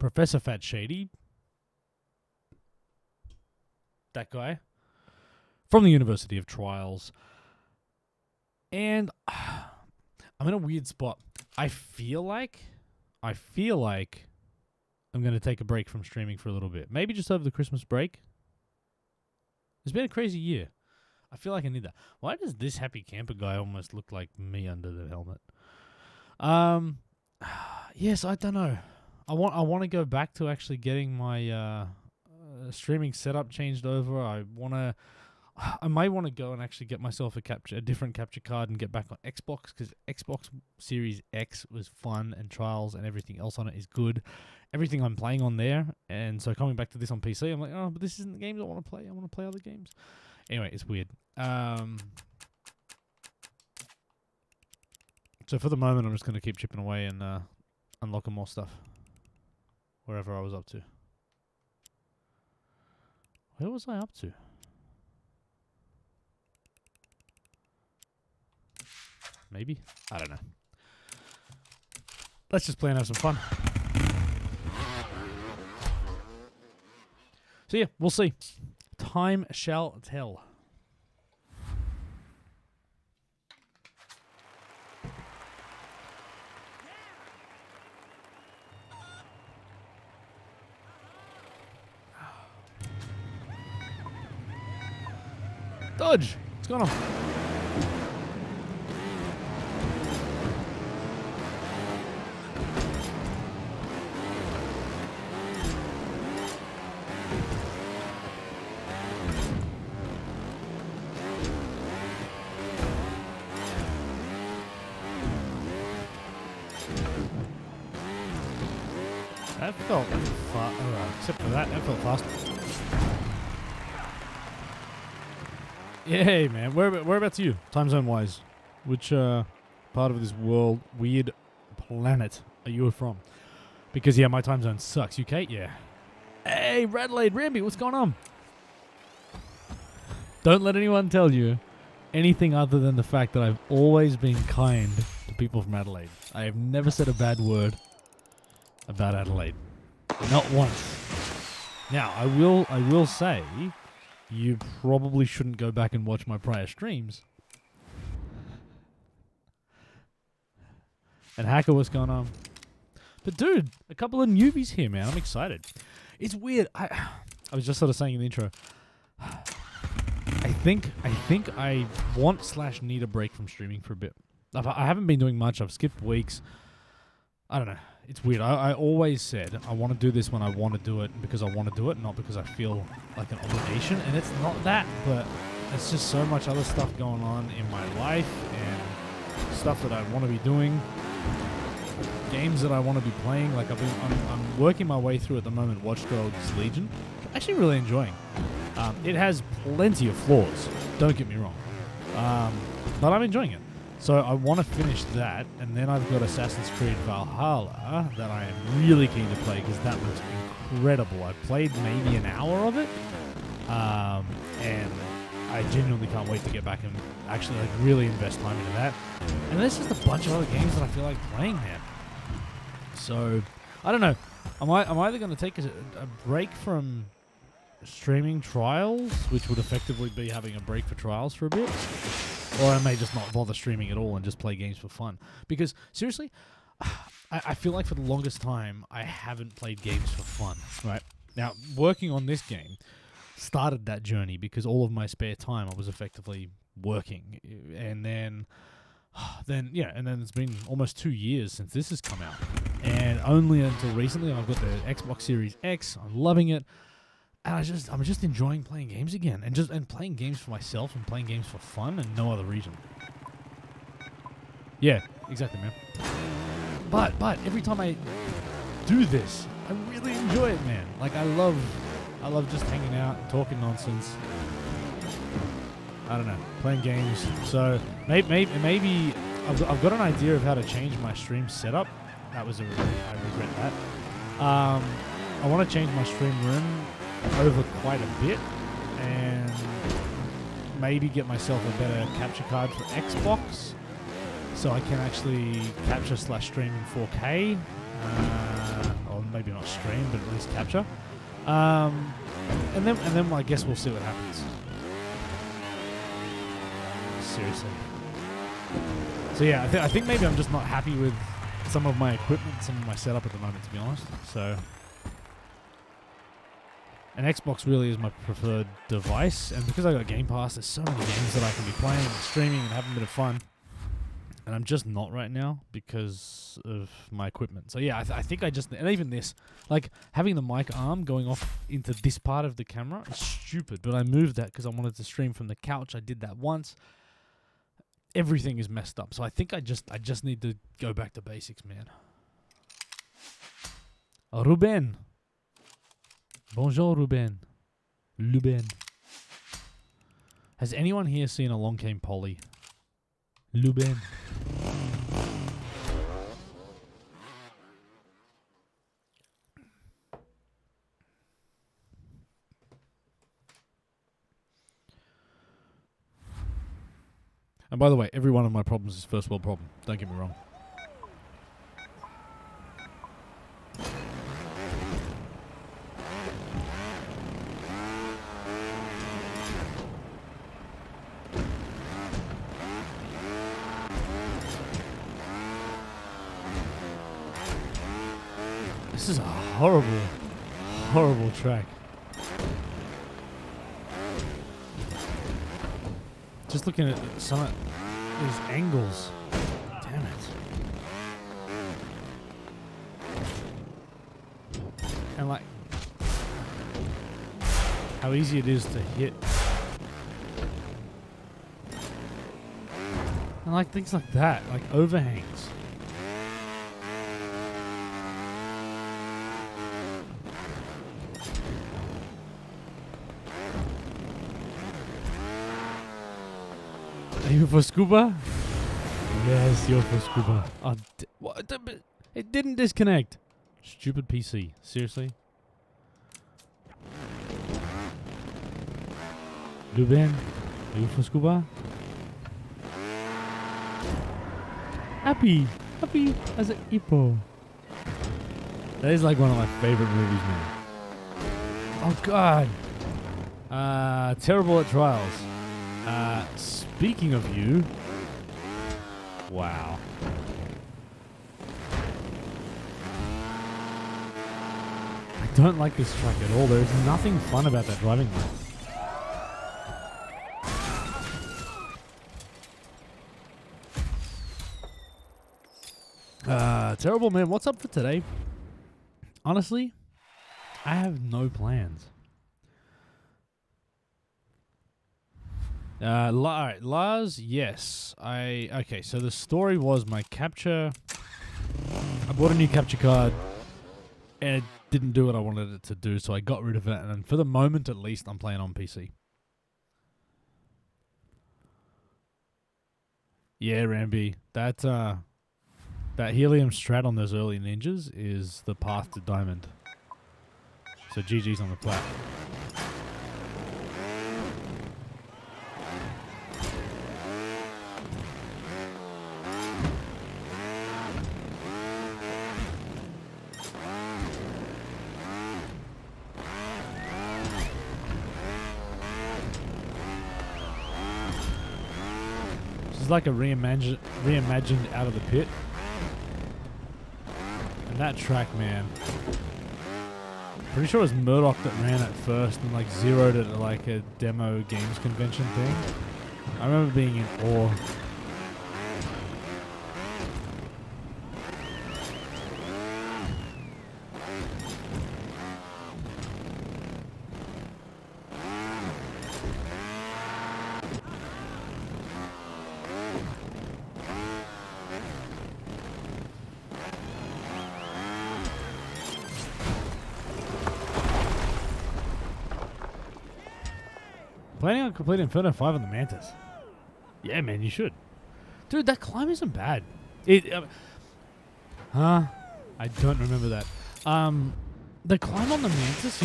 Professor Fat Shady, that guy, from the University of Trials. And I'm in a weird spot. I feel like I'm going to take a break from streaming for a little bit. Maybe just over the Christmas break. It's been a crazy year. I feel like I need that. Why does this happy camper guy almost look like me under the helmet? Yes, I don't know. I want to go back to actually getting my streaming setup changed over. I might want to go and actually get myself a different capture card and get back on Xbox, because Xbox Series X was fun and Trials and everything else on it is good. Everything I'm playing on there, and so coming back to this on PC, I'm like, oh, but this isn't the games I want to play. I want to play other games. Anyway, it's weird. So for the moment, I'm just going to keep chipping away and unlocking more stuff wherever I was up to. Where was I up to? Maybe? I don't know. Let's just play and have some fun. So yeah, we'll see. Time shall tell. Dodge! What's going on? That felt fast. Except for that felt fast. Yay, man. Whereabouts are you, time zone wise? Which part of this world, weird planet are you from? Because yeah, my time zone sucks. UK, yeah. Hey, Radelaide, Ramby, what's going on? Don't let anyone tell you anything other than the fact that I've always been kind to people from Adelaide. I have never said a bad word about Adelaide. Not once. Now, I will say, you probably shouldn't go back and watch my prior streams. And Hacker, what's going on? But dude, a couple of newbies here, man. I'm excited. It's weird. I was just sort of saying in the intro. I think I want/need a break from streaming for a bit. I haven't been doing much. I've skipped weeks. I don't know. It's weird. I always said I want to do this when I want to do it because I want to do it, not because I feel like an obligation. And it's not that, but it's just so much other stuff going on in my life and stuff that I want to be doing, games that I want to be playing. Like I'm working my way through at the moment Watch Dogs Legion. Actually really enjoying. It has plenty of flaws, don't get me wrong, but I'm enjoying it. So I want to finish that, and then I've got Assassin's Creed Valhalla that I am really keen to play because that looks incredible. I played maybe an hour of it, and I genuinely can't wait to get back and actually like really invest time into that. And there's just a bunch of other games that I feel like playing, man. So I don't know. I'm either going to take a break from streaming Trials, which would effectively be having a break for Trials for a bit, or I may just not bother streaming at all and just play games for fun. Because, seriously, I feel like for the longest time, I haven't played games for fun, right? Now, working on this game started that journey because all of my spare time I was effectively working. And then it's been almost 2 years since this has come out. And only until recently, I've got the Xbox Series X. I'm loving it. And I'm just enjoying playing games again, and playing games for myself and playing games for fun and no other reason. Yeah, exactly, man. But every time I do this, I really enjoy it, man. Like I love just hanging out and talking nonsense. I don't know, playing games. So maybe I've got an idea of how to change my stream setup. I regret that. I want to change my stream room over quite a bit and maybe get myself a better capture card for Xbox so I can actually capture/stream in 4K, or maybe maybe not stream, but at least capture. And then I guess we'll see what happens. Seriously. So yeah, I think maybe I'm just not happy with some of my equipment, some of my setup at the moment, to be honest. So, an Xbox really is my preferred device, and because I got Game Pass, there's so many games that I can be playing, and streaming, and having a bit of fun. And I'm just not right now because of my equipment. So yeah, I think I just, and even this, like having the mic arm going off into this part of the camera is stupid, but I moved that because I wanted to stream from the couch. I did that once. Everything is messed up. So I think I just need to go back to basics, man. Ruben. Bonjour, Ruben. Ruben. Has anyone here seen a long game Polly? Ruben. And by the way, every one of my problems is first world problem. Don't get me wrong. This is a horrible, horrible track. Just looking at some of these angles. Damn it. And like, how easy it is to hit. And like things like that, like overhangs. Are you for scuba? Yes, you're for scuba. Oh, what? It didn't disconnect. Stupid PC. Seriously? Ruben, are you for scuba? Happy as a hippo. That is like one of my favorite movies, man. Oh God. Terrible at trials. Speaking of you, wow. I don't like this track at all. There's nothing fun about that driving mode. Terrible, man. What's up for today? Honestly, I have no plans. Alright, Lars, yes. Okay, so the story was my capture. I bought a new capture card and it didn't do what I wanted it to do, so I got rid of it, and for the moment at least I'm playing on PC. Yeah, Ramby. That helium strat on those early ninjas is the path to diamond. So GG's on the plat. Like a reimagined Out of the Pit, and that track, man, pretty sure it was Murdoch that ran it first and like zeroed it at like a demo games convention thing. I remember being in awe. Planning on completing Inferno 5 on the Mantis. Yeah, man, you should. Dude, that climb isn't bad. I don't remember that. The climb on the Mantis,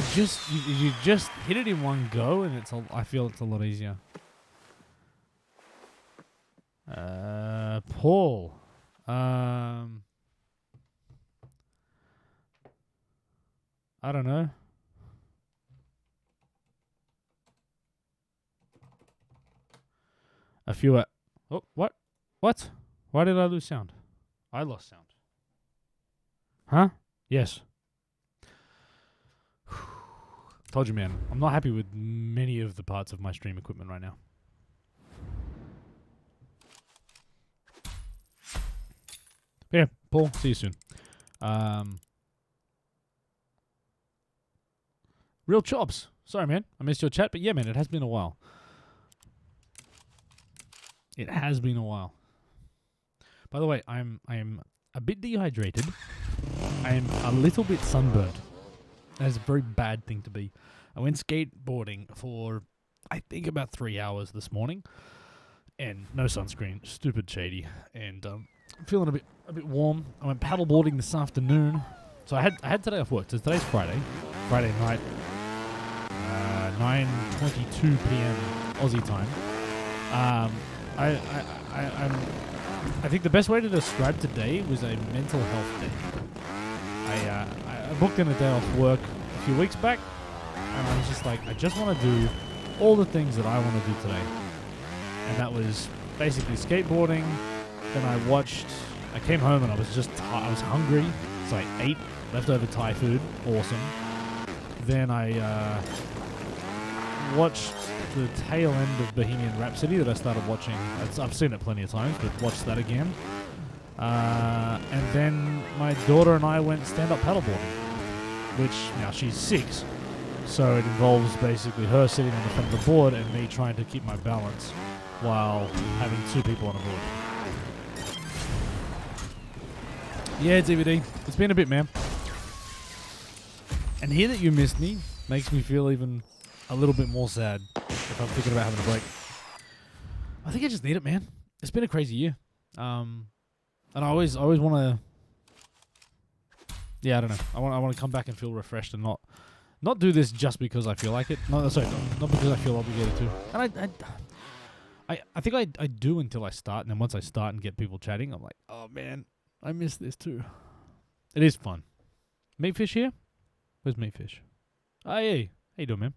you just hit it in one go, and I feel it's a lot easier. Paul. I don't know. A few. Oh, what? What? Why did I lose sound? I lost sound. Huh? Yes. Told you, man. I'm not happy with many of the parts of my stream equipment right now. But yeah, Paul, see you soon. Real chops. Sorry, man. I missed your chat, but yeah, man, it has been a while. It has been a while. By the way, I'm a bit dehydrated. I am a little bit sunburned. That's a very bad thing to be. I went skateboarding for, I think, about 3 hours this morning, and no sunscreen. Stupid shady, and I'm feeling a bit warm. I went paddleboarding this afternoon, so I had today off work. So today's Friday night, 9:22 p.m. Aussie time. I think the best way to describe today was a mental health day. I booked in a day off work a few weeks back, and I was just like, I just want to do all the things that I want to do today. And that was basically skateboarding. Then I came home and I was hungry, so I ate leftover Thai food. Awesome. Then I watched the tail end of Bohemian Rhapsody that I started watching. I've seen it plenty of times, but watched that again. And then my daughter and I went stand-up paddleboarding, which now she's 6, so it involves basically her sitting on the front of the board and me trying to keep my balance while having 2 people on a board. Yeah, DVD. It's been a bit, man. And hear that you missed me makes me feel even a little bit more sad if I'm thinking about having a break. I think I just need it, man. It's been a crazy year. And I always want to. Yeah, I don't know. I want to come back and feel refreshed and not do this just because I feel like it. No, sorry, not because I feel obligated to. And I think I do until I start, and then once I start and get people chatting, I'm like, oh man, I miss this too. It is fun. Meatfish here? Where's Meatfish? Oh, hey. How you doing, man?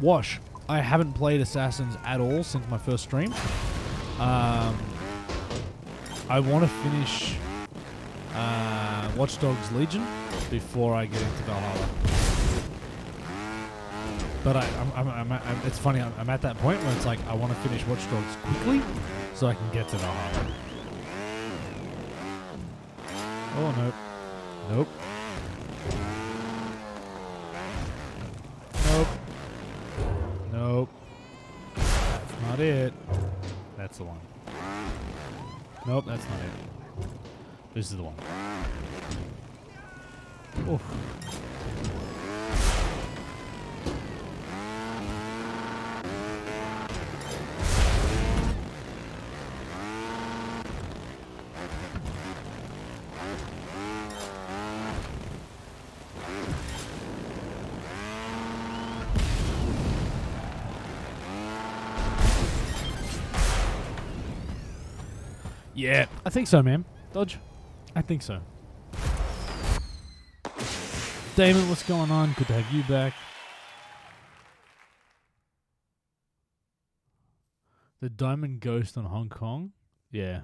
Wash. I haven't played Assassins at all since my first stream. I want to finish Watch Dogs Legion before I get into Valhalla. But it's funny. I'm at that point where it's like I want to finish Watch Dogs quickly so I can get to Valhalla. Oh nope, nope. Nope. Nope. That's not it. That's the one. Nope, that's not it. This is the one. Oof. Yeah, I think so, man. Dodge? I think so. Damon, what's going on? Good to have you back. The Diamond Ghost on Hong Kong? Yeah.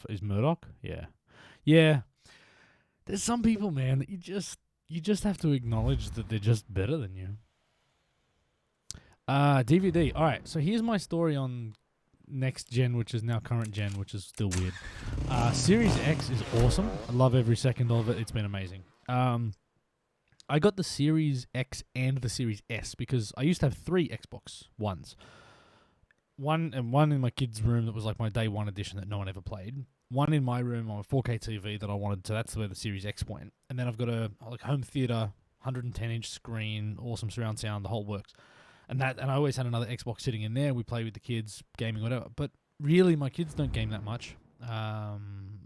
Is Murdoch? Yeah. Yeah. There's some people, man, that you just have to acknowledge that they're just better than you. DVD. Alright, so here's my story on next gen, which is now current gen, which is still weird. Series X is awesome. I love every second of it. It's been amazing. I got the Series X and the Series S because I used to have 3 Xbox Ones. One in my kid's room that was like my day one edition that no one ever played. One in my room on a 4K TV that I wanted to. That's where the Series X went. And then I've got a home theater, 110-inch screen, awesome surround sound, the whole works. And I always had another Xbox sitting in there. We play with the kids, gaming, whatever. But really, my kids don't game that much. I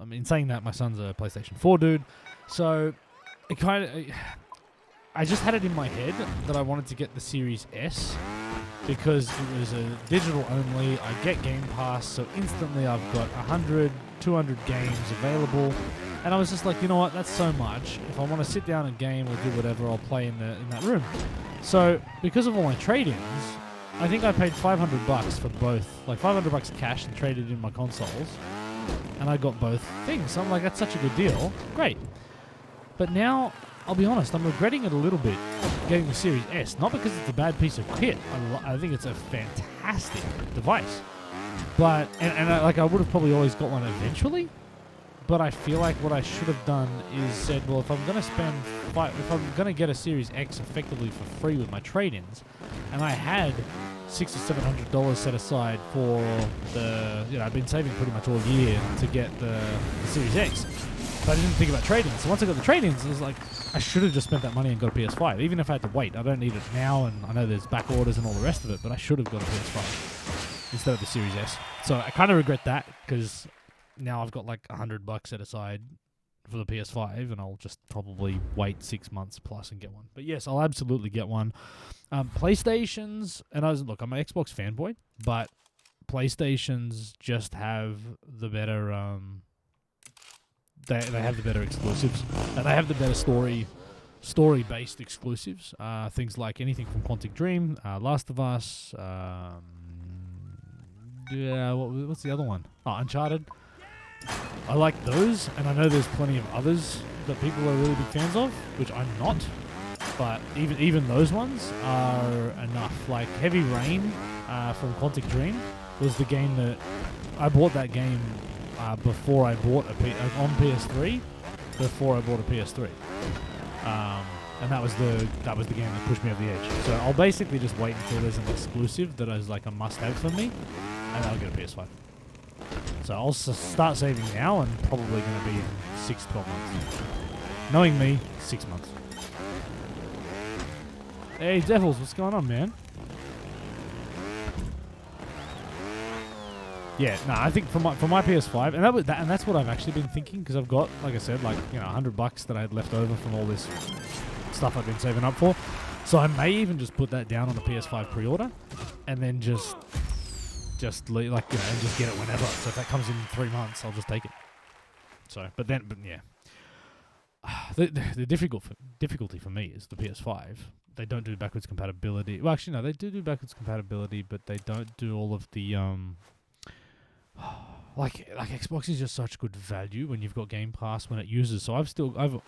mean, saying that, my son's a PlayStation 4 dude. So it kind of, I just had it in my head that I wanted to get the Series S because it was a digital only. I get Game Pass, so instantly I've got 100 200 games available. And I was just like, you know what, that's so much. If I want to sit down and game or do whatever, I'll play in that room. So because of all my trade-ins, I think I paid $500 for both, like $500 cash and traded in my consoles. And I got both things. So I'm like, that's such a good deal. Great. But now, I'll be honest, I'm regretting it a little bit, getting the Series S. Not because it's a bad piece of kit. I think it's a fantastic device. But, I would have probably always got one eventually. But I feel like what I should have done is said, well, if I'm going to get a Series X effectively for free with my trade-ins, and I had $600 or $700 set aside for I've been saving pretty much all year to get the Series X, but I didn't think about trade-ins. So once I got the trade-ins, I was like, I should have just spent that money and got a PS5, even if I had to wait. I don't need it now, and I know there's back orders and all the rest of it, but I should have got a PS5 instead of the Series S. So I kind of regret that, because now I've got like $100 set aside for the PS5, and I'll just probably wait 6 months plus and get one. But yes, I'll absolutely get one. PlayStations, and I'm an Xbox fanboy, but PlayStations just have the better. They have the better exclusives, and they have the better story-based exclusives. Things like anything from Quantic Dream, Last of Us. What's the other one? Oh, Uncharted. I like those, and I know there's plenty of others that people are really big fans of, which I'm not. But even those ones are enough. Like Heavy Rain from Quantic Dream was the game that I bought that game before I bought on PS3. Before I bought a PS3, and that was the game that pushed me over the edge. So I'll basically just wait until there's an exclusive that is like a must-have for me, and I'll get a PS5. So I'll start saving now, and probably going to be in 6-12 months. Knowing me, 6 months. Hey, Devils, what's going on, man? Yeah, no, I think for my PS5, and that's what I've actually been thinking, because I've got, like I said, $100 that I had left over from all this stuff I've been saving up for. So I may even just put that down on the PS5 pre-order, and then just and just get it whenever. So if that comes in 3 months, I'll just take it. So, but yeah, the difficulty for me is the PS5. They don't do backwards compatibility. Well, actually, no, they do backwards compatibility, but they don't do all of the like Xbox is just such good value when you've got Game Pass when it uses. So I've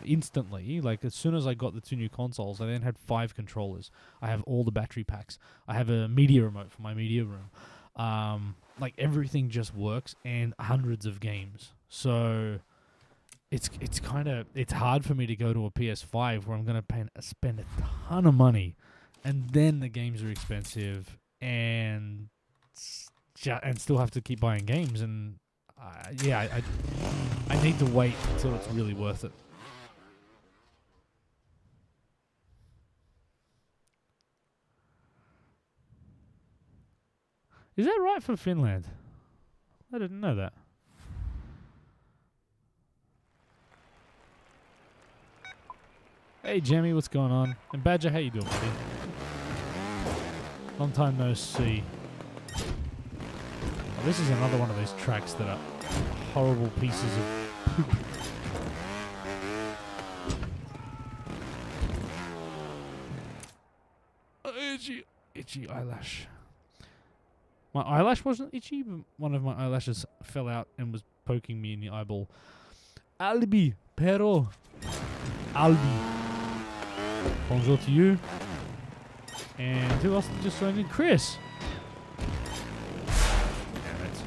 instantly, like as soon as I got the 2 new consoles, I then had 5 controllers. I have all the battery packs. I have a media remote for my media room. Like everything just works, and hundreds of games. So it's hard for me to go to a PS5 where I'm going to spend a ton of money, and then the games are expensive, and still have to keep buying games. And I need to wait until it's really worth it. Is that right for Finland? I didn't know that. Hey, Jamie, what's going on? And Badger, how you doing, buddy? Long time no see. Oh, this is another one of those tracks that are horrible pieces of poop. Itchy eyelash. My eyelash wasn't itchy, but one of my eyelashes fell out and was poking me in the eyeball. Albi, pero. Albi. Bonjour to you. And who else just joined in? Chris. Damn it.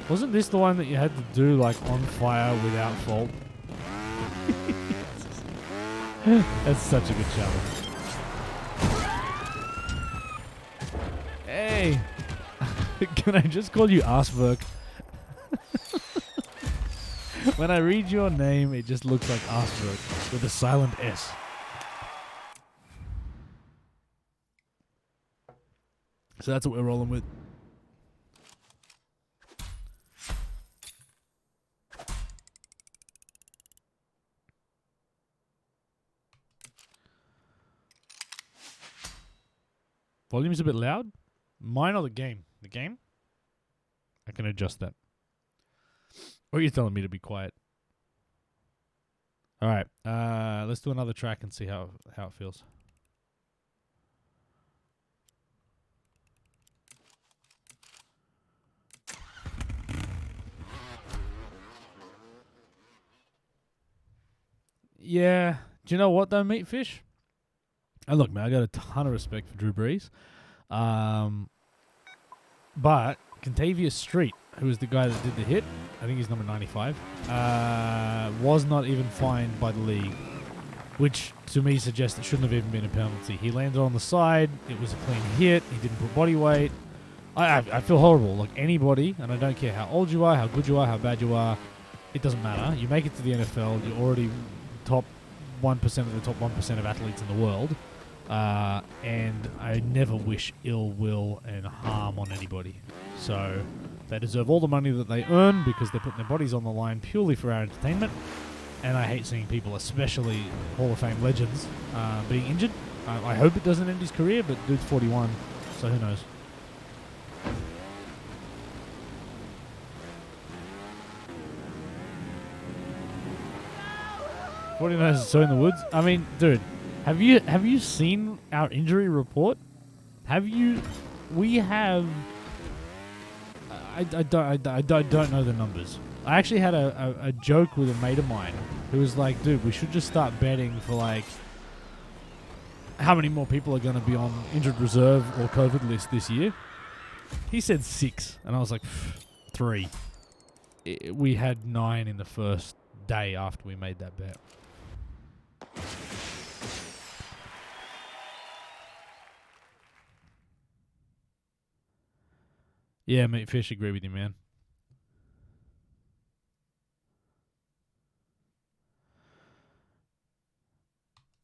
Wasn't this the one that you had to do like on fire without fault? That's such a good challenge. Hey, can I just call you Arsberg? When I read your name, it just looks like Arsberg with a silent S. So that's what we're rolling with. Volume's a bit loud. Mine or the game? The game? I can adjust that. Or are you telling me to be quiet? All right. Let's do another track and see how it feels. Yeah. Do you know what though, Meat Fish? And look, man, I got a ton of respect for Drew Brees. But Contavious Street, who was the guy that did the hit, I think he's number 95, was not even fined by the league, which to me suggests it shouldn't have even been a penalty. He landed on the side. It was a clean hit. He didn't put body weight. I feel horrible. Like anybody, and I don't care how old you are, how good you are, how bad you are, it doesn't matter. You make it to the NFL, you're already top 1% of the top 1% of athletes in the world. And I never wish ill will and harm on anybody. So they deserve all the money that they earn because they're putting their bodies on the line purely for our entertainment. And I hate seeing people, especially Hall of Fame legends, being injured. I hope it doesn't end his career, but dude's 41, so who knows. So in the woods. I mean, dude, have you seen our injury report? Have you? We have. I don't know the numbers. I actually had a joke with a mate of mine who was like, dude, we should just start betting for like how many more people are going to be on injured reserve or COVID list this year. He said 6, and I was like 3. We had 9 in the first day after we made that bet. Yeah, mate, Fish, agree with you, man.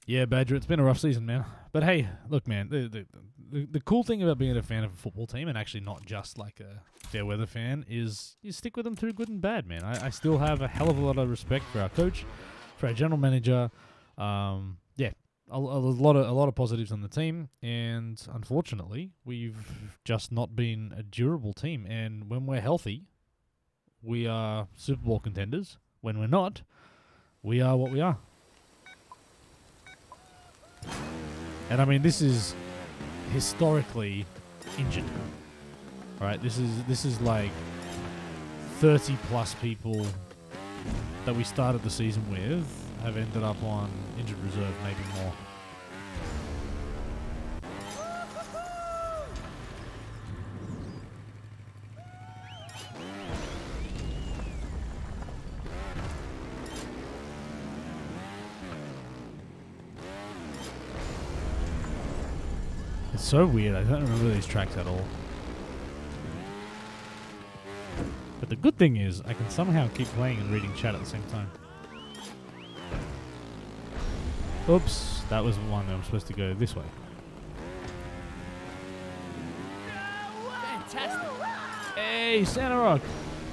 Yeah, Badger, it's been a rough season, man. But hey, look, man, the cool thing about being a fan of a football team, and actually not just like a fair weather fan, is you stick with them through good and bad, man. I still have a hell of a lot of respect for our coach, for our general manager. Yeah, a lot of positives on the team, and unfortunately, we've just not been a durable team. And when we're healthy, we are Super Bowl contenders. When we're not, we are what we are. And I mean, this is historically injured. All right, this is like 30 plus people that we started the season with have ended up on injured reserve, maybe more. It's so weird. I don't remember these tracks at all. But the good thing is I can somehow keep playing and reading chat at the same time. Oops, that was the one that I'm supposed to go this way. Fantastic. Hey, Santa Rock.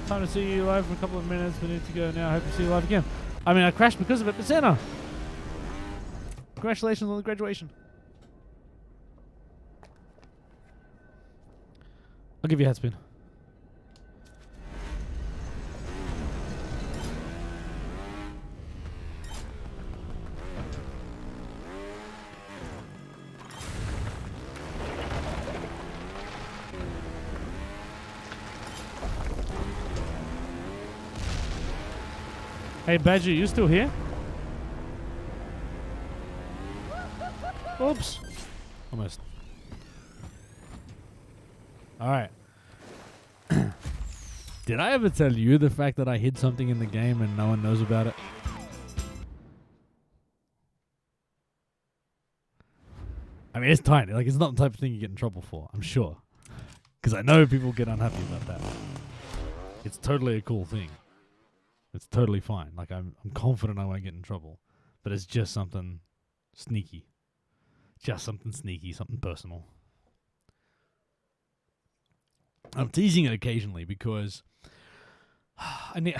Time to see you live for a couple of minutes. We need to go now. Hope to see you live again. I mean, I crashed because of it, but Santa, congratulations on the graduation. I'll give you a head spin. Hey, Badger, you still here? Oops. Almost. Alright. Did I ever tell you the fact that I hid something in the game and no one knows about it? I mean, it's tiny. Like, it's not the type of thing you get in trouble for, I'm sure. Because I know people get unhappy about that. It's totally a cool thing. It's totally fine. Like, I'm confident I won't get in trouble. But it's just something sneaky. Just something sneaky, something personal. I'm teasing it occasionally because I made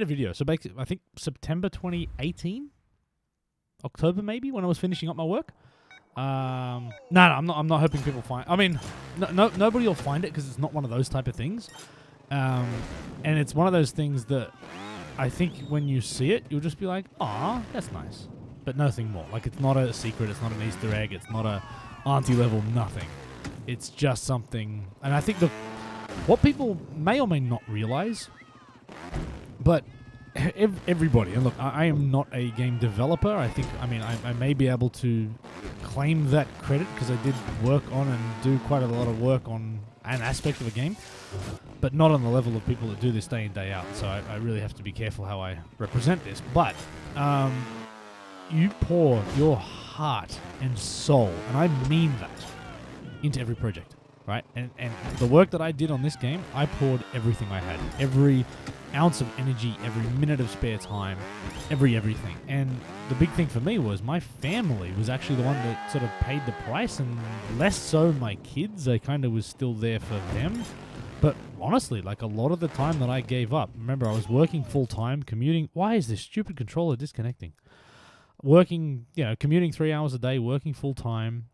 a video. So basically, I think September 2018, October maybe, when I was finishing up my work. No, I'm not hoping people find. I mean, nobody will find it because it's not one of those type of things. And it's one of those things that I think when you see it, you'll just be like, "Ah, that's nice," but nothing more. Like, it's not a secret. It's not an Easter egg. It's not a auntie level. Nothing. It's just something. And I think what people may or may not realize, but everybody, and look, I am not a game developer. I may be able to claim that credit because I did work on and do quite a lot of work on an aspect of a game, but not on the level of people that do this day in, day out. So I really have to be careful how I represent this. But you pour your heart and soul, and I mean that, into every project, right? And the work that I did on this game, I poured everything I had, every ounce of energy, every minute of spare time, everything. And the big thing for me was my family was actually the one that sort of paid the price, and less so my kids. I kind of was still there for them. But honestly, like, a lot of the time that I gave up, remember, I was working full time, commuting. Why is this stupid controller disconnecting? Commuting 3 hours a day, working full time.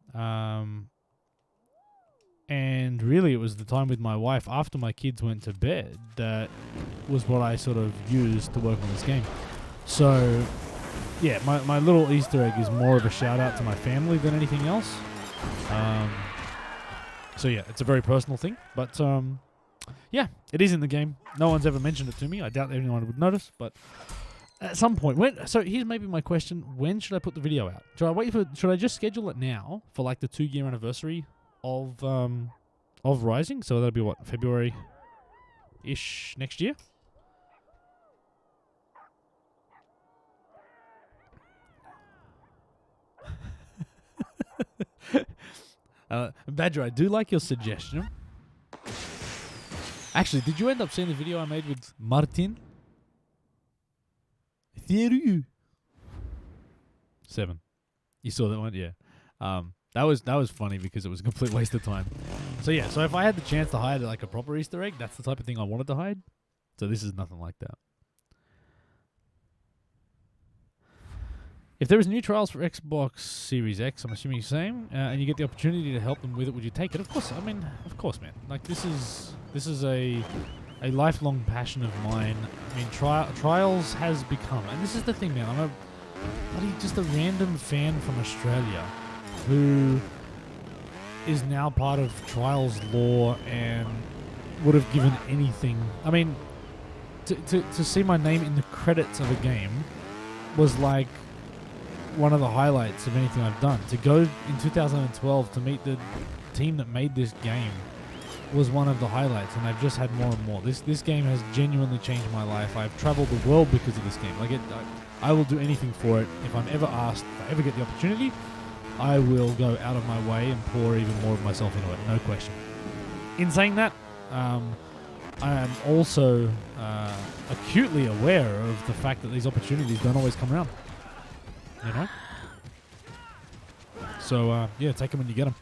And really, it was the time with my wife after my kids went to bed that was what I sort of used to work on this game. So, yeah, my little Easter egg is more of a shout out to my family than anything else. So yeah, it's a very personal thing, but yeah, it is in the game. No one's ever mentioned it to me. I doubt anyone would notice, but at some point, so here's maybe my question: when should I put the video out? Should I just schedule it now for like the 2-year anniversary of Rising? So that'll be what, February-ish next year? Badger, I do like your suggestion. Actually, did you end up seeing the video I made with Martin? 7. You saw that one? Yeah. That was funny because it was a complete waste of time. So yeah, so if I had the chance to hide like a proper Easter egg, that's the type of thing I wanted to hide. So this is nothing like that. If there is new trials for Xbox Series X, I'm assuming you're saying, and you get the opportunity to help them with it, would you take it? Of course. I mean, of course, man. Like, this is a lifelong passion of mine. I mean, Trials has become, and this is the thing, man. I'm just a random fan from Australia who is now part of Trials lore and would have given anything. I mean, to see my name in the credits of a game was like one of the highlights of anything I've done. To go in 2012 to meet the team that made this game was one of the highlights, and I've just had more and more. This game has genuinely changed my life. I've traveled the world because of this game. I will do anything for it. If I'm ever asked, if I ever get the opportunity, I will go out of my way and pour even more of myself into it, no question. In saying that, I am also acutely aware of the fact that these opportunities don't always come around. You know? So, yeah, take them when you get them.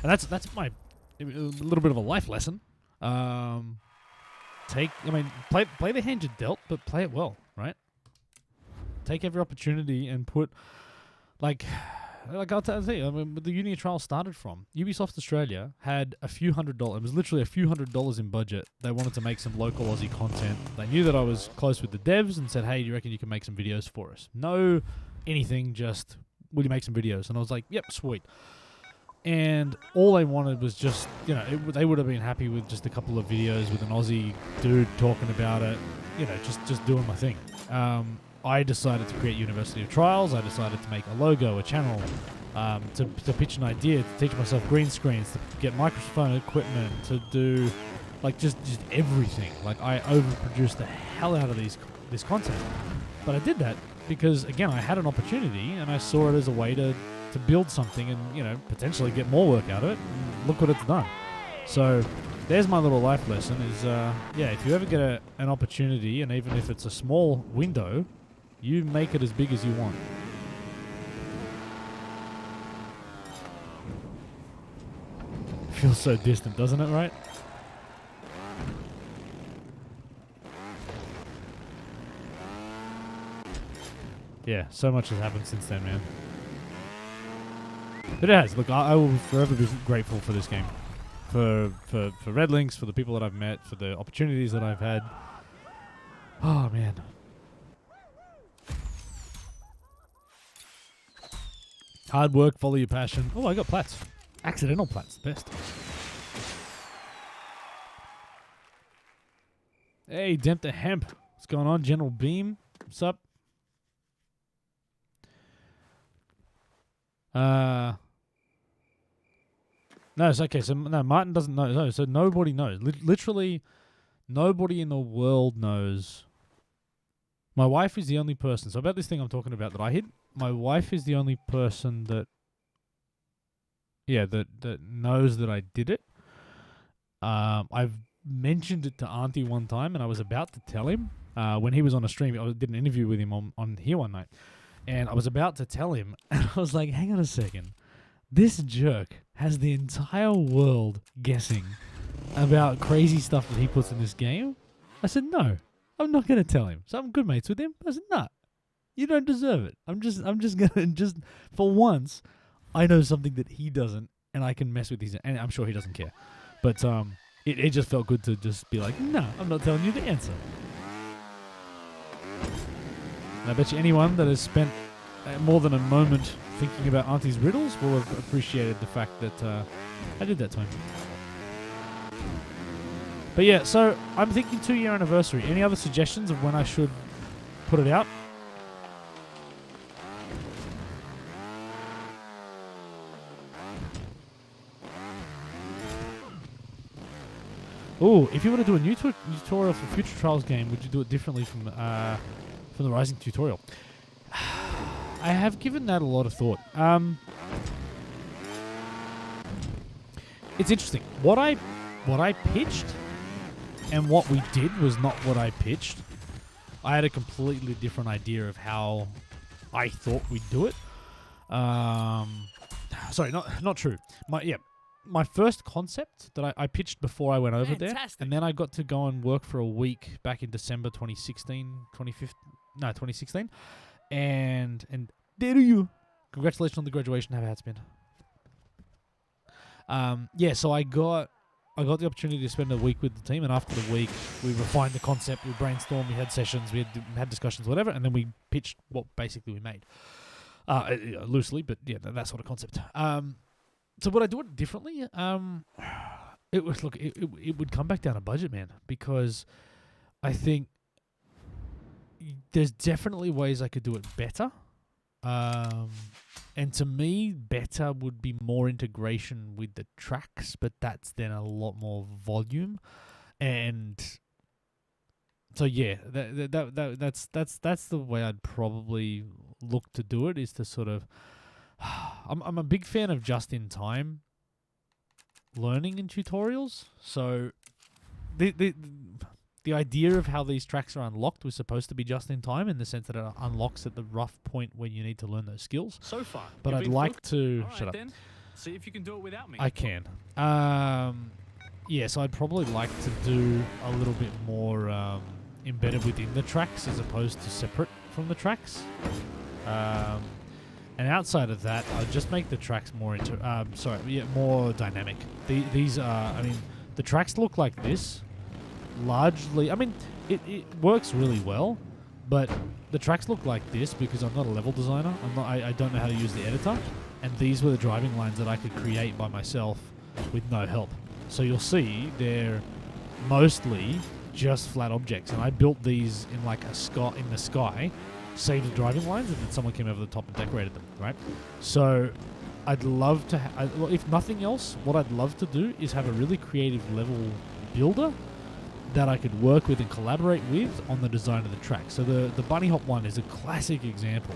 And that's my a little bit of a life lesson. Play the hand you're dealt, but play it well, right? Take every opportunity and put, like I'll tell you, where the Uni trial started from. Ubisoft Australia had a few $100s. It was literally a few $100s in budget. They wanted to make some local Aussie content. They knew that I was close with the devs and said, hey, do you reckon you can make some videos for us? No anything, just, will you make some videos? And I was like, yep, sweet. And all they wanted was just, they would have been happy with just a couple of videos with an Aussie dude talking about it, just doing my thing. I decided to create University of Trials. I decided to make a logo, a channel, to pitch an idea, to teach myself green screens, to get microphone equipment, to do just everything. Like, I overproduced the hell out of this content. But I did that because, again, I had an opportunity and I saw it as a way to build something and, potentially get more work out of it. And look what it's done. So there's my little life lesson is, if you ever get an opportunity, and even if it's a small window, you make it as big as you want. Feels so distant, doesn't it, right? Yeah, so much has happened since then, man. But it has. Look, I will forever be grateful for this game. For Red Links, for the people that I've met, for the opportunities that I've had. Oh, man. Hard work, follow your passion. Oh, I got plats. Accidental plats, best. Hey, Dempter Hemp. What's going on? General Beam. What's up? No, it's okay. So, no, Martin doesn't know. No, so nobody knows. Literally, nobody in the world knows. My wife is the only person. So, about this thing I'm talking about that I hid, my wife is the only person that, that knows that I did it. I've mentioned it to Auntie one time, and I was about to tell him when he was on a stream. I did an interview with him on here one night, and I was about to tell him, and I was like, hang on a second. This jerk has the entire world guessing about crazy stuff that he puts in this game. I said, no, I'm not going to tell him. So I'm good mates with him. I said, nah, you don't deserve it. I'm just going to, for once, I know something that he doesn't, and I can mess with his, and I'm sure he doesn't care. But it just felt good to just be like, no, I'm not telling you the answer. And I bet you anyone that has spent more than a moment thinking about Auntie's riddles will have appreciated the fact that I did that to him. But yeah, so I'm thinking 2-year anniversary. Any other suggestions of when I should put it out? Ooh, if you were to do a new tutorial for Future Trials game, would you do it differently from the Rising tutorial? I have given that a lot of thought. It's interesting. What I pitched and what we did was not what I pitched. I had a completely different idea of how I thought we'd do it. Sorry, not true. My first concept that I pitched before I went over there, and then I got to go and work for a week back in December 2016. And there you. Congratulations on the graduation. Have a hat spin. So I got the opportunity to spend a week with the team, and after the week, we refined the concept, we brainstormed, we had sessions, we had discussions, whatever, and then we pitched what basically we made. Loosely, but yeah, that sort of concept. So would I do it differently? It would come back down to budget, man, because I think there's definitely ways I could do it better. And to me, better would be more integration with the tracks, but that's then a lot more volume. And so yeah, that's the way I'd probably look to do it, is to sort of I'm a big fan of just-in-time learning in tutorials. So the idea of how these tracks are unlocked was supposed to be just in time, in the sense that it unlocks at the rough point when you need to learn those skills. So far. But I'd like to... All right, shut up. Then. See if you can do it without me. I can. So I'd probably like to do a little bit more embedded within the tracks as opposed to separate from the tracks. And outside of that, I'd just make the tracks more more dynamic. These are, the tracks look like this. Largely, it works really well, but the tracks look like this because I'm not a level designer. I don't know how to use the editor, and these were the driving lines that I could create by myself with no help. So you'll see they're mostly just flat objects, and I built these in like in the sky, saved the driving lines, and then someone came over the top and decorated them. Right? So I'd love to, if nothing else, what I'd love to do is have a really creative level builder that I could work with and collaborate with on the design of the track. So the bunny hop one is a classic example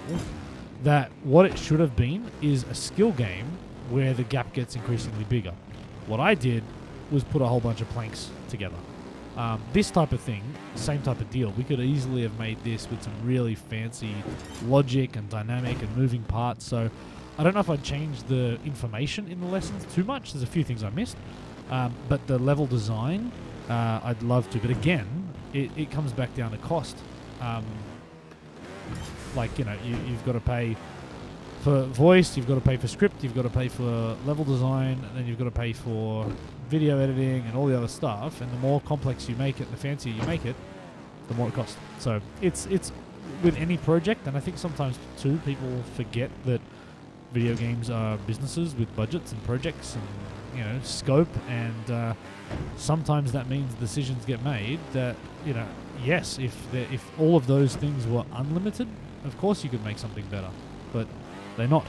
that what it should have been is a skill game where the gap gets increasingly bigger. What I did was put a whole bunch of planks together. This type of thing, same type of deal. We could easily have made this with some really fancy logic and dynamic and moving parts. So I don't know if I'd change the information in the lessons too much. There's a few things I missed. But the level design, I'd love to. But again, it comes back down to cost. You've got to pay for voice, you've got to pay for script, you've got to pay for level design, and then you've got to pay for video editing and all the other stuff. And the more complex you make it, the fancier you make it, the more it costs. So it's with any project, and I think sometimes too people forget that video games are businesses with budgets and projects and scope, and sometimes that means decisions get made that yes, if all of those things were unlimited, of course you could make something better, but they're not.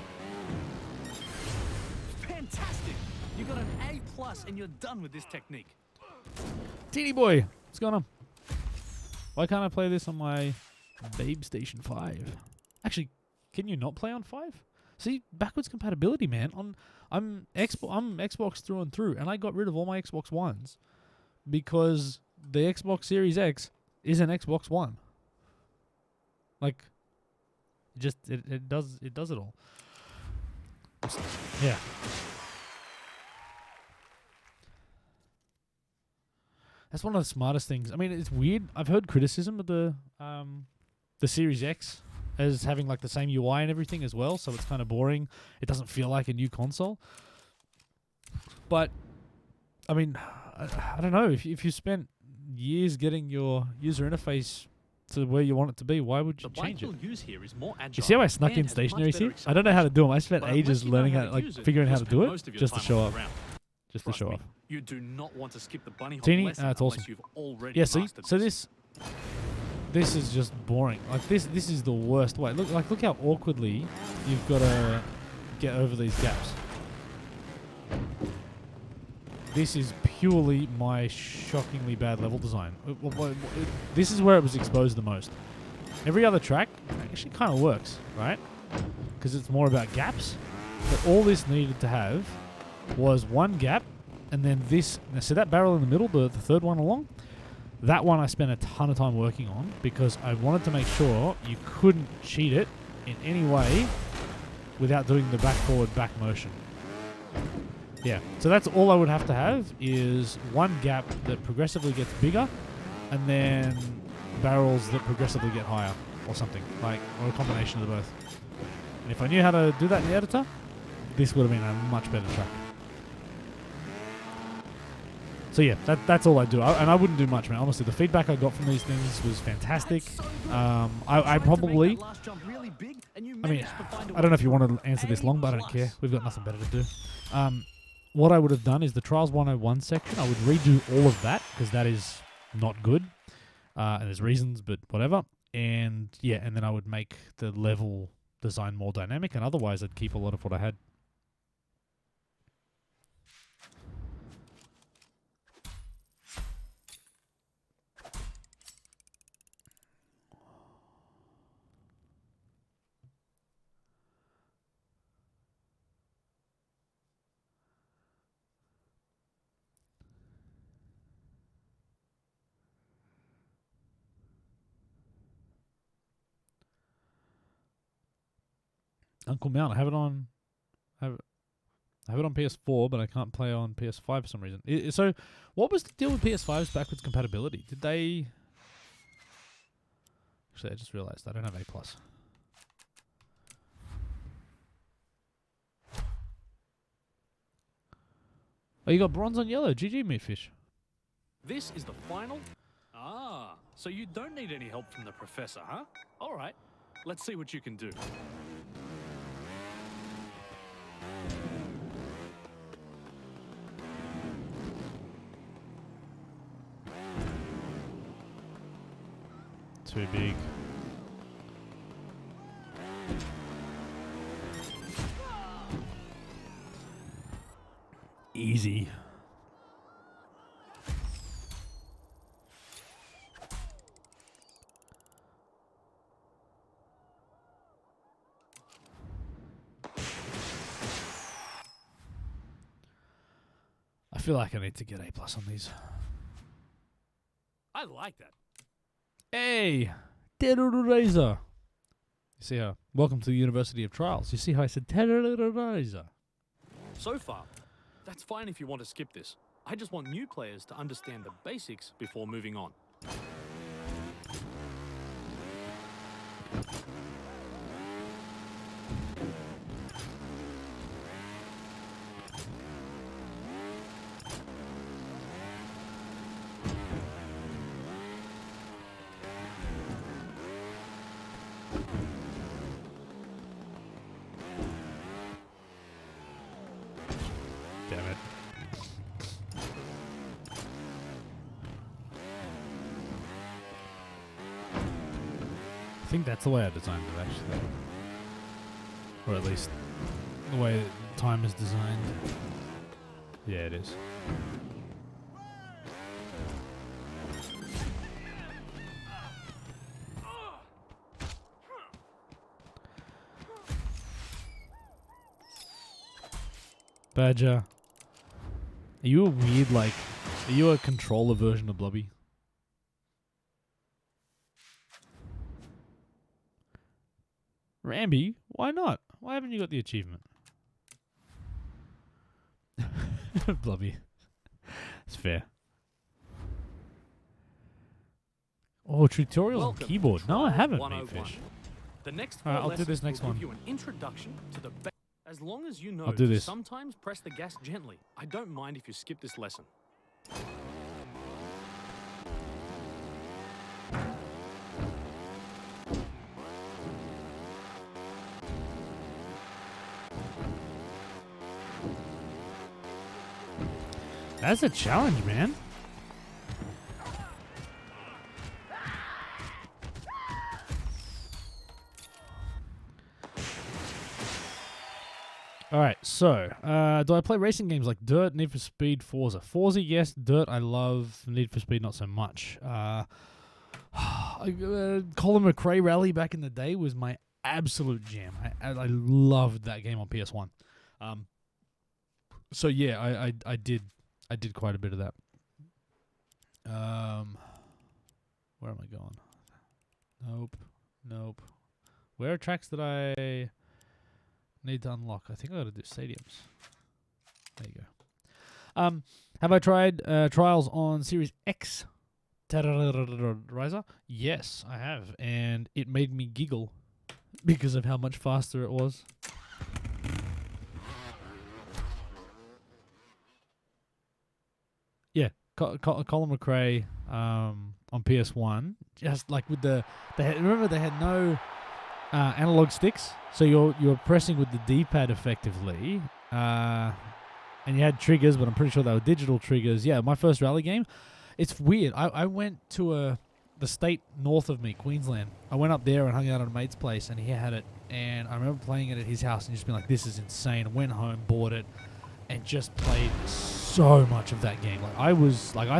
Fantastic! You got an A+ and you're done with this technique. Teeny boy, what's going on? Why can't I play this on my Babe Station 5? Actually, can you not play on 5? See, backwards compatibility, man. I'm Xbox through and through, and I got rid of all my Xbox Ones because the Xbox Series X is an Xbox One. Like, it does it all. Yeah. That's one of the smartest things. I mean, it's weird. I've heard criticism of the Series X as having like the same UI and everything as well, so it's kind of boring. It doesn't feel like a new console. But I mean, I don't know. If you spent years getting your user interface to where you want it to be, why would you change it? The bike you'll use here is more agile. You see how I snuck in stationaries here? I don't know how to do them. I spent ages learning how, figuring out how to do it just to show off. Just to show off. You do not want to skip the bunny hop Teeny, lesson it's awesome. unless you've already Yeah, see, mastered so this is just boring. Like this is the worst way. Look how awkwardly you've got to get over these gaps. This is purely my shockingly bad level design. This is where it was exposed the most. Every other track actually kind of works, right? Because it's more about gaps. But all this needed to have was one gap, and then this. Now, see that barrel in the middle, the third one along? That one I spent a ton of time working on because I wanted to make sure you couldn't cheat it in any way without doing the back-forward back motion. Yeah, so that's all I would have to have is one gap that progressively gets bigger and then barrels that progressively get higher or something, or a combination of the both. And if I knew how to do that in the editor, this would have been a much better track. So yeah, that's all I do. And I wouldn't do much, man. Honestly, the feedback I got from these things was fantastic. I probably... I mean, I don't know if you want to answer this long, but I don't care. We've got nothing better to do. What I would have done is the Trials 101 section, I would redo all of that, because that is not good. And there's reasons, but whatever. And yeah, and then I would make the level design more dynamic, and otherwise I'd keep a lot of what I had. Uncle Mount, I have it on PS4, but I can't play on PS5 for some reason. So, what was the deal with PS5's backwards compatibility? Did they... Actually, I just realized I don't have A+. Oh, you got bronze on yellow. GG, Meatfish. This is the final? Ah, so you don't need any help from the professor, huh? All right, let's see what you can do. Too big. Easy. I feel like I need to get A+ on these. I like that. Hey, terrorizer. You see how? Welcome to the University of Trials. You see how I said terrorizer? So far, that's fine if you want to skip this. I just want new players to understand the basics before moving on. Damn it. I think that's the way I designed it, actually. Or at least the way time is designed. Yeah, it is. Badger. Are you a weird, like... Are you a controller version of Blubby? Ramby? Why not? Why haven't you got the achievement? Blubby. It's fair. Oh, tutorials on Welcome keyboard. No, I haven't, 101. Meatfish. The next All right, four I'll do this lessons next will one. give you an introduction to the as long as you know I'll do to this. sometimes press the gas gently. I don't mind if you skip this lesson. That's a challenge, man. Alright, so, do I play racing games like Dirt, Need for Speed, Forza? Forza, yes. Dirt, I love. Need for Speed, not so much. Colin McRae Rally back in the day was my absolute jam. I loved that game on PS1. So yeah, I did quite a bit of that. Where am I going? Nope. Where are tracks that I need to unlock? I think I got to do stadiums. There you go. Have I tried trials on Series X Terrorizer? Yes, I have, and it made me giggle because of how much faster it was. Yeah, Colin McRae on PS1, just like with remember they had no analog sticks, so you're pressing with the D-pad effectively, and you had triggers, but I'm pretty sure they were digital triggers. Yeah, my first rally game. It's weird. I went to the state north of me, Queensland. I went up there and hung out at a mate's place, and he had it, and I remember playing it at his house and just being like, "This is insane." I went home, bought it, and just played so much of that game. I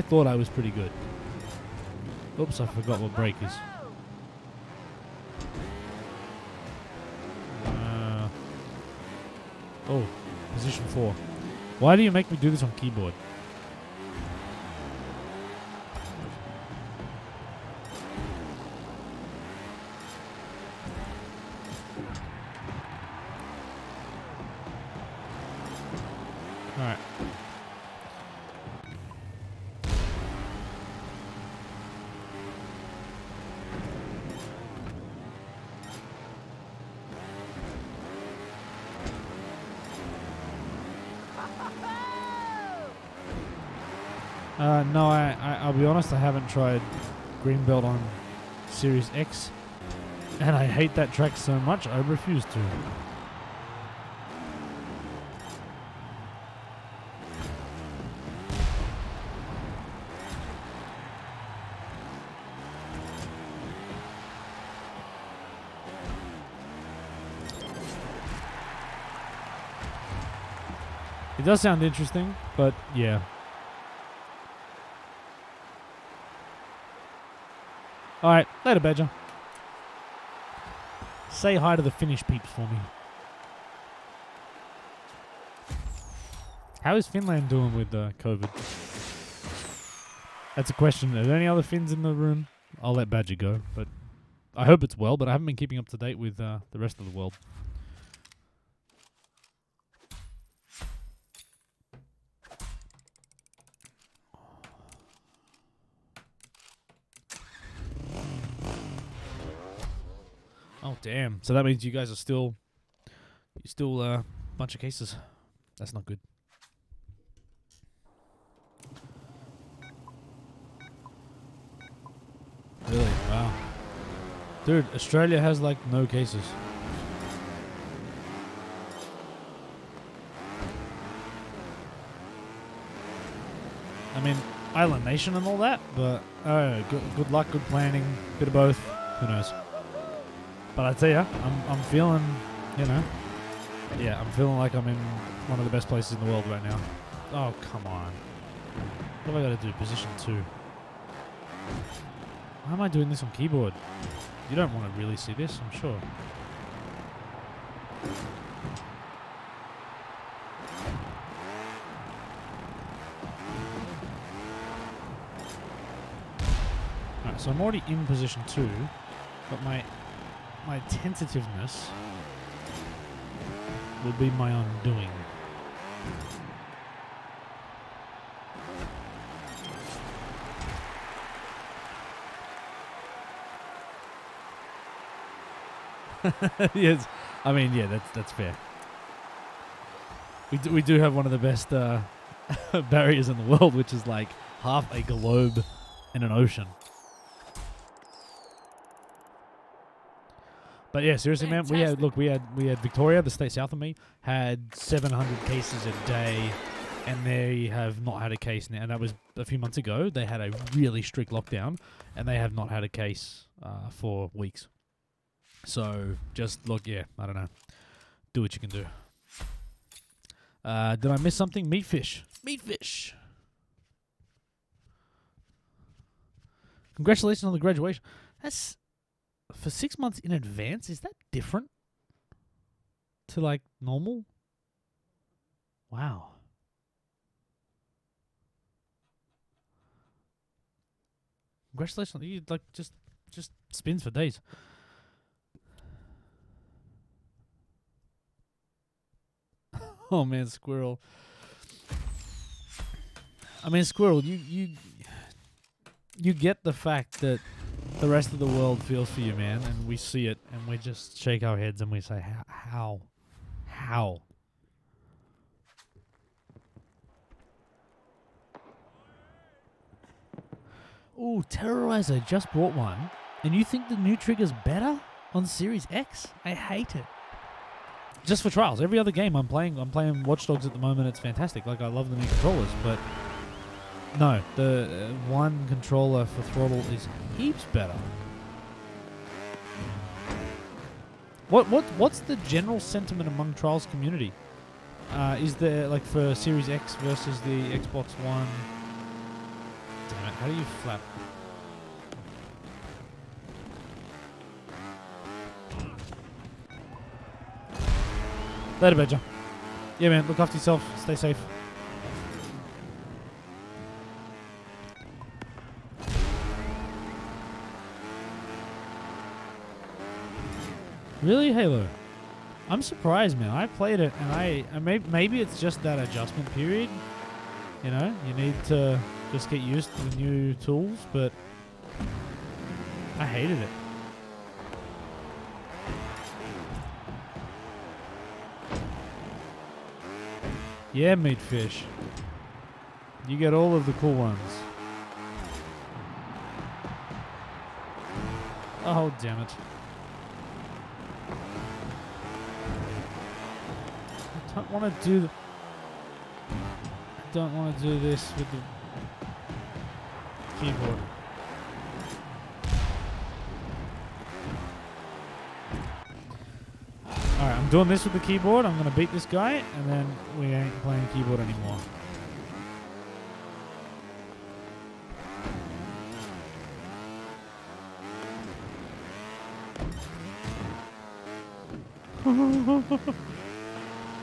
thought I was pretty good. Oops, I forgot what break is. Oh, position 4. Why do you make me do this on keyboard? Alright. No, I'll be honest, I haven't tried Greenbelt on Series X, and I hate that track so much, I refuse to. It does sound interesting, but yeah. Alright, later, Badger. Say hi to the Finnish peeps for me. How is Finland doing with COVID? That's a question. Are there any other Finns in the room? I'll let Badger go, but I hope it's well, but I haven't been keeping up to date with the rest of the world. Oh, damn. So that means you guys are still a bunch of cases. That's not good. Really? Wow. Dude, Australia has like no cases. I mean, island nation and all that, but good luck, good planning, bit of both. Who knows? But I tell you, I'm feeling, you know, yeah, I'm feeling like I'm in one of the best places in the world right now. Oh, come on. What have I got to do? Position 2. Why am I doing this on keyboard? You don't want to really see this, I'm sure. Alright, so I'm already in position 2, but my tentativeness will be my undoing. Yes, I mean, yeah, that's fair. We do have one of the best barriers in the world, which is like half a globe and an ocean. But yeah, seriously, Fantastic. man, we had Victoria, the state south of me, had 700 cases a day, and they have not had a case now. And that was a few months ago. They had a really strict lockdown, and they have not had a case for weeks. So just look, yeah, I don't know. Do what you can do. Did I miss something? Meat fish. Congratulations on the graduation. That's for 6 months in advance. Is that different to like normal? Wow. Congratulations. You like just spins for days. Oh man, Squirrel. I mean, Squirrel, you get the fact that the rest of the world feels for you, man, and we see it, and we just shake our heads and we say, how? Ooh, Terrorizer just brought one, and you think the new trigger's better on Series X? I hate it. Just for trials. Every other game I'm playing Watch Dogs at the moment. It's fantastic. Like, I love the new controllers, but no, the one controller for throttle is heaps better. What's the general sentiment among trials community? Is there, like, for Series X versus the Xbox One? Damn it! How do you flap? Later, Badger. Yeah, man. Look after yourself. Stay safe. Really, Halo? I'm surprised, man. I played it, and maybe it's just that adjustment period. You know, you need to just get used to the new tools, but I hated it. Yeah, meat fish. You get all of the cool ones. Oh, damn it. I don't want to do this with the keyboard. Alright, I'm doing this with the keyboard. I'm going to beat this guy, and then we ain't playing keyboard anymore.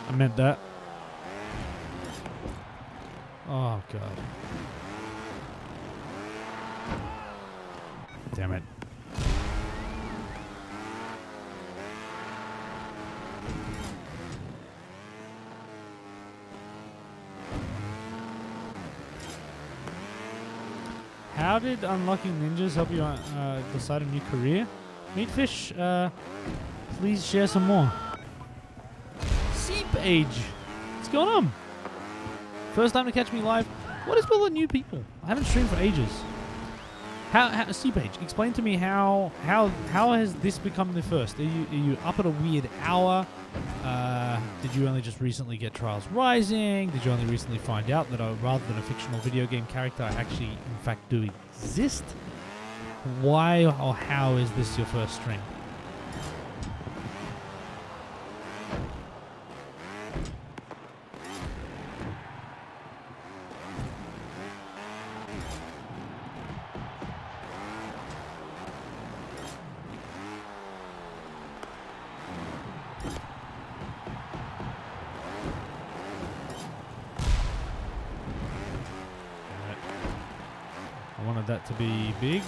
I meant that. Oh, God. Damn it. How did unlocking ninjas help you decide a new career? Meatfish, please share some more. Seep Age. What's going on? First time to catch me live. What is with all the new people? I haven't streamed for ages. How C-Page, explain to me how has this become the first? Are you up at a weird hour? Did you only just recently get Trials Rising? Did you only recently find out that rather than a fictional video game character, I actually in fact do exist? Why or how is this your first stream? I wanted that to be big.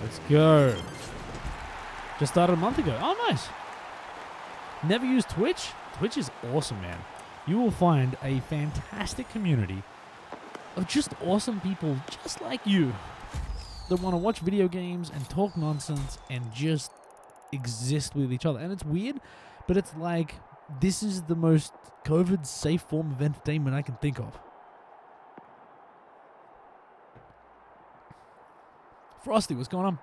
Let's go. Just started a month ago. Oh, nice. Never used Twitch? Twitch is awesome, man. You will find a fantastic community of just awesome people just like you that want to watch video games and talk nonsense and just exist with each other. And it's weird, but it's like this is the most COVID-safe form of entertainment I can think of. Frosty, what's going on?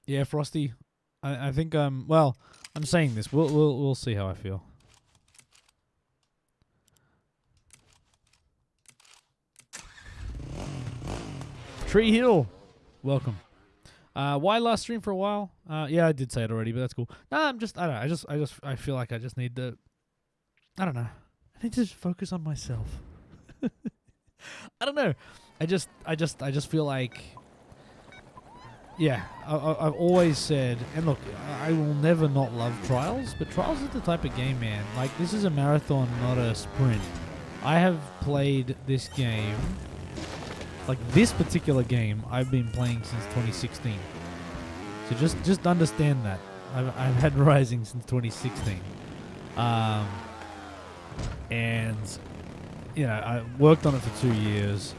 Yeah, Frosty. I think well, I'm saying this. We'll see how I feel. Tree Hill, welcome. Why last stream for a while? Yeah, I did say it already, but that's cool. No, I don't know. I feel like I just need to. I don't know. I need to just focus on myself. I don't know. I just feel like. Yeah, I've always said, and look, I will never not love Trials, but Trials is the type of game, man. Like, this is a marathon, not a sprint. I have played this game, like this particular game, I've been playing since 2016. So just understand that. I've had Rising since 2016. And, you know, I worked on it for 2 years,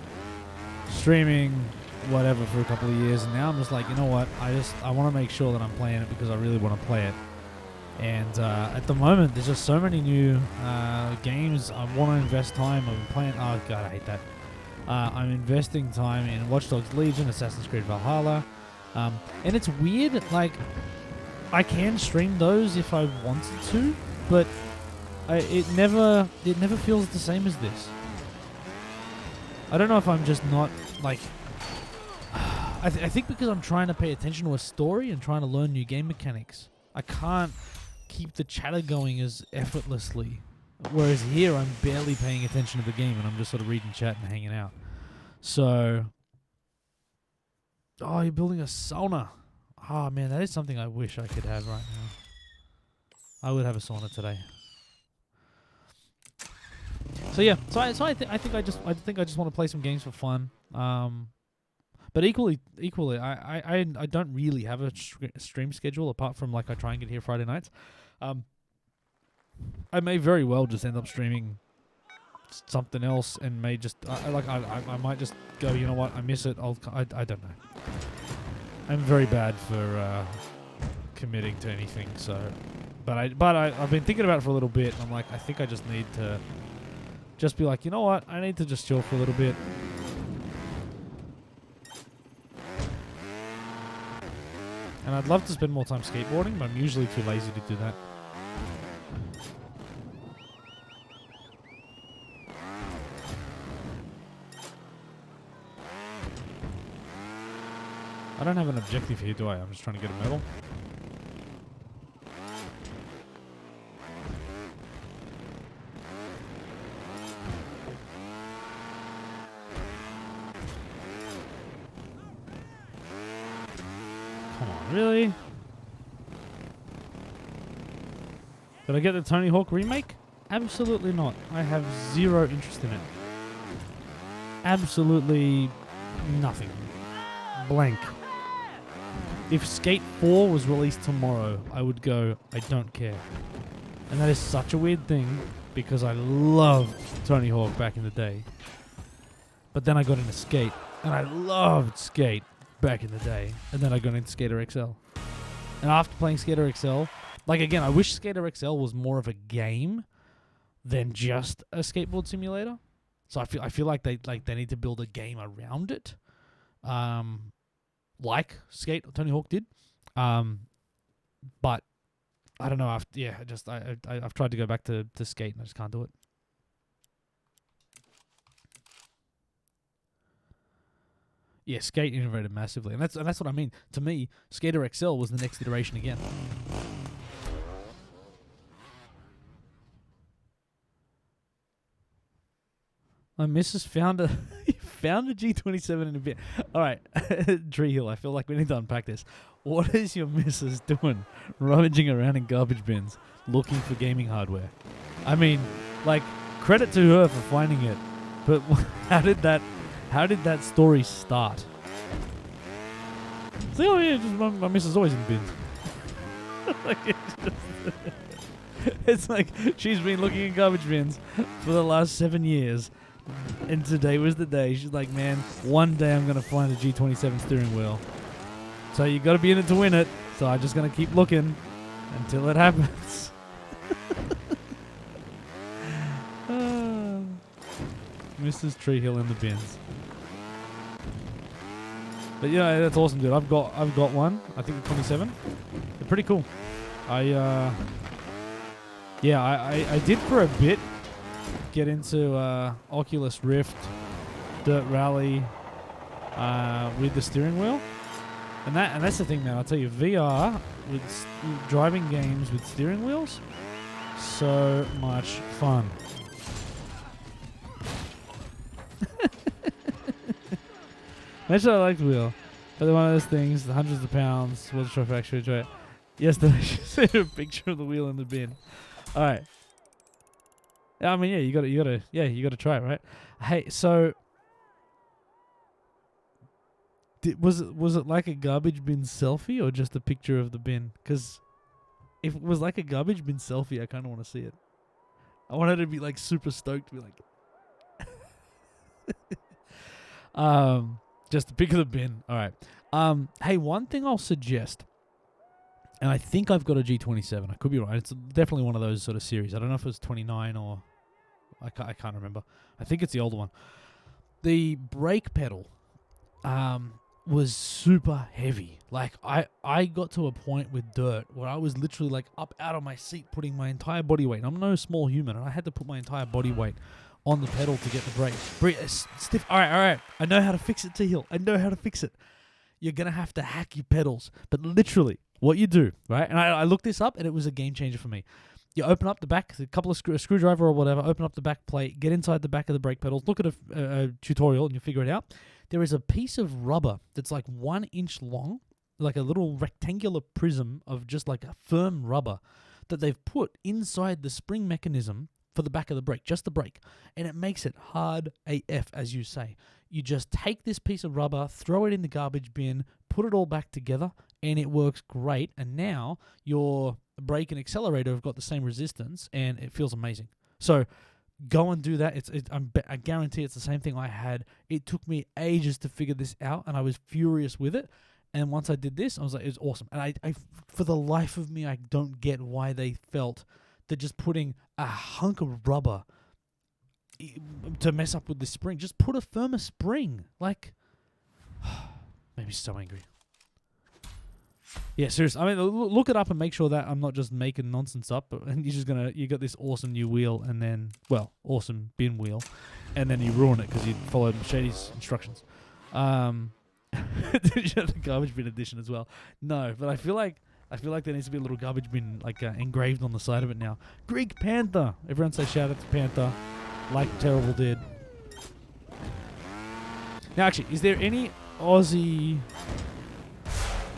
streaming, whatever, for a couple of years, and now I'm just like, you know what, I want to make sure that I'm playing it because I really want to play it. And at the moment there's just so many new games I want to invest time. I've been playing, oh god, I hate that. I'm investing time in Watch Dogs Legion, Assassin's Creed Valhalla, and it's weird, like I can stream those if I wanted to, but it never feels the same as this. I don't know if I'm just not like I think because I'm trying to pay attention to a story and trying to learn new game mechanics, I can't keep the chatter going as effortlessly. Whereas here, I'm barely paying attention to the game and I'm just sort of reading chat and hanging out. So, oh, you're building a sauna. Oh man, that is something I wish I could have right now. I would have a sauna today. So yeah, I think I just want to play some games for fun. But equally, I don't really have a stream schedule apart from like I try and get here Friday nights. I may very well just end up streaming something else and may just I might just go, you know what, I miss it. I don't know. I'm very bad for committing to anything. So, but I've been thinking about it for a little bit. And I'm like, I think I just need to just be like, you know what, I need to just chill for a little bit. And I'd love to spend more time skateboarding, but I'm usually too lazy to do that. I don't have an objective here, do I? I'm just trying to get a medal. Really? Did I get the Tony Hawk remake? Absolutely not. I have zero interest in it. Absolutely nothing. Blank. If Skate 4 was released tomorrow, I would go, I don't care. And that is such a weird thing because I loved Tony Hawk back in the day. But then I got into Skate, and I loved Skate back in the day. And then I got into Skater XL. And after playing Skater XL, like again, I wish Skater XL was more of a game than just a skateboard simulator. So I feel like they need to build a game around it, like Skate or Tony Hawk did. But I don't know. I've tried to go back to Skate and I just can't do it. Yeah, Skate innovated massively, and that's what I mean. To me, Skater XL was the next iteration again. My missus found a G27 in a bit. All right, Tree Hill. I feel like we need to unpack this. What is your missus doing, rummaging around in garbage bins, looking for gaming hardware? I mean, like, credit to her for finding it, but how did that story start? See, oh yeah, just my missus is always in bins. Like, it's like she's been looking in garbage bins for the last 7 years. And today was the day. She's like, man, one day I'm going to find a G27 steering wheel. So you got to be in it to win it. So I'm just going to keep looking until it happens. Mrs. Tree Hill in the bins. But yeah, that's awesome, dude. I've got one. I think the 27. They're pretty cool. I did for a bit get into Oculus Rift, Dirt Rally, with the steering wheel, and that's the thing, man. I'll tell you, VR with driving games with steering wheels, so much fun. Imagine I liked wheel, but they're one of those things, the hundreds of pounds. Was try for actually try it. Yesterday, she sent a picture of the wheel in the bin. All right. I mean, yeah, you gotta try it, right? Hey, so was it like a garbage bin selfie or just a picture of the bin? Because if it was like a garbage bin selfie, I kind of want to see it. I want her to be like super stoked, to be like, just a pic of the bin. All right. Hey, one thing I'll suggest. And I think I've got a G27. I could be right. It's definitely one of those sort of series. I don't know if it was 29 or... I can't remember. I think it's the older one. The brake pedal was super heavy. Like, I got to a point with dirt where I was literally like up out of my seat putting my entire body weight. I'm no small human, and I had to put my entire body weight on the pedal to get the brake. Stiff. All right. I know how to fix it, T-Hill. I know how to fix it. You're going to have to hack your pedals. But literally... what you do, right? And I looked this up, and it was a game changer for me. You open up the back, a couple of screwdriver or whatever, open up the back plate, get inside the back of the brake pedals, look at a tutorial, and you figure it out. There is a piece of rubber that's like 1 inch long, like a little rectangular prism of just like a firm rubber that they've put inside the spring mechanism for the back of the brake, just the brake. And it makes it hard AF, as you say. You just take this piece of rubber, throw it in the garbage bin, put it all back together, and it works great. And now your brake and accelerator have got the same resistance, and it feels amazing. So go and do that. I guarantee it's the same thing I had. It took me ages to figure this out, and I was furious with it. And once I did this, I was like, it was awesome. And I for the life of me, I don't get why they felt that just putting a hunk of rubber to mess up with the spring. Just put a firmer spring. Like, made me so angry. Yeah, seriously. I mean, look it up and make sure that I'm not just making nonsense up. But you got this awesome new wheel, and then, well, awesome bin wheel, and then you ruin it because you followed Shady's instructions. Did you have the garbage bin edition as well? No, but I feel like there needs to be a little garbage bin like engraved on the side of it now. Greek Panther. Everyone say shout out to Panther, like Terrible did. Now, actually, is there any Aussie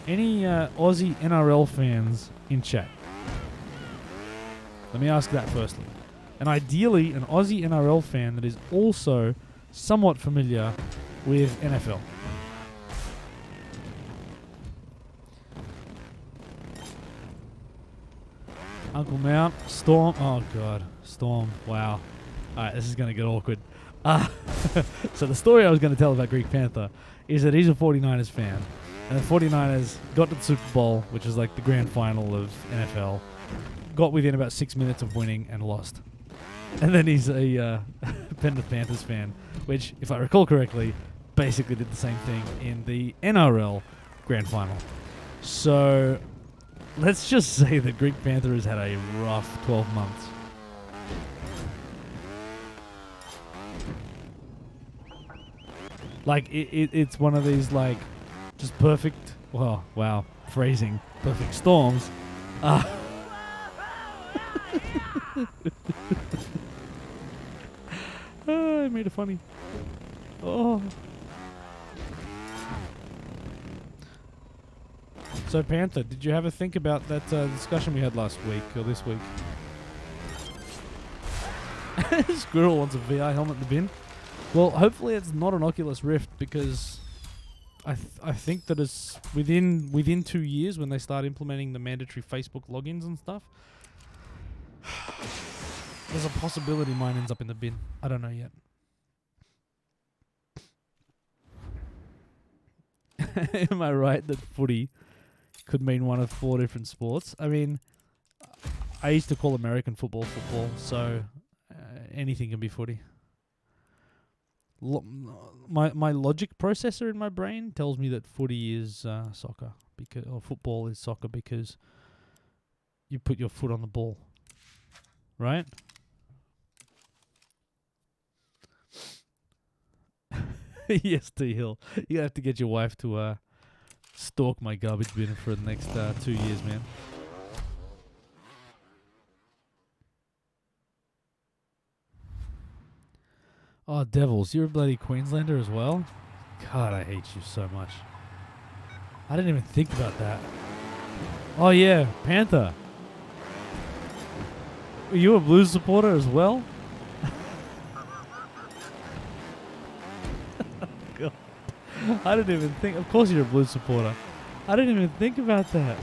NRL fans in chat? Let me ask that firstly. And ideally, an Aussie NRL fan that is also somewhat familiar with NFL. Uncle Mount, Storm. Oh god, Storm. Wow. All right, this is gonna get awkward. So the story I was going to tell about Greek Panther is that he's a 49ers fan, and the 49ers got to the Super Bowl, which is like the grand final of NFL, got within about 6 minutes of winning and lost. And then he's a Penrith Panthers fan, which, if I recall correctly, basically did the same thing in the NRL grand final. So let's just say that Greek Panther has had a rough 12 months. Like, it's one of these, like, just perfect, well, wow, phrasing, perfect storms. I made it funny. Oh. So, Panther, did you have a think about that discussion we had last week, or this week? Squirrel wants a VR helmet in the bin. Well, hopefully it's not an Oculus Rift, because I think that it's within 2 years when they start implementing the mandatory Facebook logins and stuff. There's a possibility mine ends up in the bin. I don't know yet. Am I right that footy could mean one of 4 different sports? I mean, I used to call American football, so anything can be footy. My logic processor in my brain tells me that footy is soccer, or football is soccer, because you put your foot on the ball, right? Yes, T Hill. You have to get your wife to stalk my garbage bin for the next 2 years, man. Oh, Devils, you're a bloody Queenslander as well? God, I hate you so much. I didn't even think about that. Oh, yeah, Panther. Were you a Blues supporter as well? God. I didn't even think. Of course you're a Blues supporter. I didn't even think about that.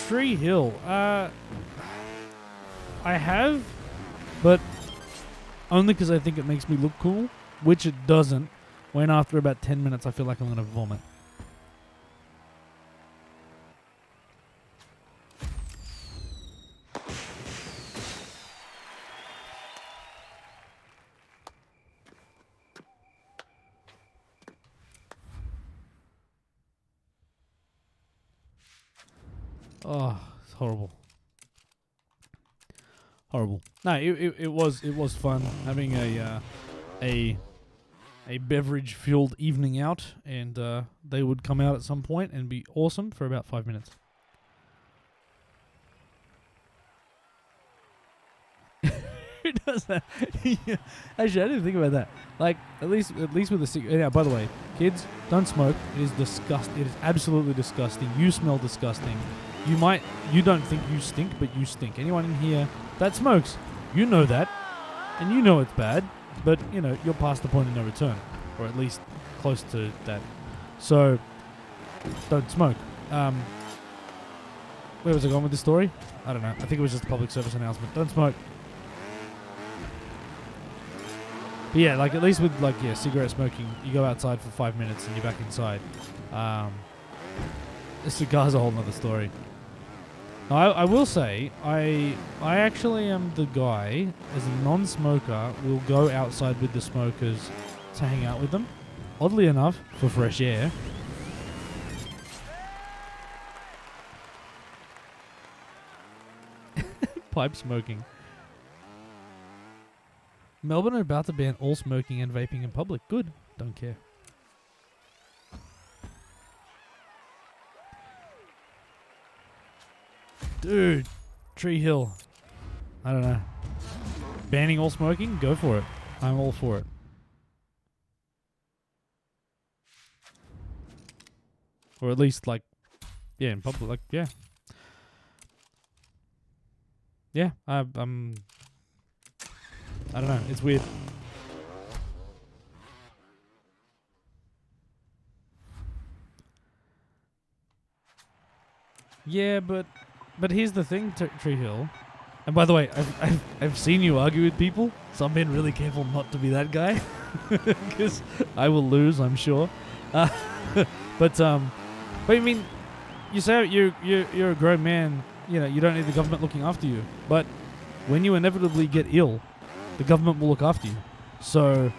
Tree Hill. I have, but only because I think it makes me look cool, which it doesn't, when after about 10 minutes I feel like I'm going to vomit. Oh, it's horrible. Horrible. No, it was fun having a beverage fueled evening out, and they would come out at some point and be awesome for about 5 minutes. Who does that? Yeah. Actually, I didn't think about that. Like, at least with a cigarette. Yeah, by the way, kids, don't smoke. It is disgusting. It is absolutely disgusting. You smell disgusting. You don't think you stink, but you stink. Anyone in here that smokes, you know that, and you know it's bad, but, you know, you're past the point of no return, or at least close to that. So, don't smoke. Where was I going with this story? I don't know. I think it was just a public service announcement. Don't smoke. But yeah, like, at least with, like, yeah, cigarette smoking, you go outside for 5 minutes and you're back inside. Cigars a whole nother story. I will say, I actually am the guy, as a non-smoker, will go outside with the smokers to hang out with them. Oddly enough, for fresh air. Pipe smoking. Melbourne are about to ban all smoking and vaping in public. Good. Don't care. Dude, Tree Hill. I don't know. Banning all smoking? Go for it. I'm all for it. Or at least, like, yeah, in public, like, yeah. Yeah, I don't know. It's weird. Yeah, but here's the thing, Tree Hill. And by the way, I've seen you argue with people, so I'm being really careful not to be that guy, because I will lose, I'm sure. But I mean, you say you're a grown man. You know, you don't need the government looking after you. But when you inevitably get ill, the government will look after you. So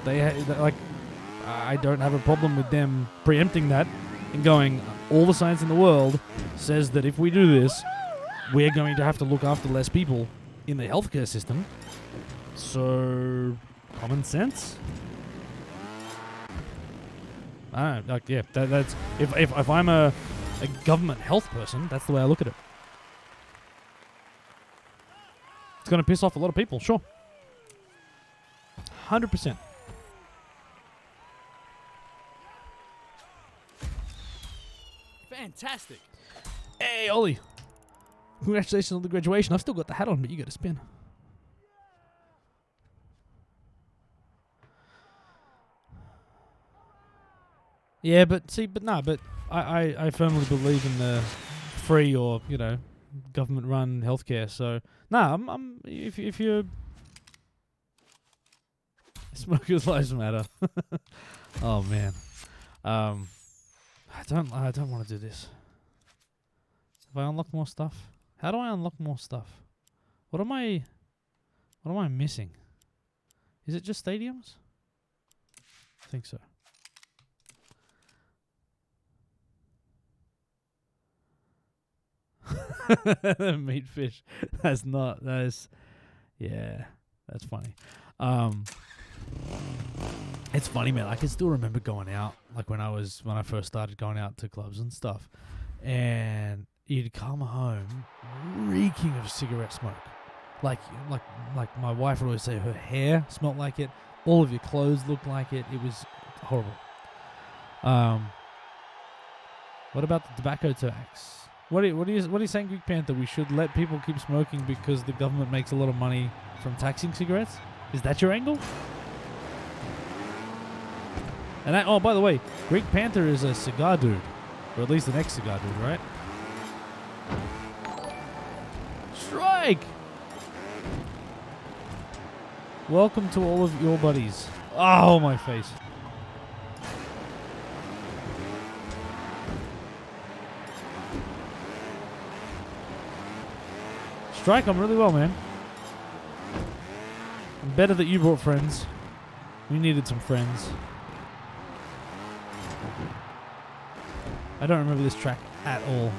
I don't have a problem with them preempting that and going, all the science in the world says that if we do this, we're going to have to look after less people in the healthcare system. So, common sense? I don't know, like, yeah, that's if I'm a government health person, that's the way I look at it. It's going to piss off a lot of people, sure. 100%. Fantastic. Hey, Ollie. Congratulations on the graduation. I've still got the hat on, but you got to spin. Yeah, but I firmly believe in the free or, you know, government-run healthcare. So, I'm if you're smokers' lives matter. Oh man, I don't want to do this. Have I unlocked more stuff? How do I unlock more stuff? What am I missing? Is it just stadiums? I think so. Meat fish. Yeah, that's funny. It's funny, man. I can still remember going out, like when I first started going out to clubs and stuff, and you'd come home reeking of cigarette smoke. Like my wife would always say her hair smelled like it, all of your clothes looked like it. It was horrible. What about the tobacco tax? What are you saying, Greek Panther? We should let people keep smoking because the government makes a lot of money from taxing cigarettes? Is that your angle? And oh, by the way, Greek Panther is a cigar dude, or at least an ex-cigar dude, right? Strike! Welcome to all of your buddies. Oh, my face. Strike, I'm really well, man. I'm better that you brought friends. We needed some friends. I don't remember this track at all.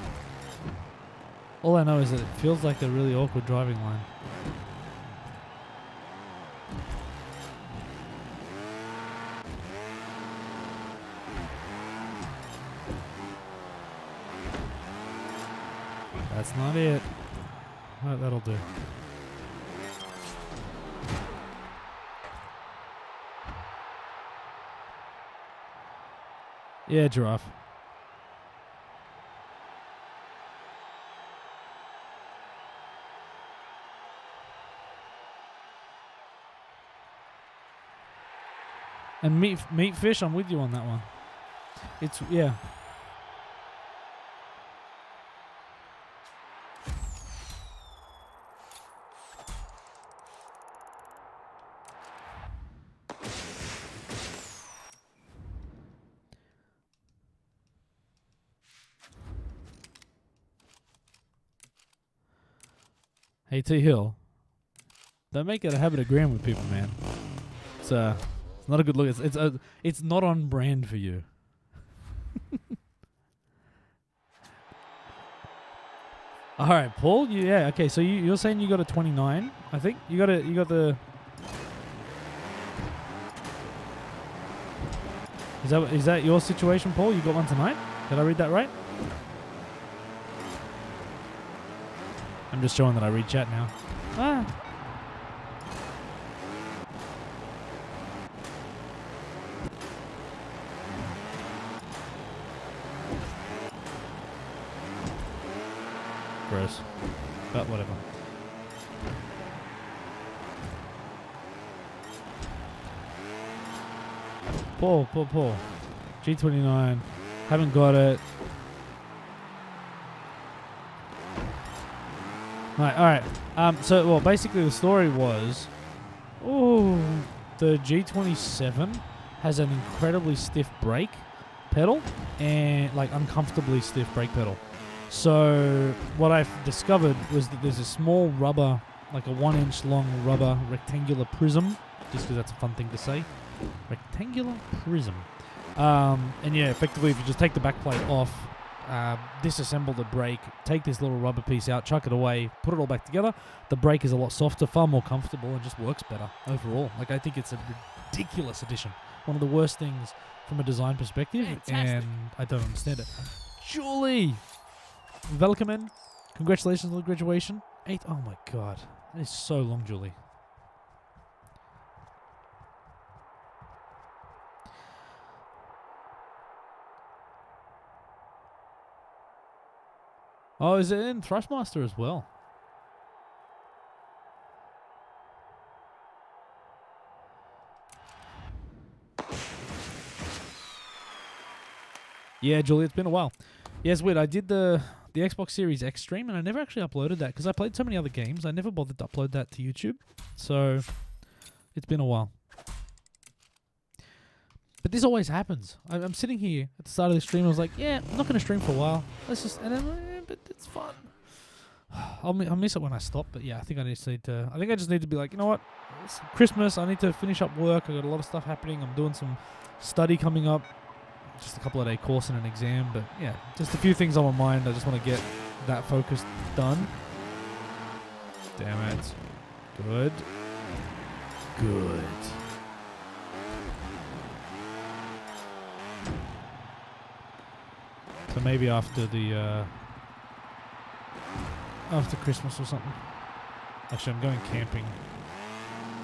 All I know is that it feels like a really awkward driving line. That's not it. Well, that'll do. Yeah, giraffe. And meat fish, I'm with you on that one. It's, yeah. Hey, T Hill. Don't make it a habit of agreeing with people, man. It's not a good look. It's not on brand for you. All right, Paul. Yeah. Okay. So you're saying you got a 29? I think you got the. Is that your situation, Paul? You got one tonight? Did I read that right? I'm just showing that I read chat now. Ah. Gross. But whatever. Paul. G29. Haven't got it. Right, alright. So, well, basically the story was... Oh, the G27 has an incredibly stiff brake pedal and, like, uncomfortably stiff brake pedal. So, what I've discovered was that there's a small rubber, like a 1-inch long rubber rectangular prism, just because that's a fun thing to say. Rectangular prism. And yeah, effectively, if you just take the back plate off, disassemble the brake, take this little rubber piece out, chuck it away, put it all back together, the brake is a lot softer, far more comfortable, and just works better overall. Like, I think it's a ridiculous addition. One of the worst things from a design perspective, and I don't understand it. Julie! Welcome. Congratulations on the graduation. 8. Oh my god. That is so long, Julie. Oh, is it in Thrustmaster as well? Yeah, Julie, it's been a while. Yeah, it's weird. I did the Xbox Series X stream, and I never actually uploaded that because I played so many other games. I never bothered to upload that to YouTube. So, it's been a while. But this always happens. I'm sitting here at the start of the stream. I was like, yeah, I'm not going to stream for a while. Let's just... And then, but it's fun. I'll miss it when I stop. But yeah, I think I just need to... I think I just need to be like, you know what? It's Christmas. I need to finish up work. I got a lot of stuff happening. I'm doing some study coming up. Just a couple of day course and an exam, but yeah, just a few things on my mind. I just want to get that focus done. Damn it. Good. So maybe after the after Christmas or something. Actually, I'm going camping.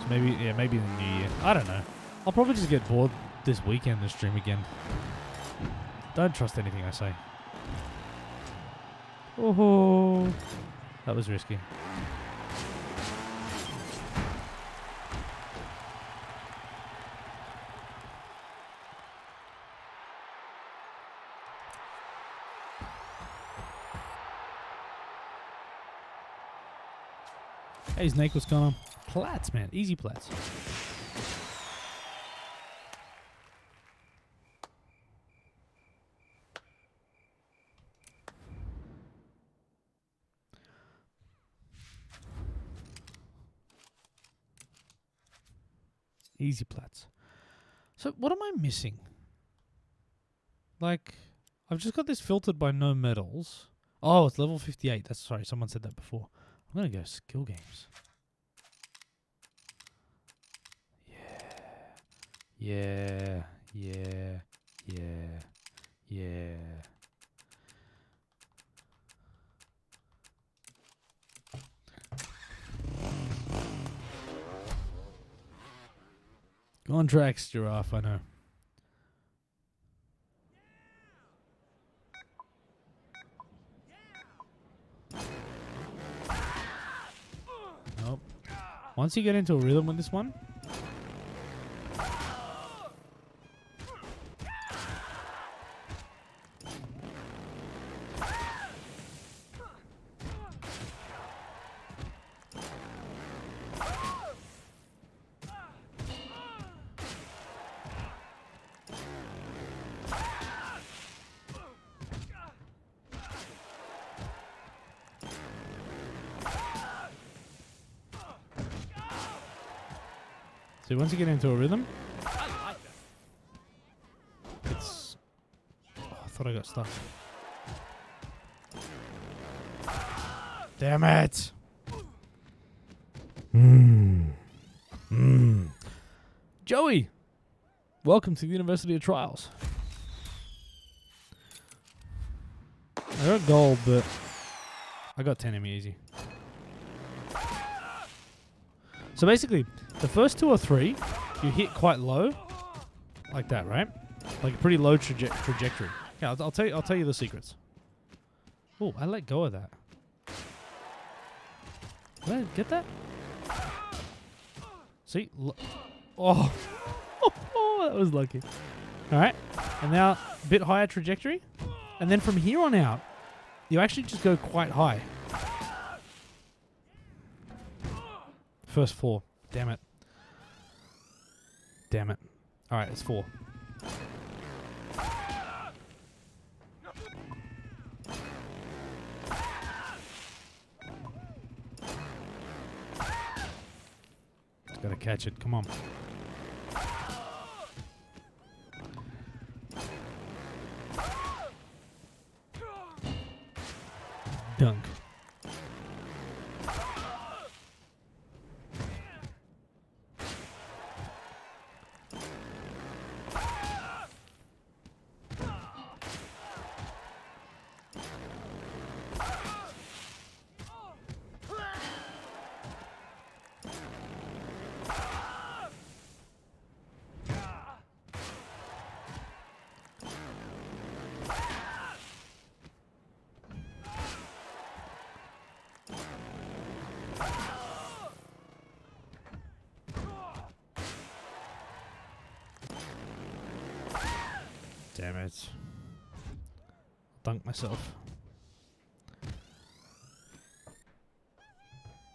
So maybe maybe the New Year. I don't know. I'll probably just get bored this weekend to stream again. Don't trust anything I say. Oh, that was risky. Hey, Snake, what's going on? Plats, man. Easy plats. Easy plats. So what am I missing? Like, I've just got this filtered by no medals. Oh, it's level 58. That's sorry, someone said that before. I'm gonna go skill games. Yeah. Contracts, Giraffe, I know. Nope. Once you get into a rhythm with this one... So once you get into a rhythm, it's... Oh, I thought I got stuck. Damn it! Joey! Welcome to the University of Trials. I got gold, but I got 10 easy. So basically, the first 2 or 3, you hit quite low, like that, right? Like a pretty low trajectory. Yeah, I'll tell you the secrets. Oh, I let go of that. Did I get that? See? Oh. Oh, that was lucky. All right. And now a bit higher trajectory. And then from here on out, you actually just go quite high. First 4. Damn it. Damn it. All right, it's 4. Just gotta catch it. Come on. Dunk. Damn it. Dunk myself.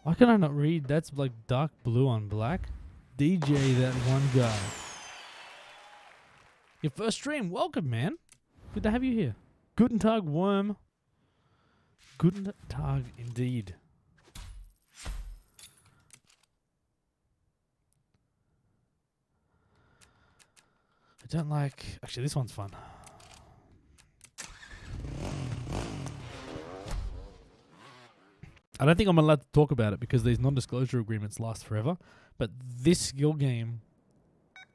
Why can I not read? That's like dark blue on black. DJ, that one guy. Your first stream. Welcome, man. Good to have you here. Guten Tag, worm. Guten Tag, indeed. I don't like... Actually, this one's fun. I don't think I'm allowed to talk about it because these non-disclosure agreements last forever. But this skill game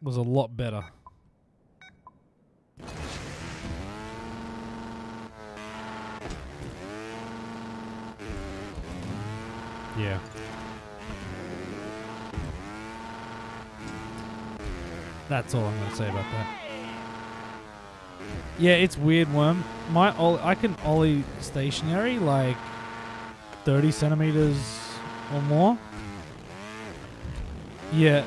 was a lot better. Yeah. That's all I'm going to say about that. Yeah, it's weird, Worm. I can ollie stationary like 30 centimeters or more. Yeah.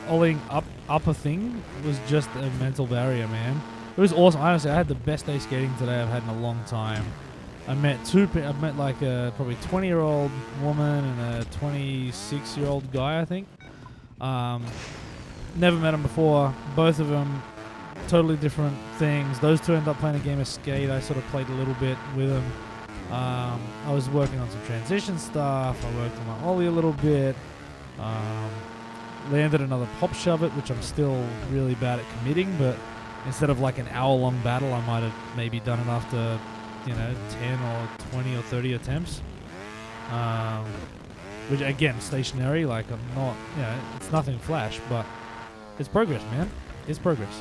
Ollieing up a thing was just a mental barrier, man. It was awesome. Honestly, I had the best day skating today I've had in a long time. I met like a probably 20-year-old woman and a 26-year-old guy, I think. Never met them before. Both of them totally different things. Those two ended up playing a game of skate. I sort of played a little bit with them. I was working on some transition stuff. I worked on my ollie a little bit. Landed another pop shove it, which I'm still really bad at committing, but instead of like an hour-long battle, I might have maybe done it after, 10 or 20 or 30 attempts. Which again, stationary, like I'm not, it's nothing flash, but it's progress, man. It's progress.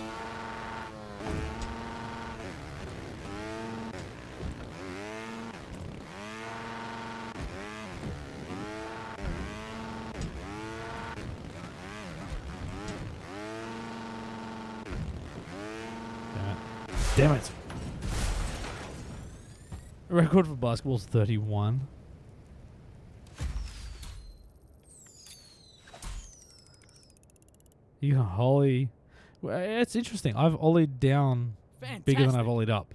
Damn it. Record for basketball's 31. You can ollie. Well, it's interesting. I've ollied down bigger than I've ollied up.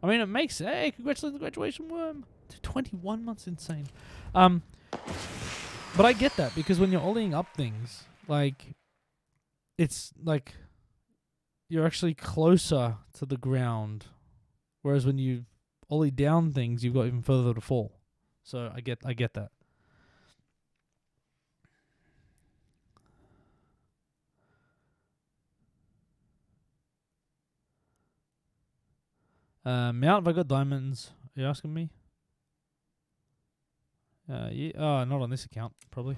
I mean, it makes... Hey, congratulations on the graduation, Worm. 21 months, insane. But I get that, because when you're ollieing up things, like, it's like you're actually closer to the ground, whereas when you ollie down things, you've got even further to fall. So I get that. Mount, have I got diamonds? Are you asking me? Yeah. Oh, not on this account, probably.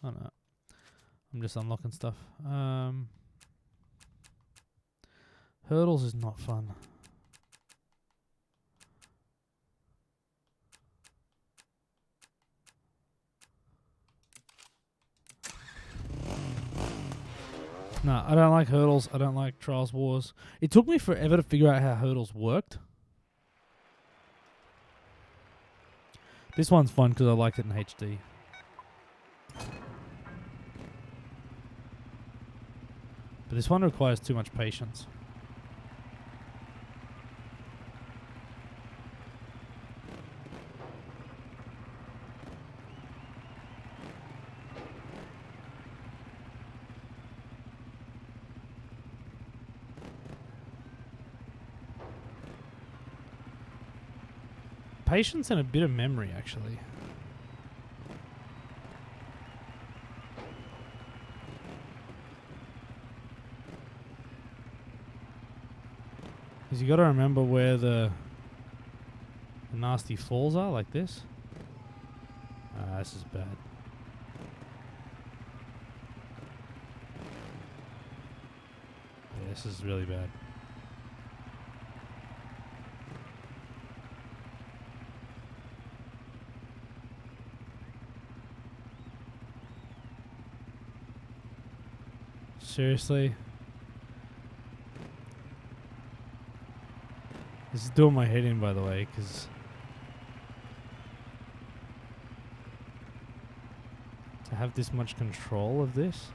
Oh no. I'm just unlocking stuff. Hurdles is not fun. No, I don't like hurdles. I don't like Trials Wars. It took me forever to figure out how hurdles worked. This one's fun because I liked it in HD. But this one requires too much patience. Patience and a bit of memory, actually. Because you got to remember where the nasty falls are, like this. This is bad. Yeah, this is really bad. Seriously? This is doing my head in, by the way, because to have this much control of this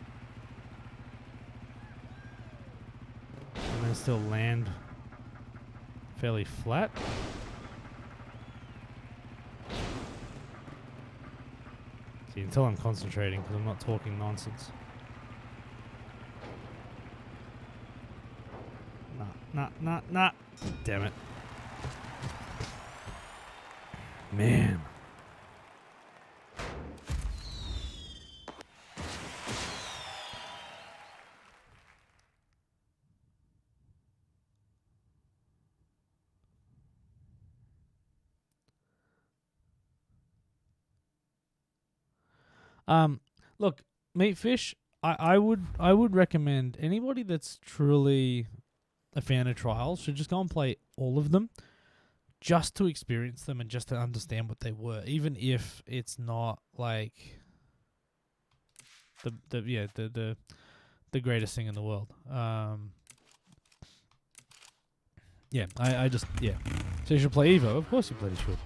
and then still land fairly flat. See, until I'm concentrating, because I'm not talking nonsense. Nah. Damn it. Man. Look, Meatfish, I would recommend anybody that's truly a fan of Trials should just go and play all of them just to experience them and just to understand what they were, even if it's not like the greatest thing in the world. I just So you should play Evo. Of course you bloody should.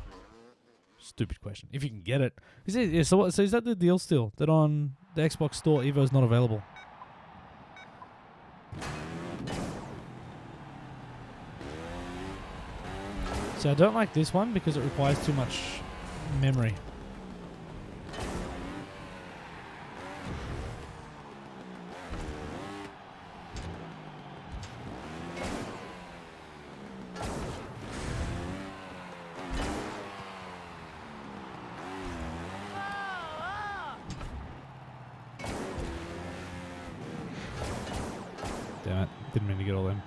Stupid question. If you can get it. So is that the deal still? That on the Xbox store Evo's not available? So I don't like this one because it requires too much memory. Damn it. Didn't mean to get all them.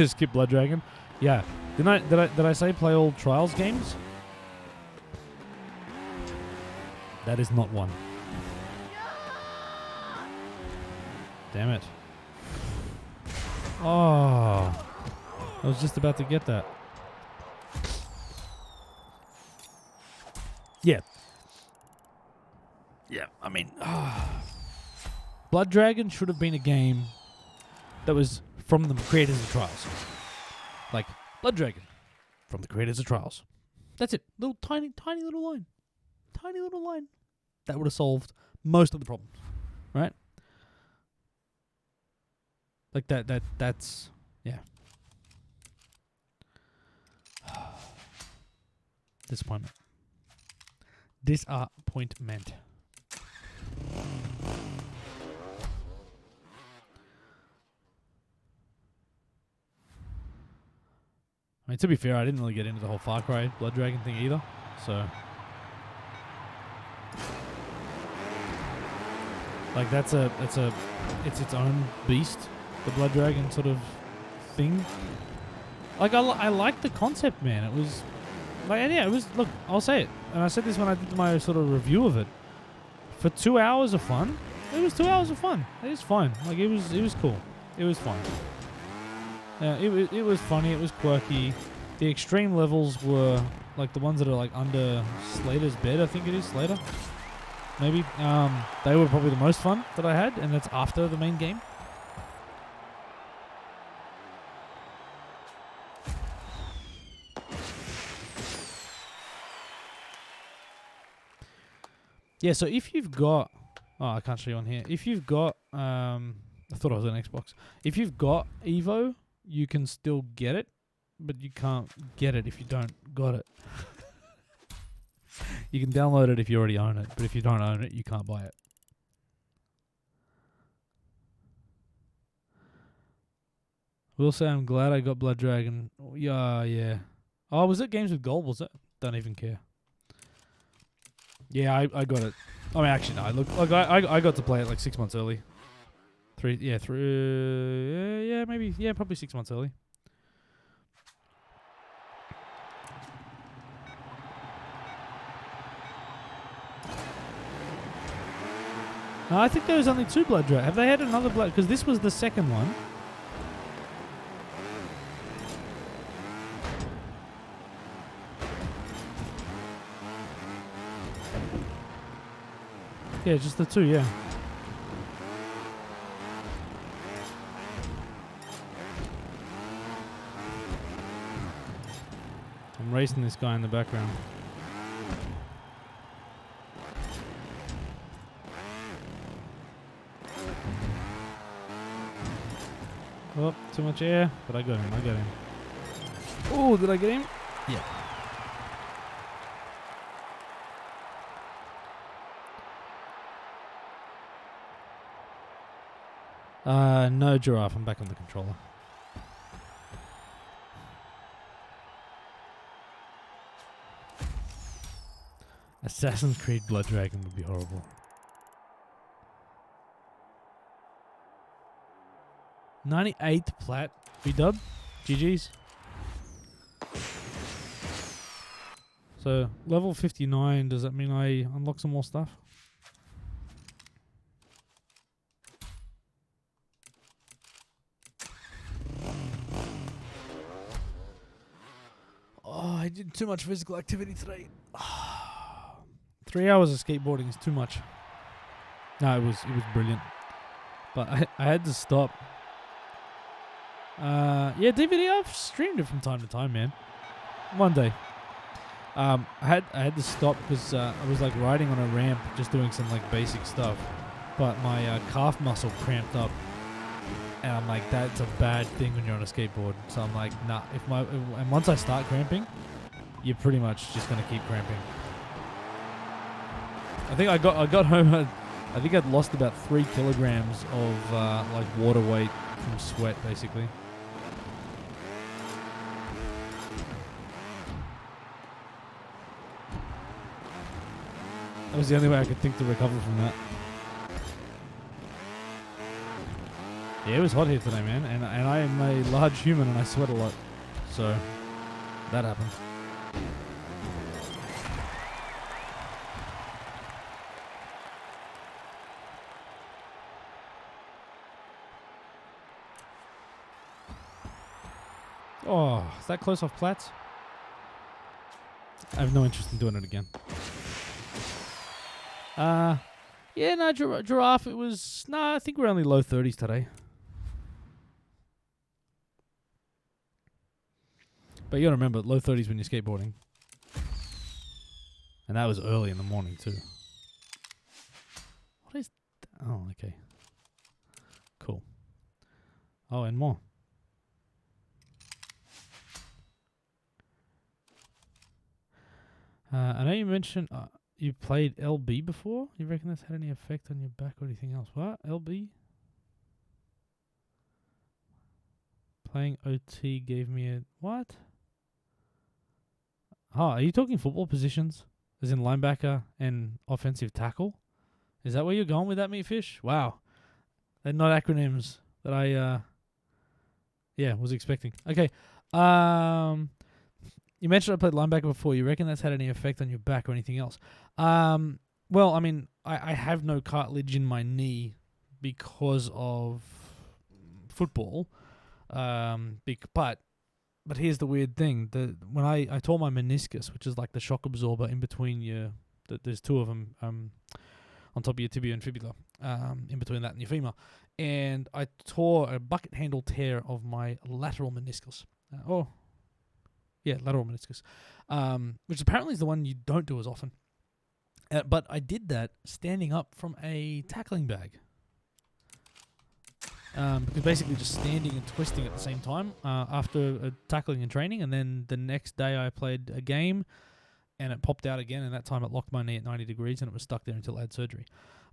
Skip Blood Dragon. Yeah. Did I say play all Trials games? That is not one. Damn it. Oh. I was just about to get that. Yeah. Yeah, I mean, Blood Dragon should have been a game that was from the creators of Trials. Like, Blood Dragon from the creators of Trials. That's it. Little tiny little line. Tiny little line. That would have solved most of the problems. Right? Like that's yeah. Disappointment. Disappointment. I mean, to be fair, I didn't really get into the whole Far Cry Blood Dragon thing either, so... Like, it's its own beast, the Blood Dragon sort of thing. Like, I liked the concept, man. It was... Like, yeah, it was... Look, I'll say it. And I said this when I did my sort of review of it. For 2 hours of fun, it was 2 hours of fun. It was fine. Like, it was cool. It was fun. It was funny. It was quirky. The extreme levels were like the ones that are like under Slater's bed. I think it is Slater. Maybe. They were probably the most fun that I had, and that's after the main game. Yeah, so if you've got... Oh, I can't show you on here. If you've got... I thought I was on Xbox. If you've got Evo, you can still get it, but you can't get it if you don't got it. You can download it if you already own it, but if you don't own it, you can't buy it. Will say I'm glad I got Blood Dragon. Yeah. Oh, was it Games with Gold? Was it? Don't even care. Yeah, I got it. I mean, actually, no. Look, I got to play it like 6 months early. Probably 6 months early. No, I think there was only 2 Blood Dragon. Have they had another Blood? Because this was the second one. Yeah, just the 2, yeah. I'm racing this guy in the background. Oh, too much air, but I got him. Oh, did I get him? Yeah. No giraffe. I'm back on the controller. Assassin's Creed Blood Dragon would be horrible. 98th plat. B-dub. GG's. So, level 59, does that mean I unlock some more stuff? Oh, I did too much physical activity today. 3 hours of skateboarding is too much. No, it was brilliant. But I had to stop. Yeah, DVD, I've streamed it from time to time, man. One day. I had to stop because I was like riding on a ramp, just doing some like basic stuff. But my calf muscle cramped up. And I'm like, that's a bad thing when you're on a skateboard. So I'm like, nah. And once I start cramping, you're pretty much just gonna keep cramping. I think I got home. I think I'd lost about 3 kilograms of like water weight from sweat, basically. That was the only way I could think to recover from that. Yeah, it was hot here today, man, and I am a large human and I sweat a lot, so that happened. Oh, is that close off plats? I have no interest in doing it again. Yeah, no, giraffe, it was... No, I think we're only low 30s today. But you gotta remember, low 30s when you're skateboarding. And that was early in the morning, too. What is... Oh, okay. Cool. Oh, and more. I know you mentioned you played LB before. You reckon that's had any effect on your back or anything else? What? LB? Playing OT gave me a... What? Oh, are you talking football positions? As in linebacker and offensive tackle? Is that where you're going with that, Meatfish? Wow. They're not acronyms that I was expecting. Okay. You mentioned I played linebacker before. You reckon that's had any effect on your back or anything else? Well, I mean, I have no cartilage in my knee because of football. But here's the weird thing: when I tore my meniscus, which is like the shock absorber in between your, there's two of them on top of your tibia and fibula, in between that and your femur, and I tore a bucket handle tear of my lateral meniscus. Lateral meniscus, which apparently is the one you don't do as often. But I did that standing up from a tackling bag. Because basically just standing and twisting at the same time after tackling and training. And then the next day I played a game and it popped out again. And that time it locked my knee at 90 degrees and it was stuck there until I had surgery.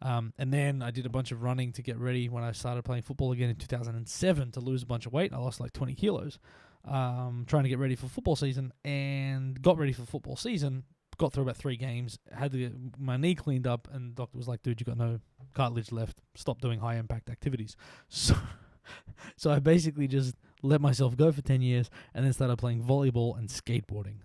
And then I did a bunch of running to get ready when I started playing football again in 2007 to lose a bunch of weight. I lost like 20 kilos trying to get ready for football season, and got ready for football season. Got through about 3 games, had to get my knee cleaned up, and the doctor was like, dude, you got no cartilage left. Stop doing high-impact activities. So I basically just let myself go for 10 years and then started playing volleyball and skateboarding.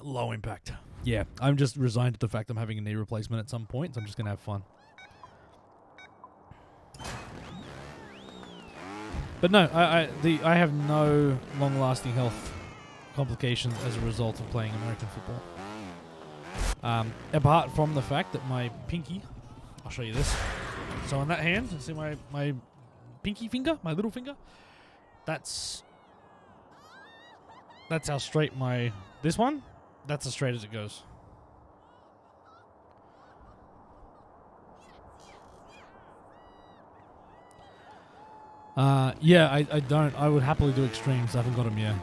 Low impact. Yeah, I'm just resigned to the fact I'm having a knee replacement at some point, so I'm just going to have fun. But no, I have no long-lasting health complications as a result of playing American football. Apart from the fact that my pinky, I'll show you this. So on that hand, see my pinky finger, my little finger? That's how straight this one, that's as straight as it goes. I don't. I would happily do extremes. I haven't got them yet.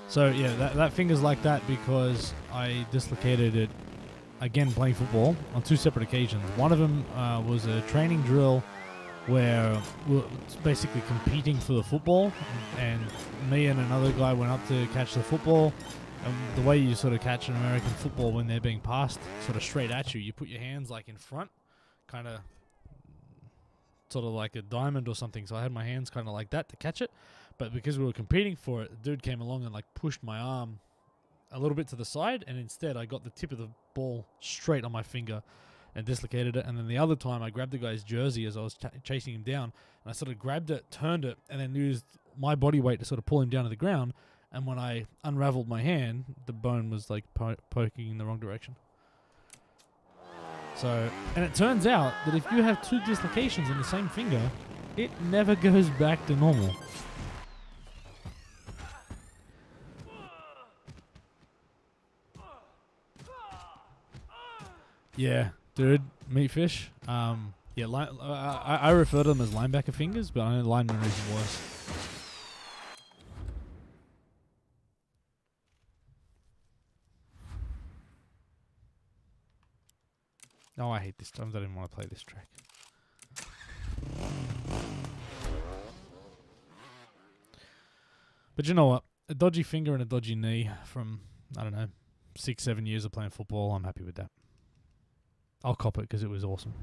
So yeah, that finger's like that because I dislocated it again playing football on 2 separate occasions. One of them was a training drill where we were basically competing for the football, and me and another guy went up to catch the football. And the way you sort of catch an American football when they're being passed sort of straight at you, you put your hands like in front, kind of sort of like a diamond or something. So I had my hands kind of like that to catch it. But because we were competing for it, the dude came along and like pushed my arm a little bit to the side, and instead I got the tip of the ball straight on my finger and dislocated it. And then the other time I grabbed the guy's jersey as I was chasing him down, and I sort of grabbed it, turned it, and then used my body weight to sort of pull him down to the ground. And when I unraveled my hand, the bone was like poking in the wrong direction. So, and it turns out that if you have 2 dislocations in the same finger, it never goes back to normal. Yeah, dude, meat fish. Yeah, I refer to them as linebacker fingers, but I know linemen are even worse. Oh, I hate this. I don't even want to play this track. But you know what? A dodgy finger and a dodgy knee from, I don't know, 6-7 years of playing football, I'm happy with that. I'll cop it because it was awesome.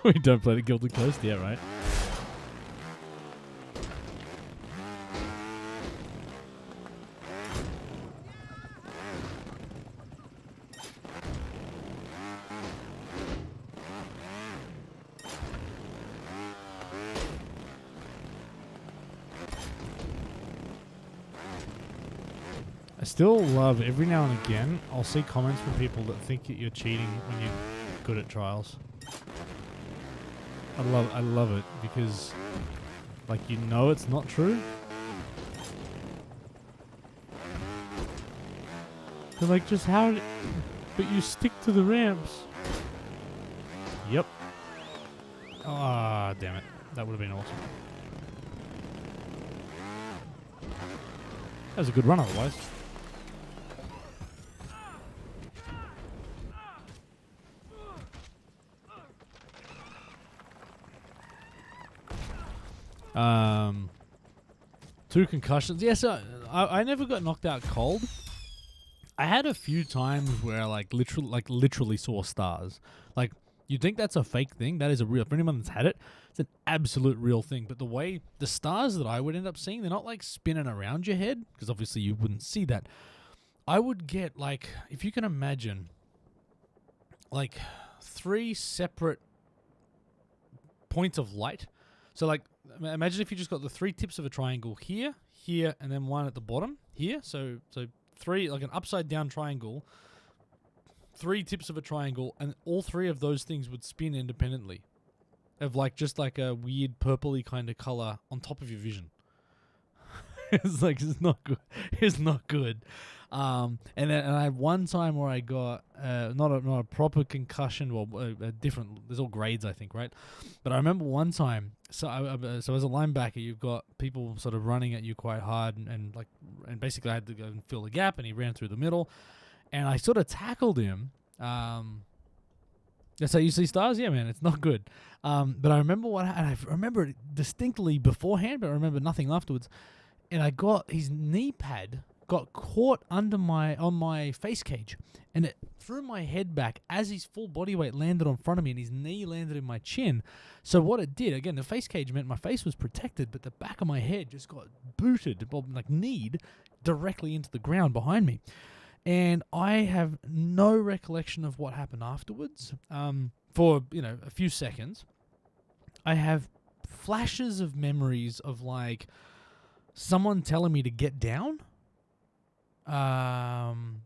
We don't play the Gilded Coast yet, right? I still love, every now and again, I'll see comments from people that think that you're cheating when you're good at trials. I love it because, like, you know it's not true. They're like, just how, but you stick to the ramps. Yep. Ah, damn it. That would have been awesome. That was a good run otherwise. Two concussions. Yes, I never got knocked out cold. I had a few times where I literally saw stars. Like, you'd think that's a fake thing. That is a real. For anyone that's had it, it's an absolute real thing. But the way the stars that I would end up seeing, they're not like spinning around your head, because obviously you wouldn't see that. I would get, like, if you can imagine, like 3 separate points of light. So, like, imagine if you just got the 3 tips of a triangle here, here, and then one at the bottom here. So 3, like an upside down triangle, 3 tips of a triangle, and all 3 of those things would spin independently, of like just like a weird purpley kind of color on top of your vision. It's like, it's not good. It's not good. And I had one time where I got not a proper concussion. Well, a different. There's all grades, I think, right? But I remember one time. So so as a linebacker, you've got people sort of running at you quite hard, and basically I had to go and fill the gap, and he ran through the middle, and I sort of tackled him. That's how you see stars? Yeah, man, it's not good. But I remember I remember it distinctly beforehand, but I remember nothing afterwards. And I got his knee pad got caught on my face cage, and it threw my head back as his full body weight landed on front of me, and his knee landed in my chin. So what it did, again, the face cage meant my face was protected, but the back of my head just got booted, like kneed, directly into the ground behind me. And I have no recollection of what happened afterwards. For a few seconds, I have flashes of memories of like someone telling me to get down.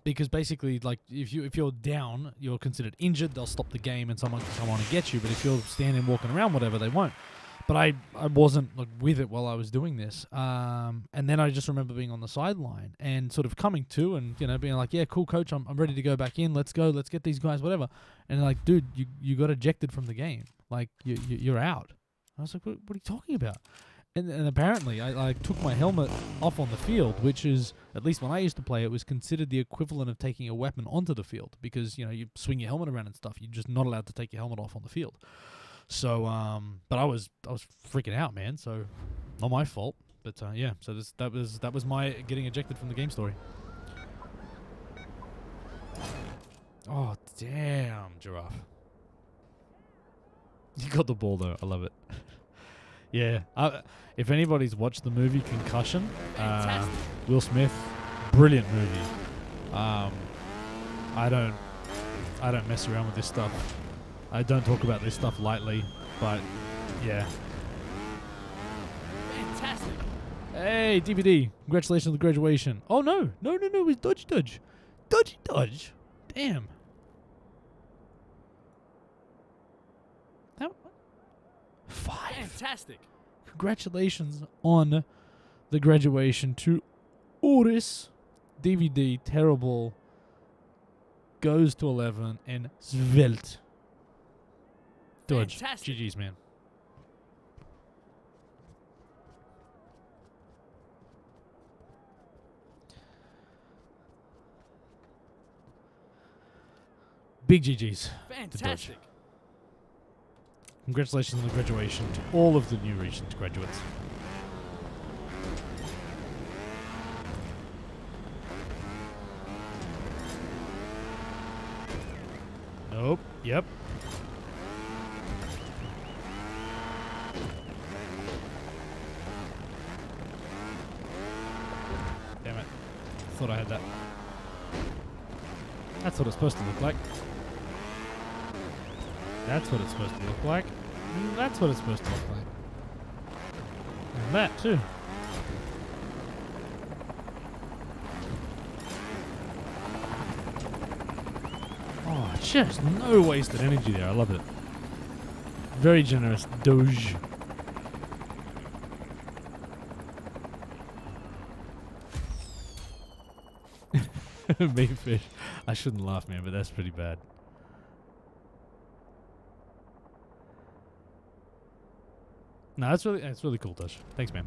Because basically, like, if you're down, you're considered injured. They'll stop the game and someone can come on and get you. But if you're standing, walking around, whatever, they won't. But I wasn't like with it while I was doing this. And then I just remember being on the sideline and sort of coming to and being like, yeah, cool, coach, I'm ready to go back in. Let's go. Let's get these guys, whatever. And they're like, dude, you got ejected from the game. Like you're out. I was like, what are you talking about? And apparently, I took my helmet off on the field, which is, at least when I used to play, it was considered the equivalent of taking a weapon onto the field because, you swing your helmet around and stuff. You're just not allowed to take your helmet off on the field. So, but I was freaking out, man. So, not my fault. But yeah, so that was my getting ejected from the game story. Oh damn, Giraffe! You got the ball though. I love it. Yeah, if anybody's watched the movie Concussion, Will Smith, brilliant movie. I don't mess around with this stuff. I don't talk about this stuff lightly, but yeah. Fantastic. Hey, DVD, congratulations on the graduation. Oh no, it was dodge. Damn. That 5. Fantastic. Congratulations on the graduation to Oris. DVD, terrible, goes to 11, and Svelte. Dodge. Fantastic. GG's, man. Big GG's. Fantastic. Congratulations on the graduation to all of the new Regent graduates. Nope. Yep. Damn it. Thought I had that. That's what it's supposed to look like. That's what it's supposed to look like. And that's what it's supposed to look like. And that too. Oh, just no wasted energy there. I love it. Very generous Doge. Meat fish. I shouldn't laugh, man, but that's pretty bad. No, that's really cool, Tosh. Thanks, man.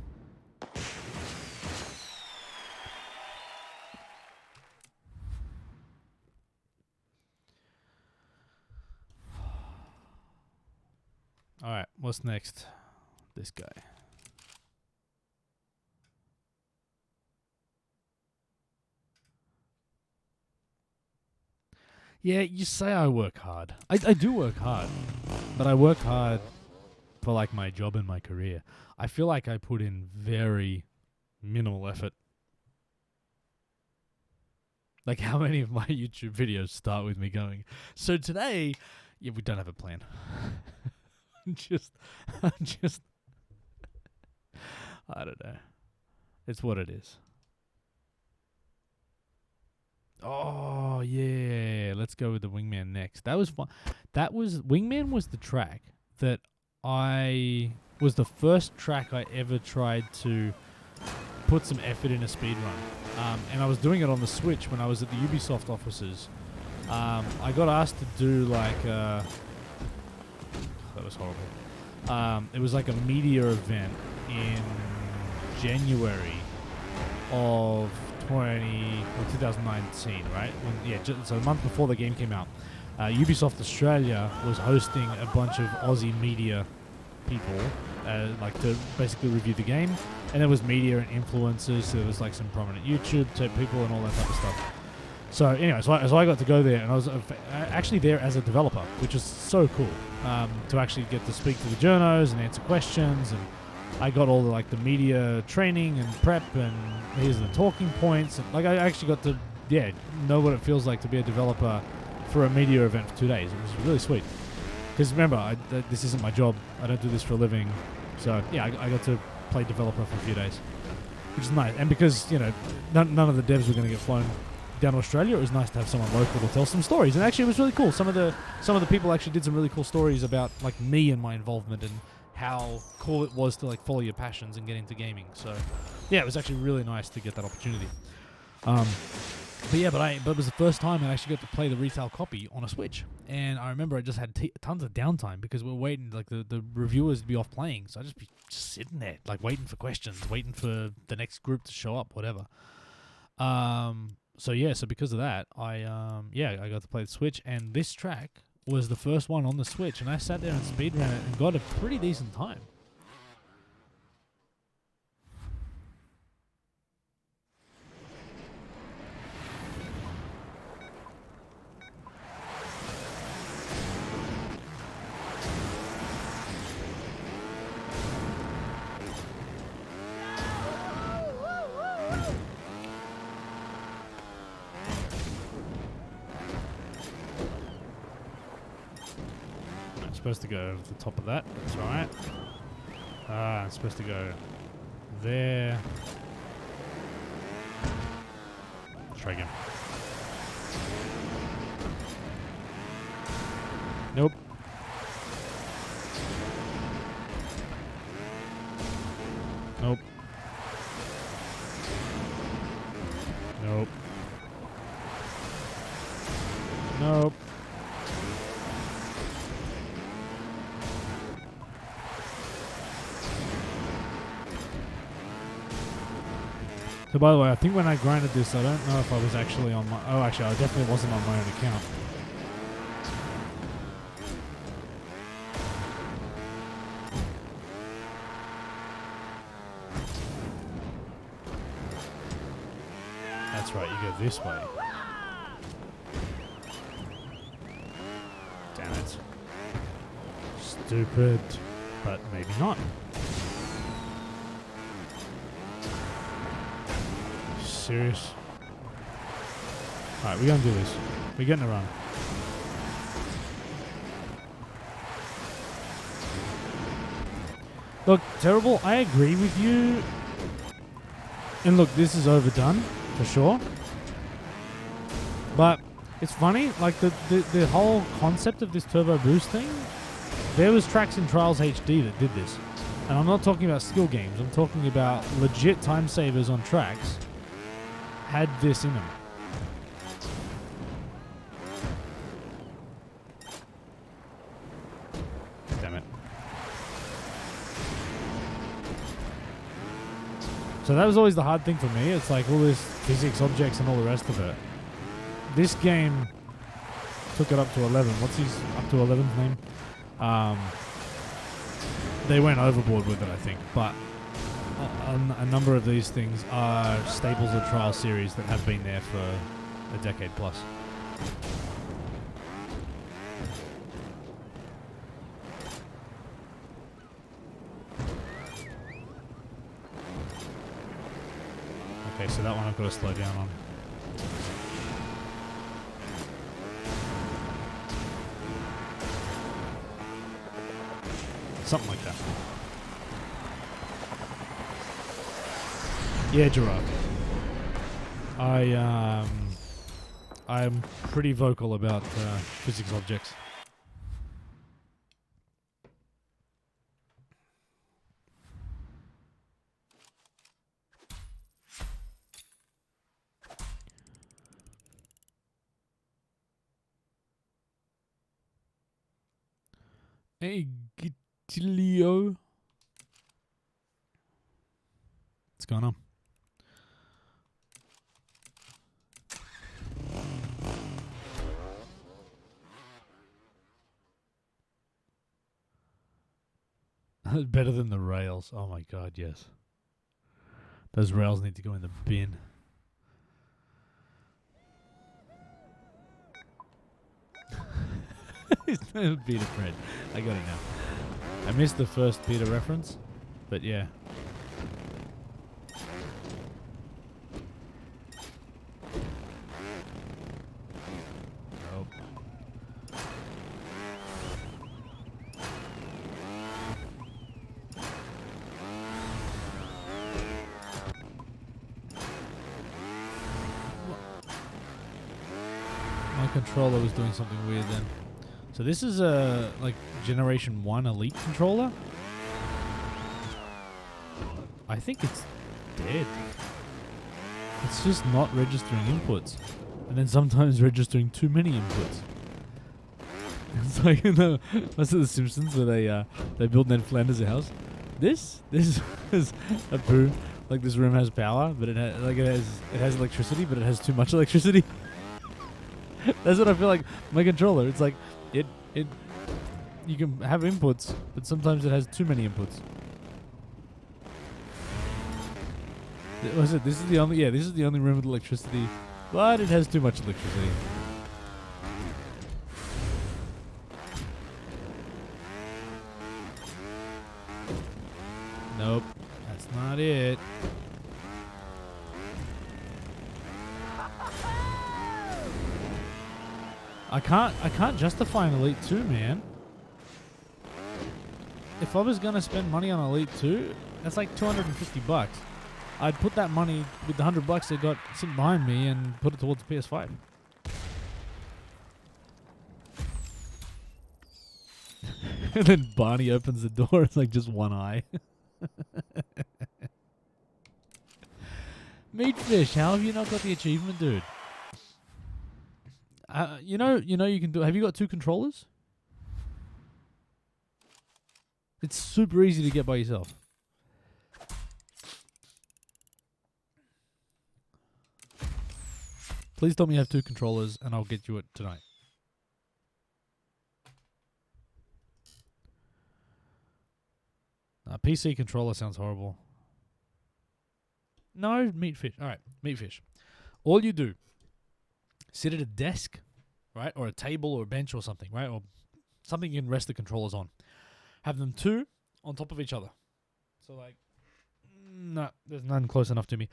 All right, what's next? This guy. Yeah, you say I work hard. I do work hard, but I work hard for like my job and my career. I feel like I put in very minimal effort. Like, how many of my YouTube videos start with me going, so today, yeah, we don't have a plan. I'm just, I don't know. It's what it is. Oh, yeah. Let's go with the Wingman next. That was fun. Wingman was the track that was the first track I ever tried to put some effort in a speed run. And I was doing it on the Switch when I was at the Ubisoft offices. I got asked to do like that was horrible. It was like a media event in January of 2019, right? So a month before the game came out, Ubisoft Australia was hosting a bunch of Aussie media people, like to basically review the game, and there was media and influencers. So there was like some prominent YouTube type people and all that type of stuff. So anyway, so I got to go there, and I was actually there as a developer, which is so cool to actually get to speak to the journos and answer questions. And I got all the media training and prep, and here's the talking points. And, I actually got to know what it feels like to be a developer for a media event for 2 days. It was really sweet. Because remember, this isn't my job. I don't do this for a living. So yeah, I got to play developer for a few days, which is nice. And because none of the devs were going to get flown down to Australia, it was nice to have someone local to tell some stories. And actually, it was really cool. Some of the people actually did some really cool stories about me and my involvement and how cool it was to follow your passions and get into gaming. So yeah, it was actually really nice to get that opportunity. But it was the first time I actually got to play the retail copy on a Switch. And I remember I just had tons of downtime because we were waiting, the reviewers to be off playing. So I'd just be sitting there, waiting for questions, waiting for the next group to show up, whatever. So because of that, I got to play the Switch, and this track was the first one on the Switch, and I sat there and speedran it and got a pretty decent time. Supposed to go over the top of that. That's alright. I'm supposed to go there. Try again. Nope. Nope. Nope. Nope. So by the way, I think when I grinded this, I don't know if I was actually on my... Oh, actually, I definitely wasn't on my own account. That's right, you go this way. Damn it. Stupid. But maybe not. Serious? Alright, we're gonna do this. We're getting a run. Look, Terrible, I agree with you. And look, this is overdone, for sure. But it's funny, the whole concept of this Turbo Boost thing, there was Tracks and Trials HD that did this. And I'm not talking about skill games, I'm talking about legit time savers on tracks had this in them. Damn it. So that was always the hard thing for me. It's all this physics, objects, and all the rest of it. This game took it up to 11. What's his up to 11th name? They went overboard with it, I think. But a number of these things are staples of trial series that have been there for a decade plus. Okay, so that one I've got to slow down on. Something like that. Yeah, giraffe. I'm pretty vocal about physics objects. Hey, Gitilio. What's going on? Better than the rails. Oh my god, yes. Those rails need to go in the bin. Peter Fred. I got it now. I missed the first Peter reference, but yeah. Nope. My controller was doing something weird then. So this is a like Generation 1 Elite controller. I think it's dead. It's just not registering inputs. And then sometimes registering too many inputs. It's like in the what's it, The Simpsons, where they build Ned Flanders a house. This is a poo. Like this room has power, but it has electricity, but it has too much electricity. That's what I feel like my controller. It's like it you can have inputs, but sometimes it has too many inputs. Was it? This is the only room with electricity, but it has too much electricity. Nope, that's not it. I can't justify an Elite 2, man. If I was gonna spend money on Elite 2, that's like $250. I'd put that money with the $100 I got sitting behind me and put it towards the PS5. And then Barney opens the door, it's like just one eye. Meatfish, how have you not got the achievement, dude? You know you can do. Have you got 2 controllers? It's super easy to get by yourself. Please tell me you have 2 controllers, and I'll get you it tonight. PC controller sounds horrible. No, Meatfish. All right, Meatfish. All you do, sit at a desk, right, or a table or a bench or something, right, or something you can rest the controllers on. Have them 2 on top of each other. So like, no, there's none close enough to me.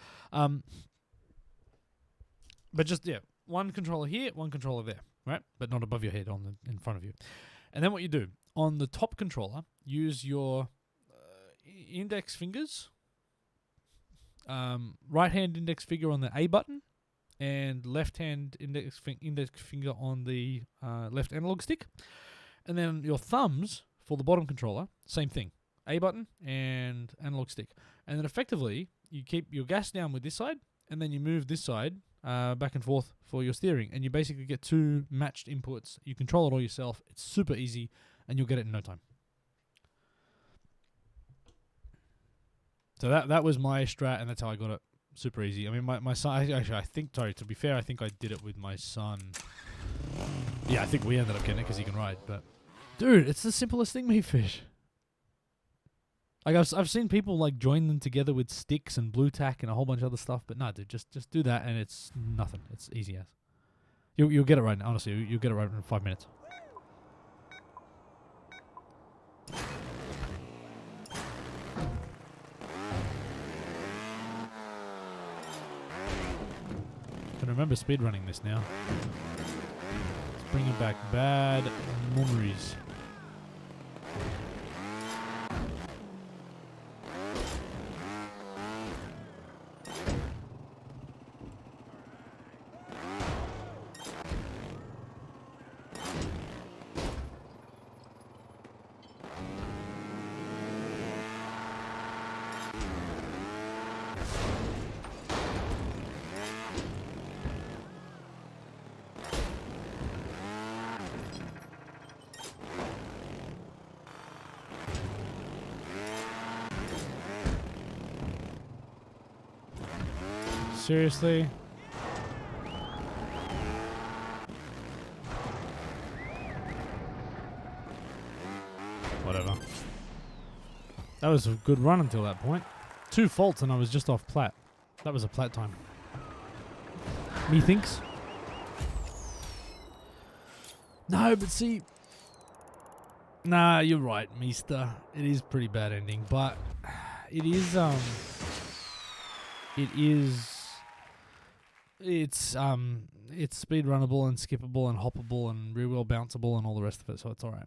But just one controller here, one controller there, right, but not above your head, in front of you. And then what you do on the top controller, use your index fingers, right hand index finger on the A button, and left hand index finger on the left analog stick, and then your thumbs for the bottom controller, same thing, A button and analog stick, and then effectively you keep your gas down with this side, and then you move this side back and forth for your steering, and you basically get 2 matched inputs. You control it all yourself. It's super easy, and you'll get it in no time. So that was my strat, and that's how I got it. Super easy. I mean, my son... Actually, to be fair, I think I did it with my son. Yeah, I think we ended up getting it because he can ride, but... Dude, it's the simplest thing, Meatfish. Like, I've seen people, like, join them together with sticks and blue tack and a whole bunch of other stuff, but nah, dude, just do that, and it's nothing. It's easy as. You'll get it right now, honestly. You'll get it right in 5 minutes. I can remember speedrunning this now. It's bringing back bad memories. seriously? Whatever. That was a good run until that point. 2 faults and I was just off plat. That was a plat time. Methinks. No, but see... Nah, you're right, Meester. It is pretty bad ending, but it is, it's speedrunnable and skippable and hoppable and real well bounceable and all the rest of it, so it's alright.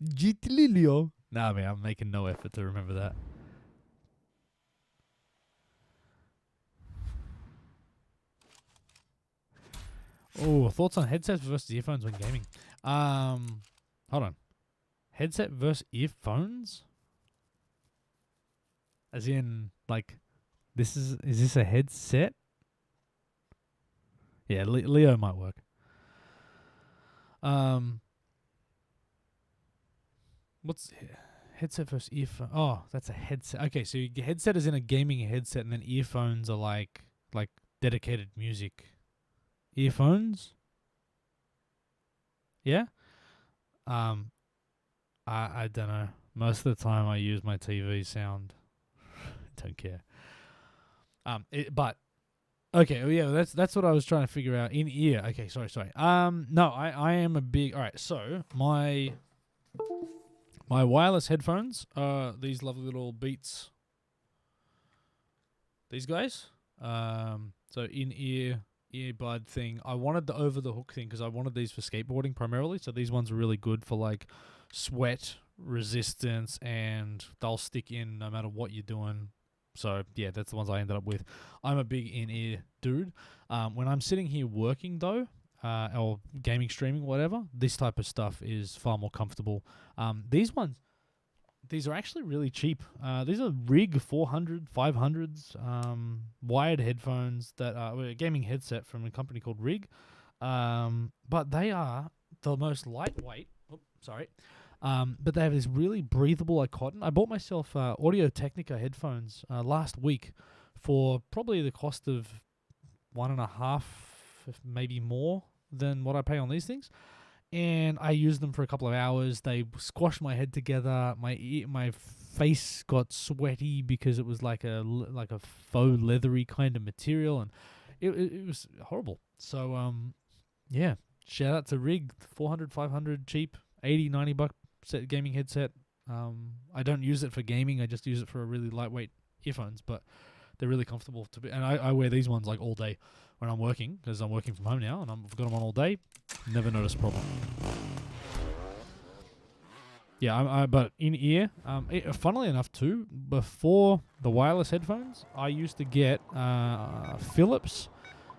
Gitililio. Nah, man, I'm making no effort to remember that. Oh, thoughts on headsets versus earphones when gaming? Hold on. Headset versus earphones? As in, like, is this a headset? Yeah, Leo might work. What's headset versus earphone? Oh, that's a headset. Okay, so your headset is in a gaming headset, and then earphones are like dedicated music. Earphones? Yeah? I don't know. Most of the time I use my TV sound. Don't care. But okay, well, yeah, that's what I was trying to figure out. In ear. Okay, sorry. No, I am a big. All right, so my wireless headphones are these lovely little Beats. These guys. So in ear earbud thing. I wanted the over the hook thing because I wanted these for skateboarding primarily. So these ones are really good for like sweat resistance, and they'll stick in no matter what you're doing. So yeah, that's the ones I ended up with. I'm a big in-ear dude. When I'm sitting here working though, or gaming, streaming, whatever, this type of stuff is far more comfortable. These are actually really cheap. These are Rig 400, 500s, wired headphones that are a gaming headset from a company called Rig. But they are the most lightweight. But they have this really breathable like cotton. I bought myself Audio Technica headphones last week for probably the cost of 1.5, maybe more than what I pay on these things. And I used them for a couple of hours. They squashed my head together. My face got sweaty because it was like a faux leathery kind of material, and it was horrible. So yeah, shout out to Rig, 400, 500, cheap, 80, 90 buck gaming headset. I don't use it for gaming. I just use it for a really lightweight earphones, but they're really comfortable to be. And I wear these ones like all day when I'm working, because I'm working from home now, and I've got them on all day. Never noticed a problem. Yeah, but in ear, funnily enough too, before the wireless headphones, I used to get Philips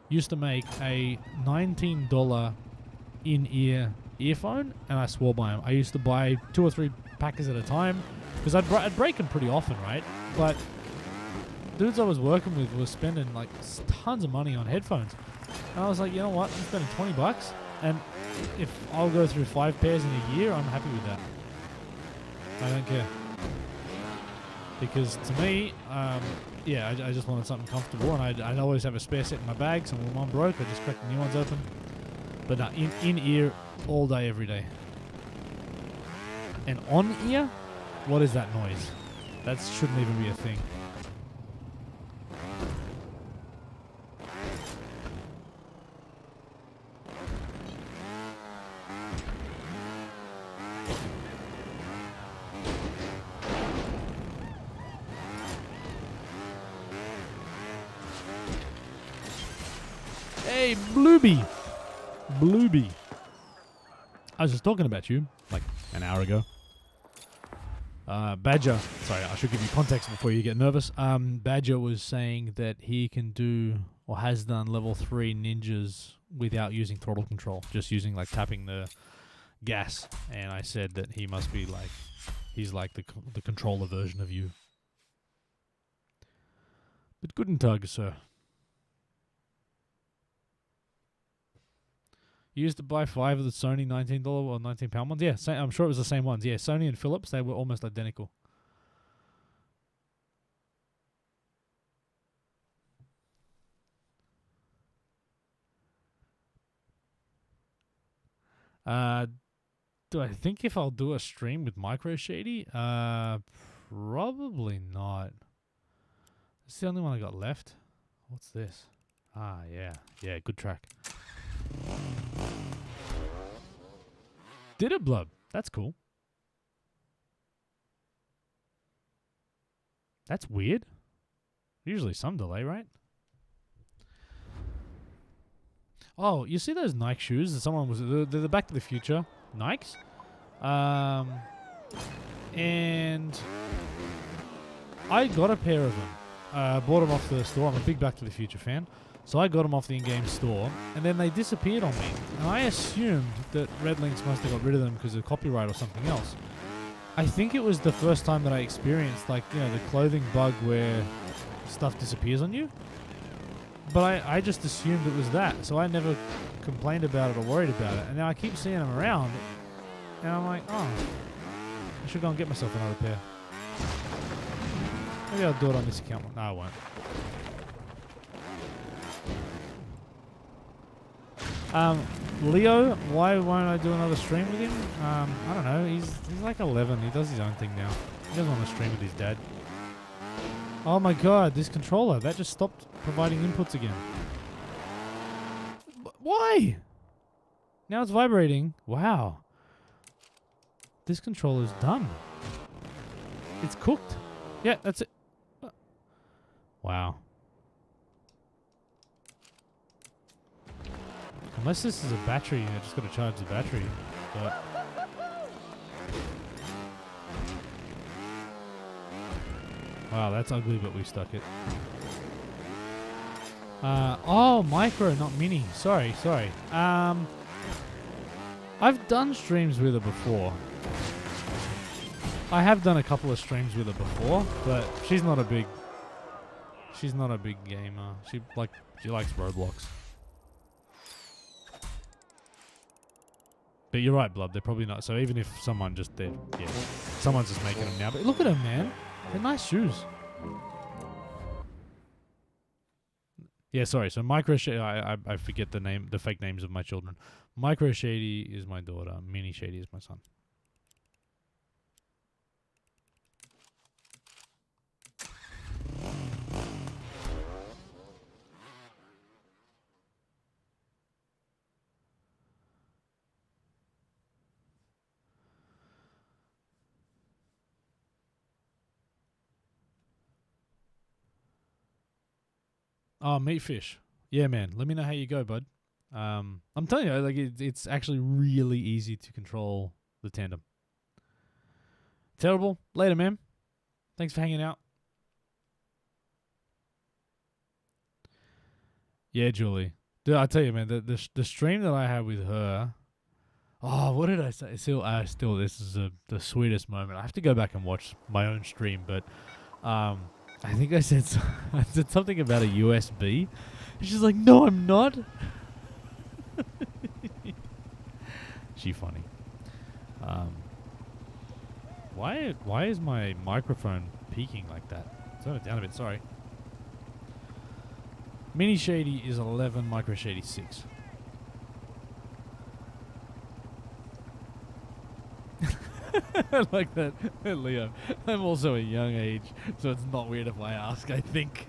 used to make a $19 in-ear earphone, and I swore by them. I used to buy 2 or 3 packets at a time because I'd break them pretty often, right? But dudes I was working with were spending like tons of money on headphones, and I was like, you know what? I'm spending $20, and if I'll go through 5 pairs in a year, I'm happy with that. I don't care, because to me, I just wanted something comfortable, and I'd always have a spare set in my bag, so when one broke, I just cracked the new ones open. But in ear all day, every day. And on ear, what is that noise? That shouldn't even be a thing. Hey, Blueby. I was just talking about you like an hour ago. Badger, sorry, I should give you context before you get nervous. Badger was saying that he can do or has done level 3 ninjas without using throttle control, just using like tapping the gas. And I said that he must be like, he's like the controller version of you. But guten Tag, sir. You used to buy 5 of the Sony $19 or £19 ones. Yeah, I'm sure it was the same ones. Yeah, Sony and Philips, they were almost identical. Do I think if I'll do a stream with Micro Shady? Probably not. It's the only one I got left. What's this? Ah, yeah. Yeah, good track. Did it, Blub? That's cool. That's weird. Usually some delay, right? Oh, you see those Nike shoes that someone was... They're the Back to the Future Nikes. And I got a pair of them. Bought them off the store. I'm a big Back to the Future fan. So I got them off the in-game store. And then they disappeared on me. And I assumed that Red Lynx must have got rid of them because of copyright or something else. I think it was the first time that I experienced, like, you know, the clothing bug where stuff disappears on you. But I just assumed it was that. So I never complained about it or worried about it. And now I keep seeing them around. And I'm like, oh, I should go and get myself another pair. Maybe I'll do it on this account. No, I won't. Leo, why won't I do another stream with him? I don't know. He's like 11. He does his own thing now. He doesn't want to stream with his dad. Oh my god, this controller. That just stopped providing inputs again. Why? Now it's vibrating. Wow. This controller's done. It's cooked. Yeah, that's it. Wow. Unless this is a battery, I just got to charge the battery. But wow, that's ugly, but we stuck it. Oh, micro, not mini. Sorry. I've done streams with her before. I have done a couple of streams with her before, but she's not a big gamer. She likes Roblox. But you're right, Blood. They're probably not. So even if someone's just someone's just making them now. But look at them, man. They're nice shoes. Yeah, sorry. So Micro Shady, I forget the fake names of my children. Micro Shady is my daughter. Mini Shady is my son. Oh, meat fish. Yeah, man. Let me know how you go, bud. I'm telling you, like it's actually really easy to control the tandem. Terrible. Later, man. Thanks for hanging out. Yeah, Julie. Dude, I tell you, man, the stream that I had with her. Oh, what did I say? Still, this is the sweetest moment. I have to go back and watch my own stream, but I think I said something about a USB. And she's like, "No, I'm not." She funny. Why is my microphone peaking like that? Turn it down a bit. Sorry. Mini Shady is 11. Micro Shady 6. I like that, Leo. I'm also a young age, so it's not weird if I ask, I think.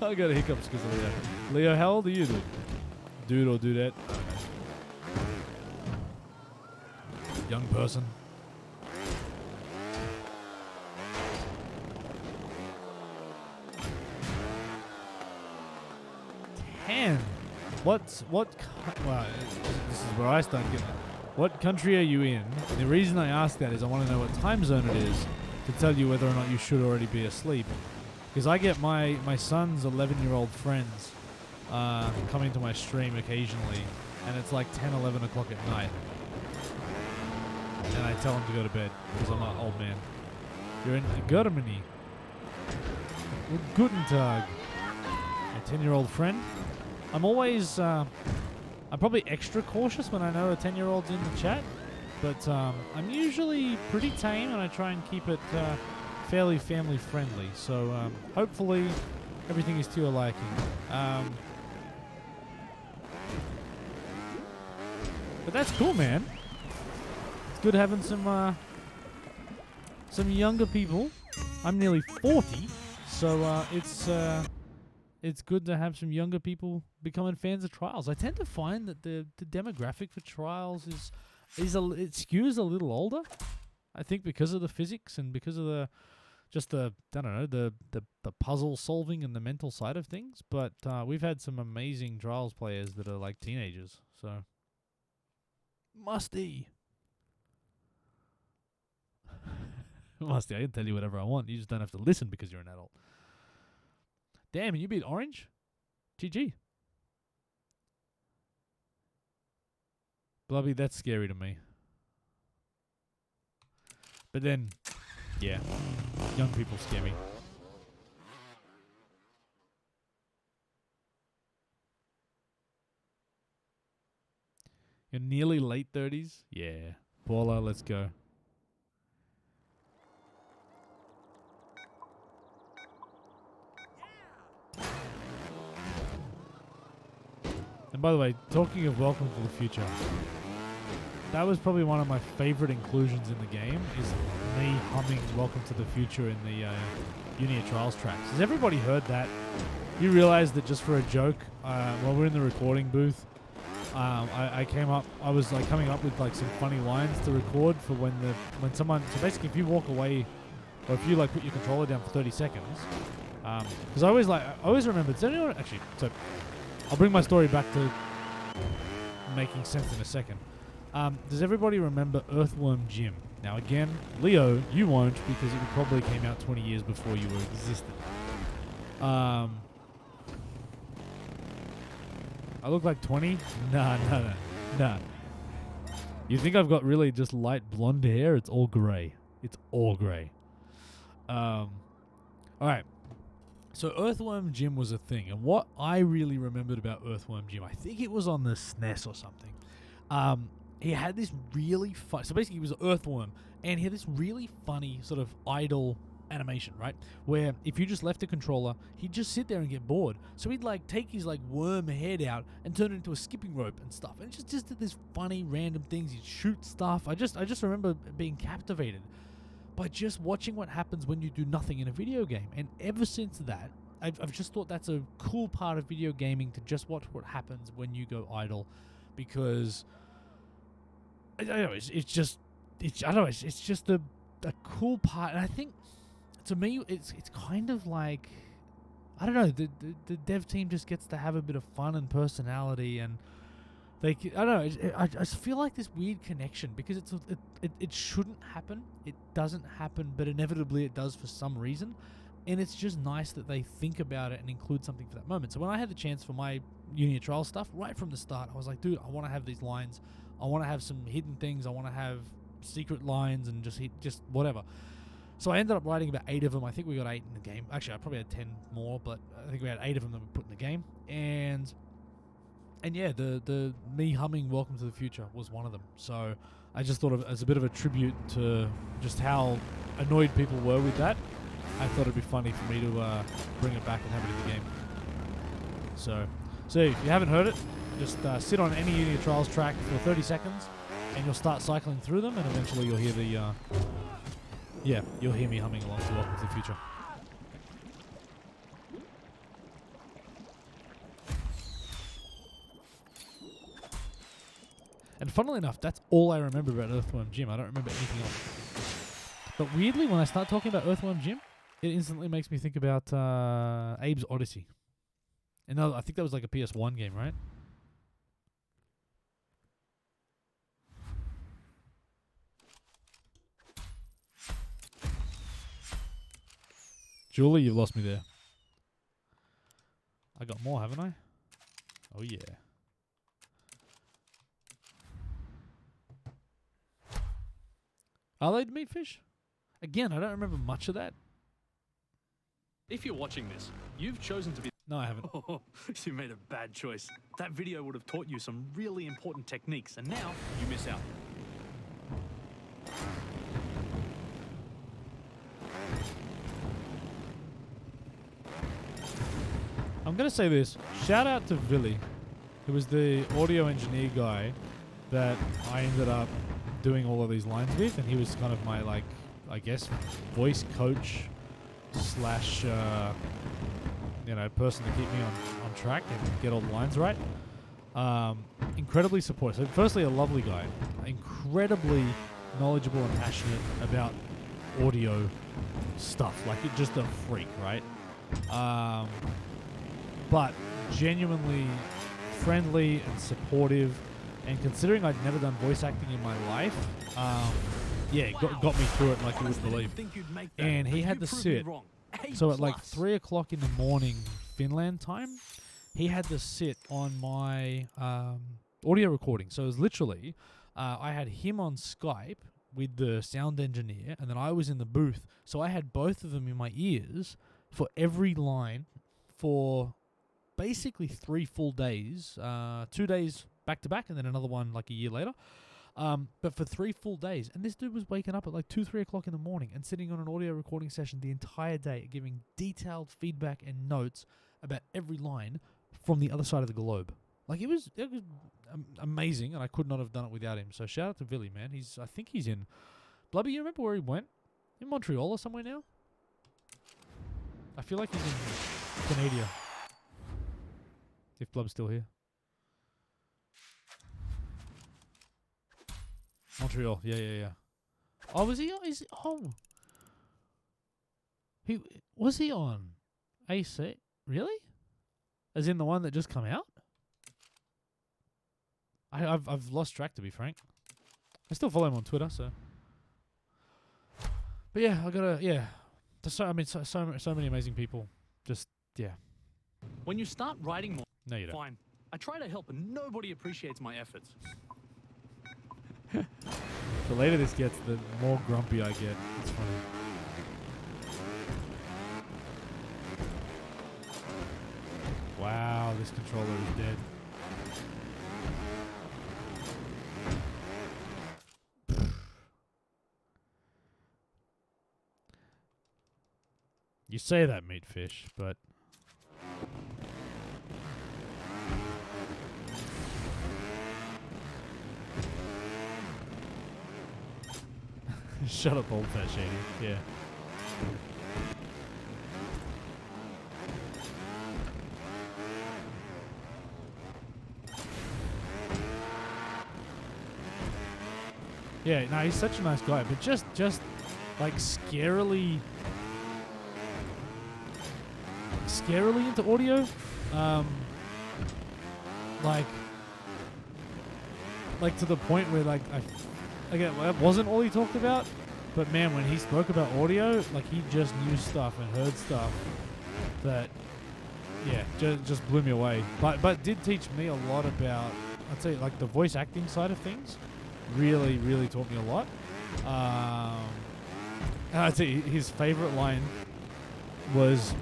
I got hiccups because of Leo. Leo, how old are you, dude? Dude or dudette? Young person. Well, this is where I start getting. What country are you in? And the reason I ask that is I want to know what time zone it is to tell you whether or not you should already be asleep. Because I get my son's 11-year-old friends coming to my stream occasionally, and it's like 10, 11 o'clock at night. And I tell them to go to bed because I'm an old man. You're in Germany. Guten Tag. My 10-year-old friend. I'm always I'm probably extra cautious when I know a 10-year-old's in the chat, but I'm usually pretty tame and I try and keep it fairly family friendly. So hopefully everything is to your liking. But that's cool, man. It's good having some younger people. I'm nearly 40, so it's good to have some younger people becoming fans of Trials. I tend to find that the demographic for Trials it skews a little older. I think because of the physics and because of the puzzle solving and the mental side of things. But we've had some amazing Trials players that are like teenagers. So Musty. Musty, I can tell you whatever I want. You just don't have to listen because you're an adult. Damn, and you beat Orange? GG. Blubby, that's scary to me. But then, yeah, young people scare me. You're nearly late 30s? Yeah. Paula, let's go. And by the way, talking of Welcome to the Future, that was probably one of my favorite inclusions in the game, is me humming Welcome to the Future in the Unia Trials tracks. Has everybody heard that? You realize that just for a joke, while we're in the recording booth, I was like coming up with like some funny lines to record for when someone, so basically if you walk away, or if you like put your controller down for 30 seconds, because I always remember, does anyone, actually, so I'll bring my story back to making sense in a second. Does everybody remember Earthworm Jim? Now again, Leo, you won't because it probably came out 20 years before you were existed. I look like 20? Nah. You think I've got really just light blonde hair? It's all grey. It's all grey. Alright. So Earthworm Jim was a thing, and what I really remembered about Earthworm Jim, I think it was on the SNES or something. He had this really fun. So basically, he was an earthworm, and he had this really funny sort of idle animation, right? Where if you just left the controller, he'd just sit there and get bored. So he'd like take his like worm head out and turn it into a skipping rope and stuff, and just did this funny random things. He'd shoot stuff. I just remember being captivated by just watching what happens when you do nothing in a video game. And ever since that, I've just thought that's a cool part of video gaming, to just watch what happens when you go idle, because I don't know, it's just a cool part. And I think to me it's kind of like, I don't know, the dev team just gets to have a bit of fun and personality, and I don't know, I just feel like this weird connection, because it shouldn't happen. It doesn't happen, but inevitably it does for some reason. And it's just nice that they think about it and include something for that moment. So when I had the chance for my Unia Trial stuff, right from the start, I was like, dude, I want to have these lines. I want to have some hidden things. I want to have secret lines and just whatever. So I ended up writing about 8 of them. I think we got 8 in the game. Actually, I probably had 10 more, but I think we had 8 of them that we put in the game. And yeah, the me humming Welcome to the Future was one of them. So I just thought of it as a bit of a tribute to just how annoyed people were with that. I thought it'd be funny for me to bring it back and have it in the game. So if you haven't heard it, just sit on any Unia Trials track for 30 seconds, and you'll start cycling through them, and eventually you'll hear you'll hear me humming along to Welcome to the Future. And funnily enough, that's all I remember about Earthworm Jim. I don't remember anything else. But weirdly, when I start talking about Earthworm Jim, it instantly makes me think about Abe's Odyssey. And I think that was like a PS1 game, right? Julie, you've lost me there. I got more, haven't I? Oh, yeah. Are they meat fish? Again, I don't remember much of that. If you're watching this, you've chosen to be No, I haven't. Oh, you made a bad choice. That video would have taught you some really important techniques, and now you miss out. I'm going to say this. Shout out to Villy, who was the audio engineer guy that I ended up doing all of these lines with, and he was kind of my, like, I guess, voice coach slash, you know, person to keep me on track and get all the lines right. Incredibly supportive. So firstly, a lovely guy. Incredibly knowledgeable and passionate about audio stuff. Like, just a freak, right? But genuinely friendly and supportive. And considering I'd never done voice acting in my life, yeah, got me through it like you would believe. And he had to sit. So at like 3 o'clock in the morning, Finland time, he had to sit on my audio recording. So it was literally, I had him on Skype with the sound engineer, and then I was in the booth. So I had both of them in my ears for every line for basically 3 full days, 2 days back to back, and then another one like a year later. But for 3 full days. And this dude was waking up at like 2, 3 o'clock in the morning and sitting on an audio recording session the entire day, giving detailed feedback and notes about every line from the other side of the globe. Like, it was amazing, and I could not have done it without him. So shout out to Villy, man. I think he's in... Blubby, you remember where he went? In Montreal or somewhere now? I feel like he's in Canada. If Blub's still here. Montreal, yeah. Oh, was he? Was he on AC? Really? As in the one that just come out? I've lost track, to be frank. I still follow him on Twitter, so. But yeah, There's so many amazing people. Just yeah. When you start writing more, No, you don't. fine. I try to help, and nobody appreciates my efforts. The later this gets, the more grumpy I get. It's funny. Wow, this controller is dead. You say that, meat fish, but... Shut up, old fat shady. Yeah. Yeah, no, he's such a nice guy, but just like scarily into audio. Like to the point where like again, that wasn't all he talked about, but man, when he spoke about audio, like he just knew stuff and heard stuff that, yeah, just blew me away. But did teach me a lot about, I'd say, like the voice acting side of things. Really, really taught me a lot. And I'd say his favorite line was,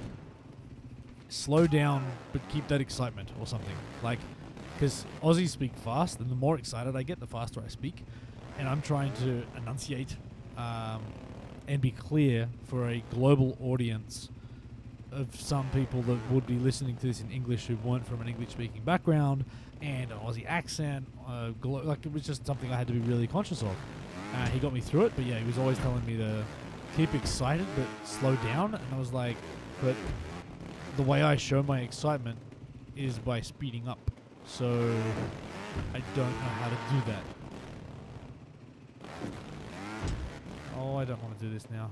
"Slow down, but keep that excitement," or something. Like, because Aussies speak fast, and the more excited I get, the faster I speak. And I'm trying to enunciate and be clear for a global audience of some people that would be listening to this in English who weren't from an English-speaking background, and an Aussie accent. Like, it was just something I had to be really conscious of. He got me through it, but yeah, he was always telling me to keep excited but slow down. And I was like, but the way I show my excitement is by speeding up. So I don't know how to do that. Oh, I don't want to do this now.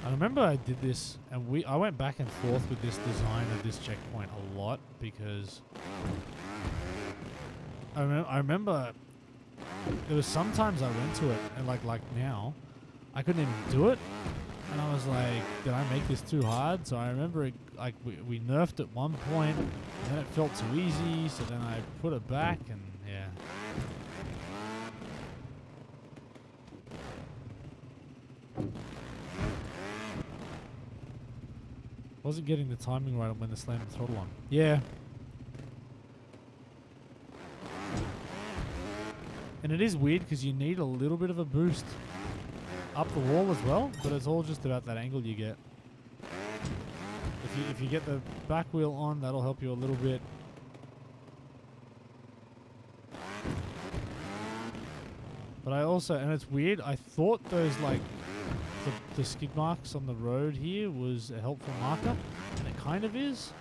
I remember I did this, and I went back and forth with this design of this checkpoint a lot, because I remember there was sometimes I went to it, and like now, I couldn't even do it, and I was like, did I make this too hard? So I remember we nerfed at one point, and then it felt too easy, so then I put it back, and yeah. Wasn't getting the timing right on when to slam the throttle on. Yeah. And it is weird because you need a little bit of a boost up the wall as well, but it's all just about that angle you get. If you get the back wheel on, that'll help you a little bit. But I also, and it's weird, I thought those like the skid marks on the road here was a helpful marker, and it kind of is,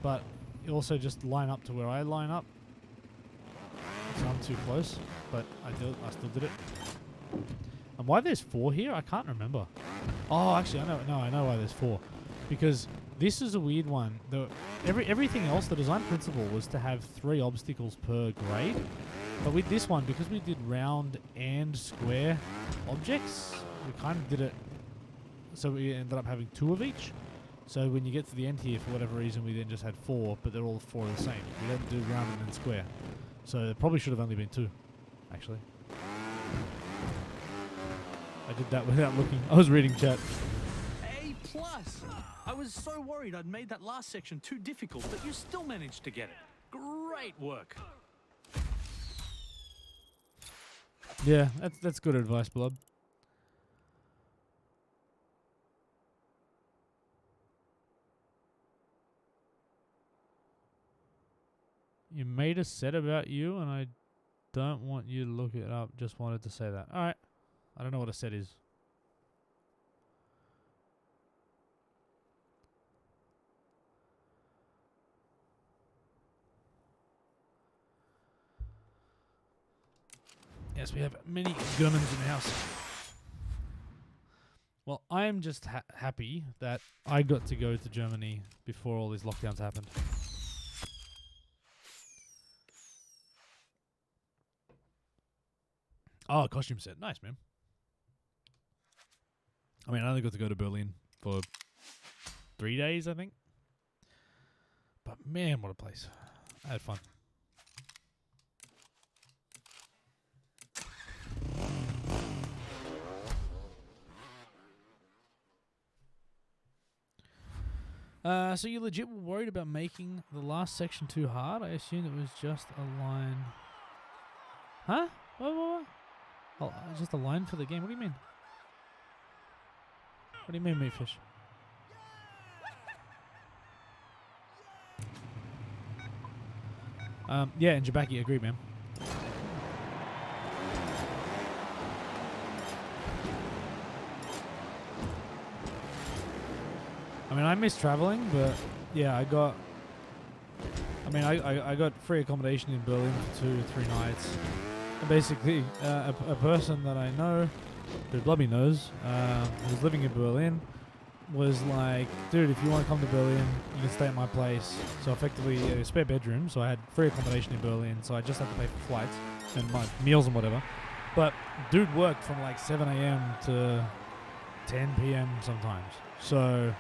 but you also just line up to where I line up. So I'm too close, but I still did it. And why there's 4 here, I can't remember. Oh, actually, I know why there's 4. Because this is a weird one. Everything else, the design principle was to have 3 obstacles per grade. But with this one, because we did round and square objects, we kind of did it so we ended up having 2 of each. So when you get to the end here, for whatever reason, we then just had 4, but they're all 4 the same. We didn't do round and then square. So it probably should have only been 2, actually. I did that without looking. I was reading chat. A+. I was so worried I'd made that last section too difficult, but you still managed to get it. Great work. Yeah, that's good advice, Blob. You made a set about you, and I don't want you to look it up. Just wanted to say that. All right. I don't know what a set is. Yes, we have many Germans in the house. Well, I am just happy that I got to go to Germany before all these lockdowns happened. Oh, costume set. Nice, man. I mean, I only got to go to Berlin for 3 days, I think. But man, what a place. I had fun. So you legit were worried about making the last section too hard? I assumed it was just a line. Huh? What? Oh, just a line for the game? What do you mean? What do you mean, Meatfish? Yeah, and Jabaki, agree, man. I mean, I miss traveling, but yeah, I got free accommodation in Berlin for 2-3 nights. And basically, a person that I know, who Blubby knows, who's living in Berlin, was like, dude, if you want to come to Berlin, you can stay at my place. So effectively, a spare bedroom, so I had free accommodation in Berlin, so I just had to pay for flights and my meals and whatever. But dude worked from like 7 a.m. to 10 p.m. sometimes. So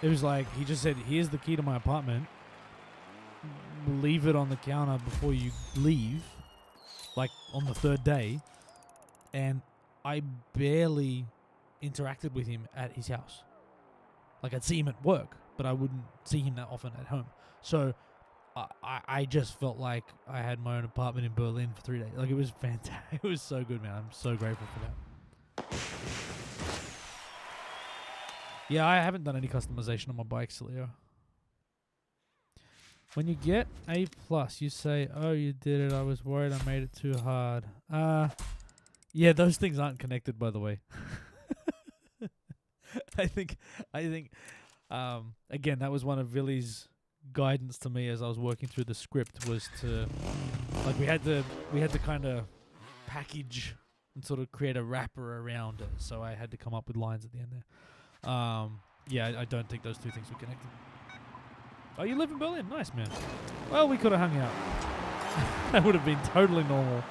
it was like, he just said, here's the key to my apartment. Leave it on the counter before you leave, like on the 3rd day. And I barely interacted with him at his house. Like, I'd see him at work, but I wouldn't see him that often at home. So I just felt like I had my own apartment in Berlin for 3 days. Like, it was fantastic. It was so good, man. I'm so grateful for that. Yeah, I haven't done any customization on my bikes, Leo. When you get A+, you say, oh, you did it. I was worried I made it too hard. Yeah, those things aren't connected, by the way. I think, again, that was one of Villy's guidance to me as I was working through the script, was to, like, we had to kind of package and sort of create a wrapper around it. So I had to come up with lines at the end there. Yeah, I don't think those two things were connected. Oh, you live in Berlin? Nice, man. Well, we could have hung out. That would have been totally normal.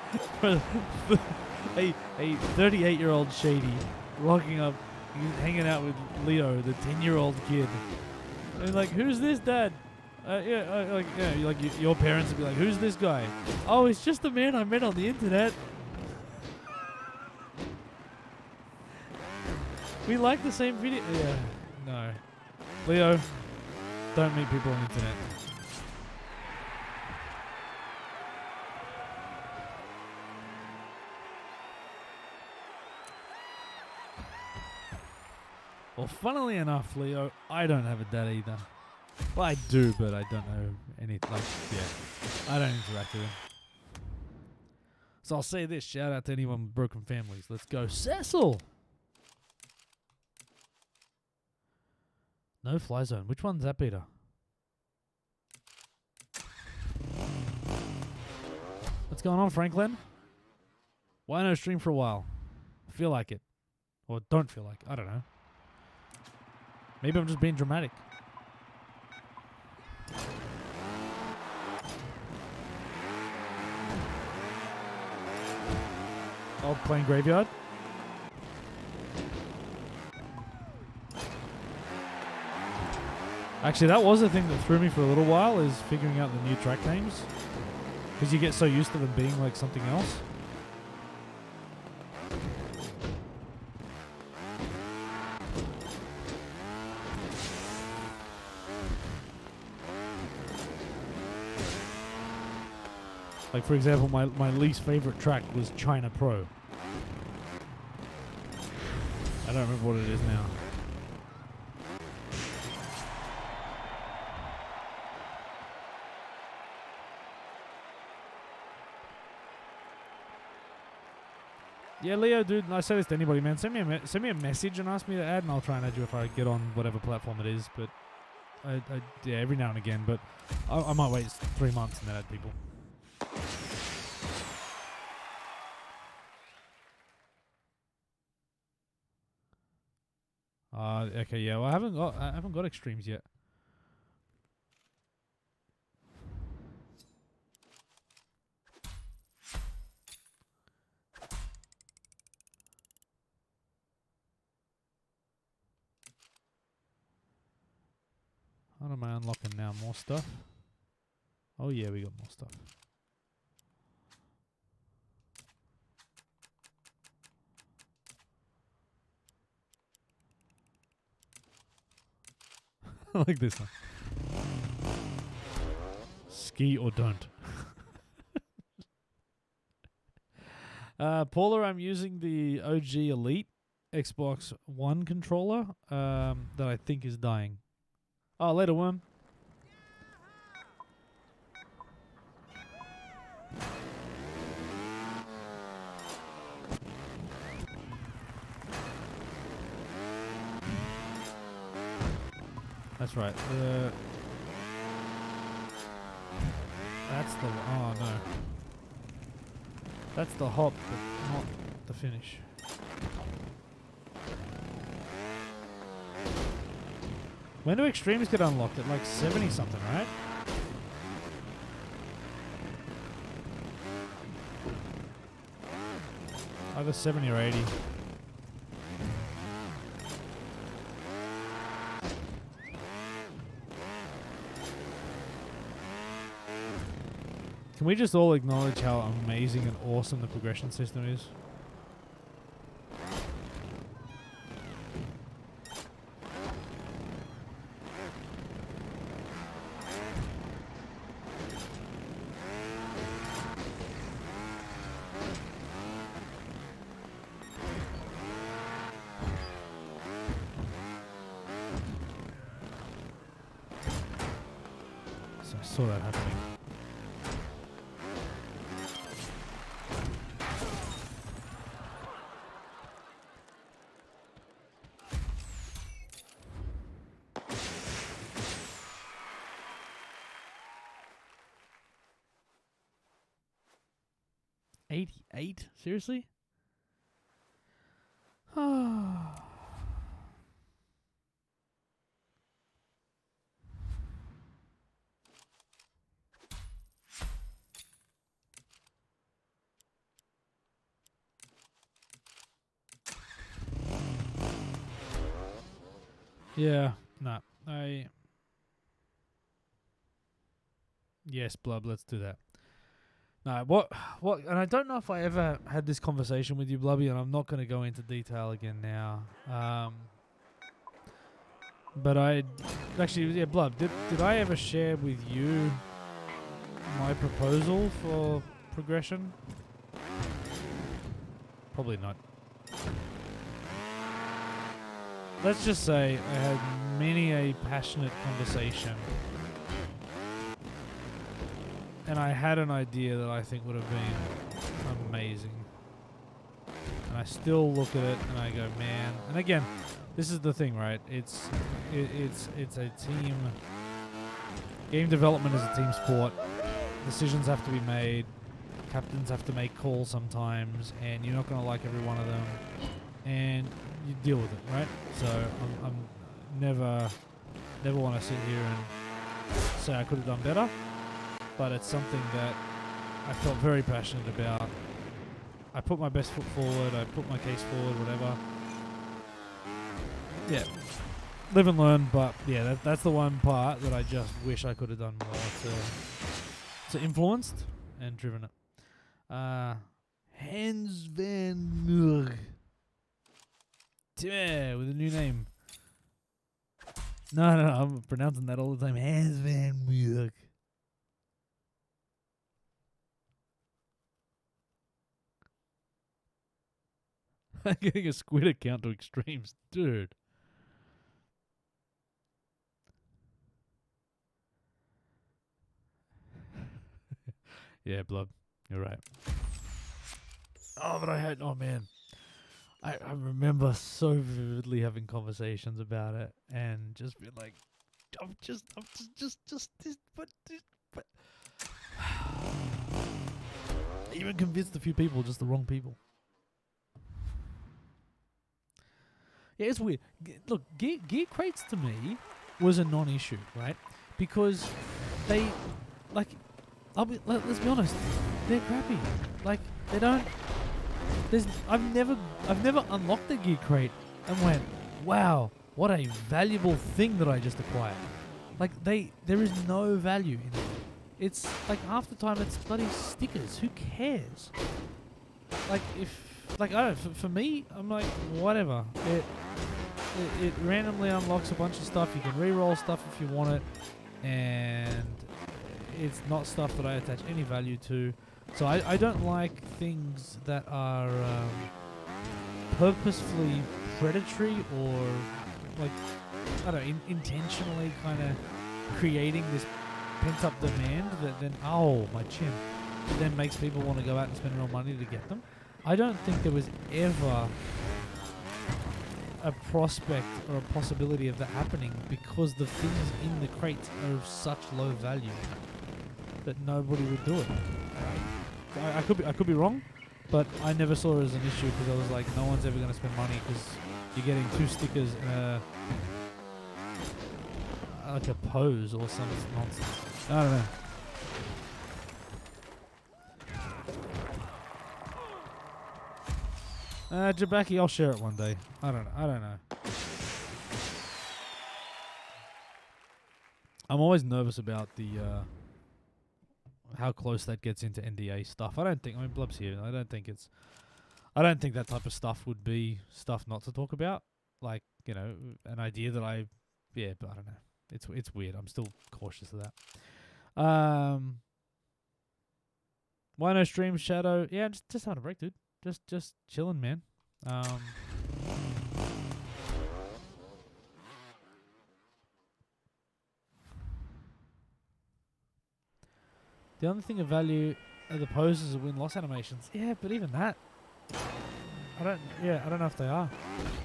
a 38-year-old Shady rocking up, hanging out with Leo, the 10-year-old kid. And like, who's this, Dad? Your parents would be like, who's this guy? Oh, it's just the man I met on the internet. We like the same video. Yeah, no. Leo, don't meet people on the internet. Well, funnily enough, Leo, I don't have a dad either. Well, I do, but I don't know any, like, yeah. I don't interact with him. So I'll say this, shout out to anyone with broken families. Let's go. Cecil! No fly zone. Which one's that, Peter? What's going on, Franklin? Why no stream for a while? I feel like it. Or don't feel like it. I don't know. Maybe I'm just being dramatic. Oh, playing Graveyard? Actually, that was the thing that threw me for a little while, is figuring out the new track names. Because you get so used to them being like something else. Like, for example, my least favorite track was China Pro. I don't remember what it is now. Yeah, Leo, dude, I say this to anybody, man. Send me a message and ask me to add, and I'll try and add you if I get on whatever platform it is. But yeah, every now and again. But I might wait 3 months and then add people. Okay, yeah. Well, I haven't got extremes yet. What am I unlocking now? More stuff? Oh yeah, we got more stuff. I like this one. Ski or don't. Paula, I'm using the OG Elite Xbox One controller that I think is dying. Oh, later, worm. That's right. That's the... Oh, no. That's the hop, but not the finish. When do extremes get unlocked? At like 70 something, right? Either 70 or 80. Can we just all acknowledge how amazing and awesome the progression system is? So I saw that happening. $88? Seriously? Yeah, nah. Yes, Blub, let's do that. No, what, and I don't know if I ever had this conversation with you, Blubby, and I'm not going to go into detail again now. But I actually, yeah, Blood. Did I ever share with you my proposal for progression? Probably not. Let's just say I had many a passionate conversation, and I had an idea that I think would have been amazing. And I still look at it and I go, man. And again, this is the thing, right? It's a team. Game development is a team sport. Decisions have to be made. Captains have to make calls sometimes, and you're not going to like every one of them, and you deal with it, right? So I'm never want to sit here and say I could have done better, but it's something that I felt very passionate about. I put my best foot forward. I put my case forward. Whatever. Yeah, live and learn. But yeah, that's the one part that I just wish I could have done more to influenced and driven it. Hans van Murg. Yeah, with a new name. No, I'm pronouncing that all the time. Hans van Murg. I'm getting a squid account to extremes, dude. Yeah, Blood. You're right. Oh, but I had. Oh man, I remember so vividly having conversations about it and just being like, I'm just this, but. I even convinced a few people, just the wrong people. Yeah, it's weird. Look, gear crates to me was a non-issue, right? Because they, like, let's be honest, they're crappy. Like, they don't. I've never unlocked a gear crate and went, wow, what a valuable thing that I just acquired. Like, there is no value in it. It's like half the time it's bloody stickers. Who cares? Like, I don't know, for me, I'm like, whatever. It randomly unlocks a bunch of stuff. You can re-roll stuff if you want it, and it's not stuff that I attach any value to. So I don't like things that are purposefully predatory or, like, I don't know, intentionally kind of creating this pent-up demand that then, oh, my chin, then makes people want to go out and spend real money to get them. I don't think there was ever a prospect or a possibility of that happening because the things in the crates are of such low value that nobody would do it. I could be wrong, but I never saw it as an issue because I was like, no one's ever going to spend money because you're getting 2 stickers and like a pose or some nonsense. I don't know. Jabaki, I'll share it one day. I don't know. I'm always nervous about the how close that gets into NDA stuff. I mean, Blub's here. I don't think that type of stuff would be stuff not to talk about. Like, you know, an idea that but I don't know. It's weird. I'm still cautious of that. Why no stream, Shadow? Yeah, just having a break, dude. Just chilling, man. The only thing of value are the poses of win-loss animations. Yeah, but even that, I don't know if they are.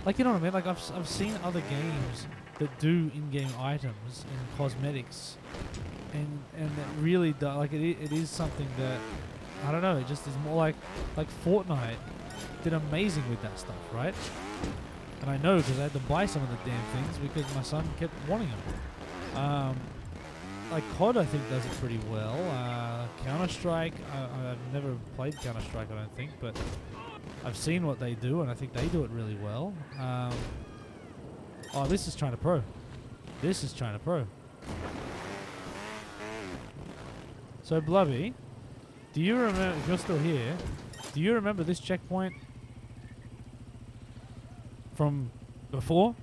Like, you know what I mean? Like, I've seen other games that do in-game items and cosmetics, and that really like it is something that, I don't know. It just is more like Fortnite did amazing with that stuff, right? And I know because I had to buy some of the damn things because my son kept wanting them. Like COD, I think does it pretty well. Counter-Strike, I've never played Counter-Strike, I don't think, but I've seen what they do, and I think they do it really well. Oh, this is China Pro. This is China Pro. So, Blubby, do you remember, if you're still here, do you remember this checkpoint from before?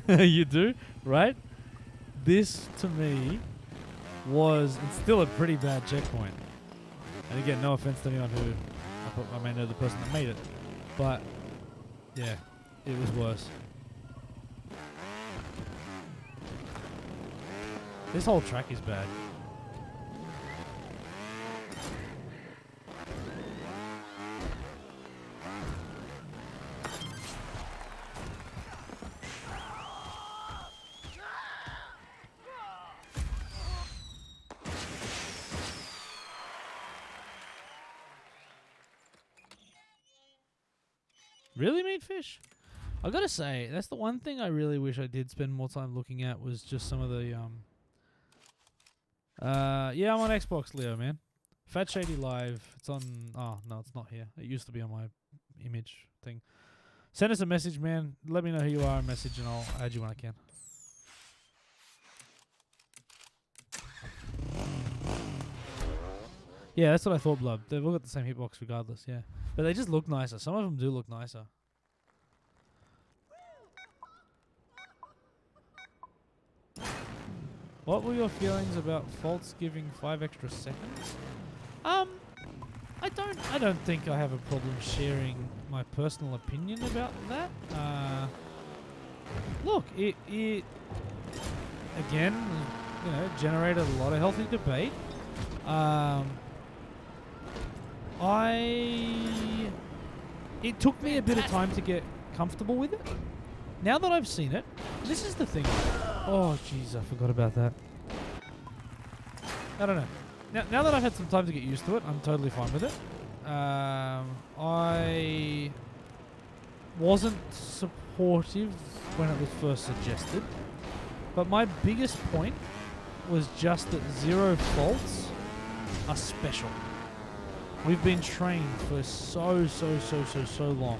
You do, right? This to me was and still a pretty bad checkpoint. And again, no offense to anyone who I may know the person that made it, but yeah, it was worse. This whole track is bad. Really, Meatfish? I gotta say, that's the one thing I really wish I did spend more time looking at was just some of the yeah, I'm on Xbox, Leo, man. Fat Shady Live. It's on. Oh no, it's not here. It used to be on my image thing. Send us a message, man. Let me know who you are, a message, and I'll add you when I can. Yeah, that's what I thought, Blood. They've all got the same hitbox regardless, yeah. But they just look nicer. Some of them do look nicer. What were your feelings about Faults giving 5 extra seconds? I don't think I have a problem sharing my personal opinion about that. Look, it again, you know, generated a lot of healthy debate. It took me a bit of time to get comfortable with it. Now that I've seen it, this is the thing. Oh, jeez, I forgot about that. I don't know. Now that I've had some time to get used to it, I'm totally fine with it. I wasn't supportive when it was first suggested, but my biggest point was just that zero faults are special. We've been trained for so long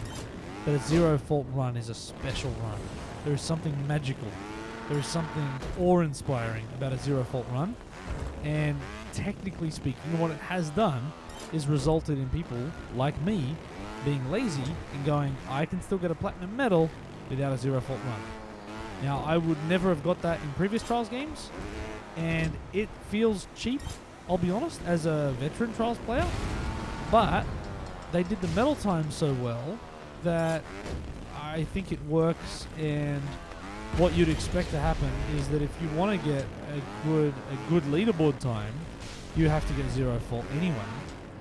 that a zero fault run is a special run. There is something magical. There is something awe-inspiring about a zero fault run. And technically speaking, what it has done is resulted in people like me being lazy and going, I can still get a platinum medal without a zero fault run. Now, I would never have got that in previous Trials games, and it feels cheap, I'll be honest, as a veteran Trials player. But they did the medal time so well that I think it works, and what you'd expect to happen is that if you want to get a good leaderboard time, you have to get zero fault anyway.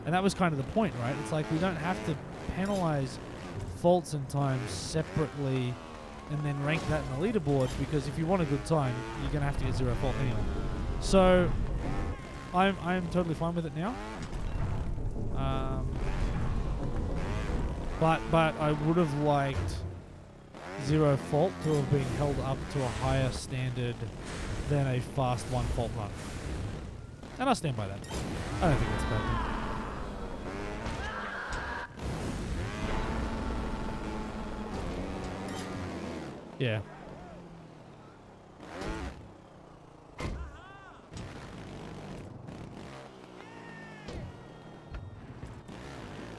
And that was kind of the point, right? It's like we don't have to penalize faults and times separately and then rank that in the leaderboard, because if you want a good time, you're going to have to get zero fault anyway. So I'm totally fine with it now. But I would have liked zero fault to have been held up to a higher standard than a fast one fault run. And I stand by that. I don't think that's a bad thing. Yeah.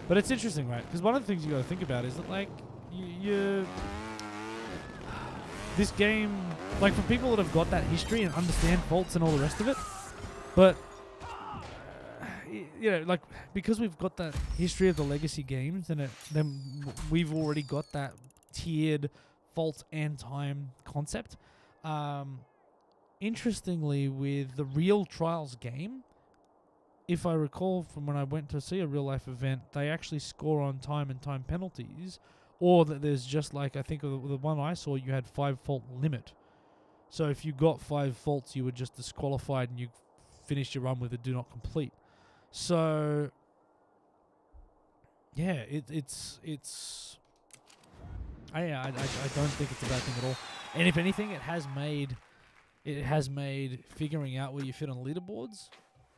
But it's interesting, right? Because one of the things you got to think about is that, like, this game, like, for people that have got that history and understand faults and all the rest of it, but you know, like, because we've got that history of the legacy games, and then we've already got that tiered fault and time concept. Interestingly, with the real Trials game, if I recall from when I went to see a real life event, they actually score on time and time penalties, or that there's just, like, I think the one I saw, you had 5 fault limit. So if you got 5 faults, you were just disqualified and you finished your run with a do not complete. So yeah, it's I don't think it's a bad thing at all. And if anything, it has made figuring out where you fit on leaderboards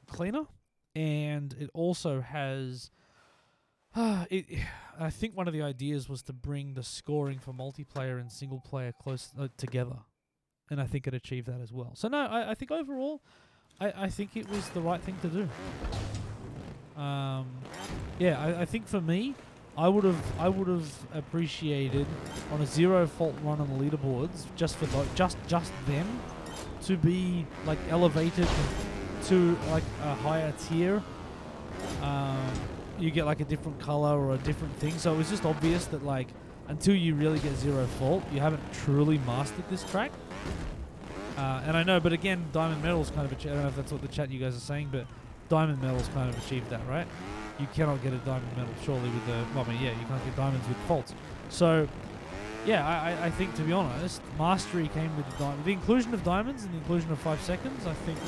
cleaner. And it also has, I think one of the ideas was to bring the scoring for multiplayer and single player close together. And I think it achieved that as well. So no, I think overall, I think it was the right thing to do. Yeah, I think for me, I would have appreciated on a zero fault run on the leaderboards just for just them to be like elevated to like a higher tier. You get like a different color or a different thing. So it was just obvious that like until you really get zero fault, you haven't truly mastered this track. And I know, but again, Diamond Medal's kind of I don't know if that's what the chat you guys are saying, but Diamond Medal's kind of achieved that, right? You cannot get a Diamond Medal surely with the, well, I mean, yeah, you can't get diamonds with faults. So, yeah, I think to be honest, mastery came with the inclusion of diamonds and the inclusion of 5 seconds. I think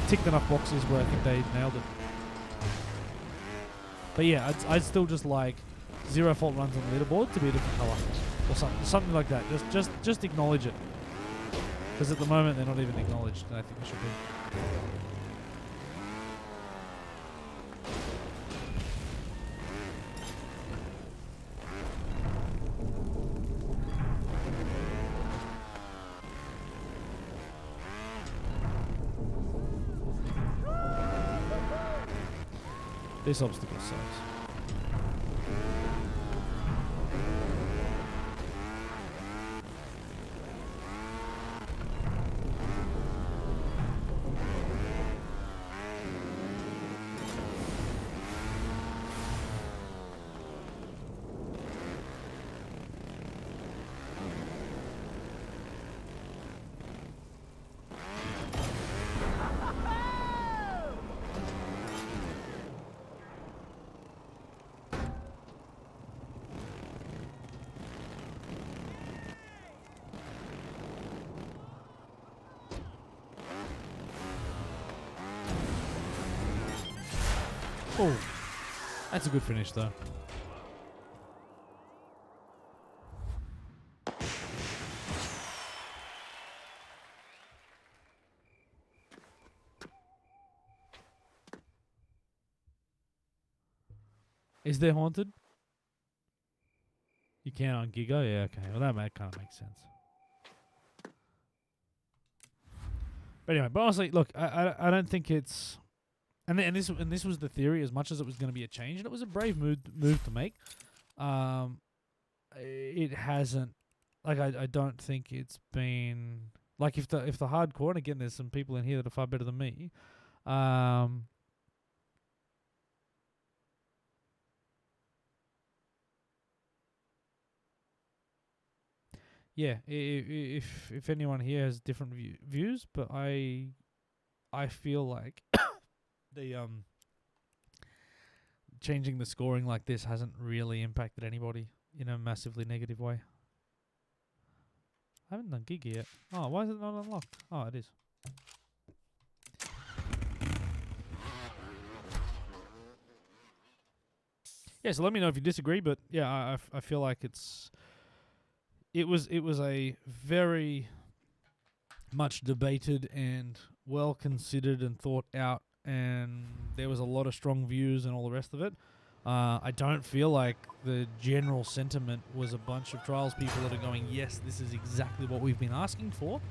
ticked enough boxes where I think they nailed it. But yeah, I'd still just like zero fault runs on the leaderboard to be a different color or something like that. Just acknowledge it, because at the moment they're not even acknowledged, and I think they should be. This obstacle sucks. Oh, that's a good finish though. Is there haunted? You can on Giga? Yeah, okay. Well, that kind of makes sense. But anyway, but honestly, look, I don't think it's... And this was the theory, as much as it was going to be a change, and it was a brave move to make. It hasn't, like I don't think it's been like if the hardcore, and again there's some people in here that are far better than me. Yeah, if anyone here has different views, but I feel like the changing the scoring like this hasn't really impacted anybody in a massively negative way. I haven't done Giga yet. Oh, why is it not unlocked? Oh, it is. Yeah, so let me know if you disagree, but yeah, I feel like it was a very much debated and well considered and thought out, and there was a lot of strong views and all the rest of it. I don't feel like the general sentiment was a bunch of trials people that are going, yes, this is exactly what we've been asking for,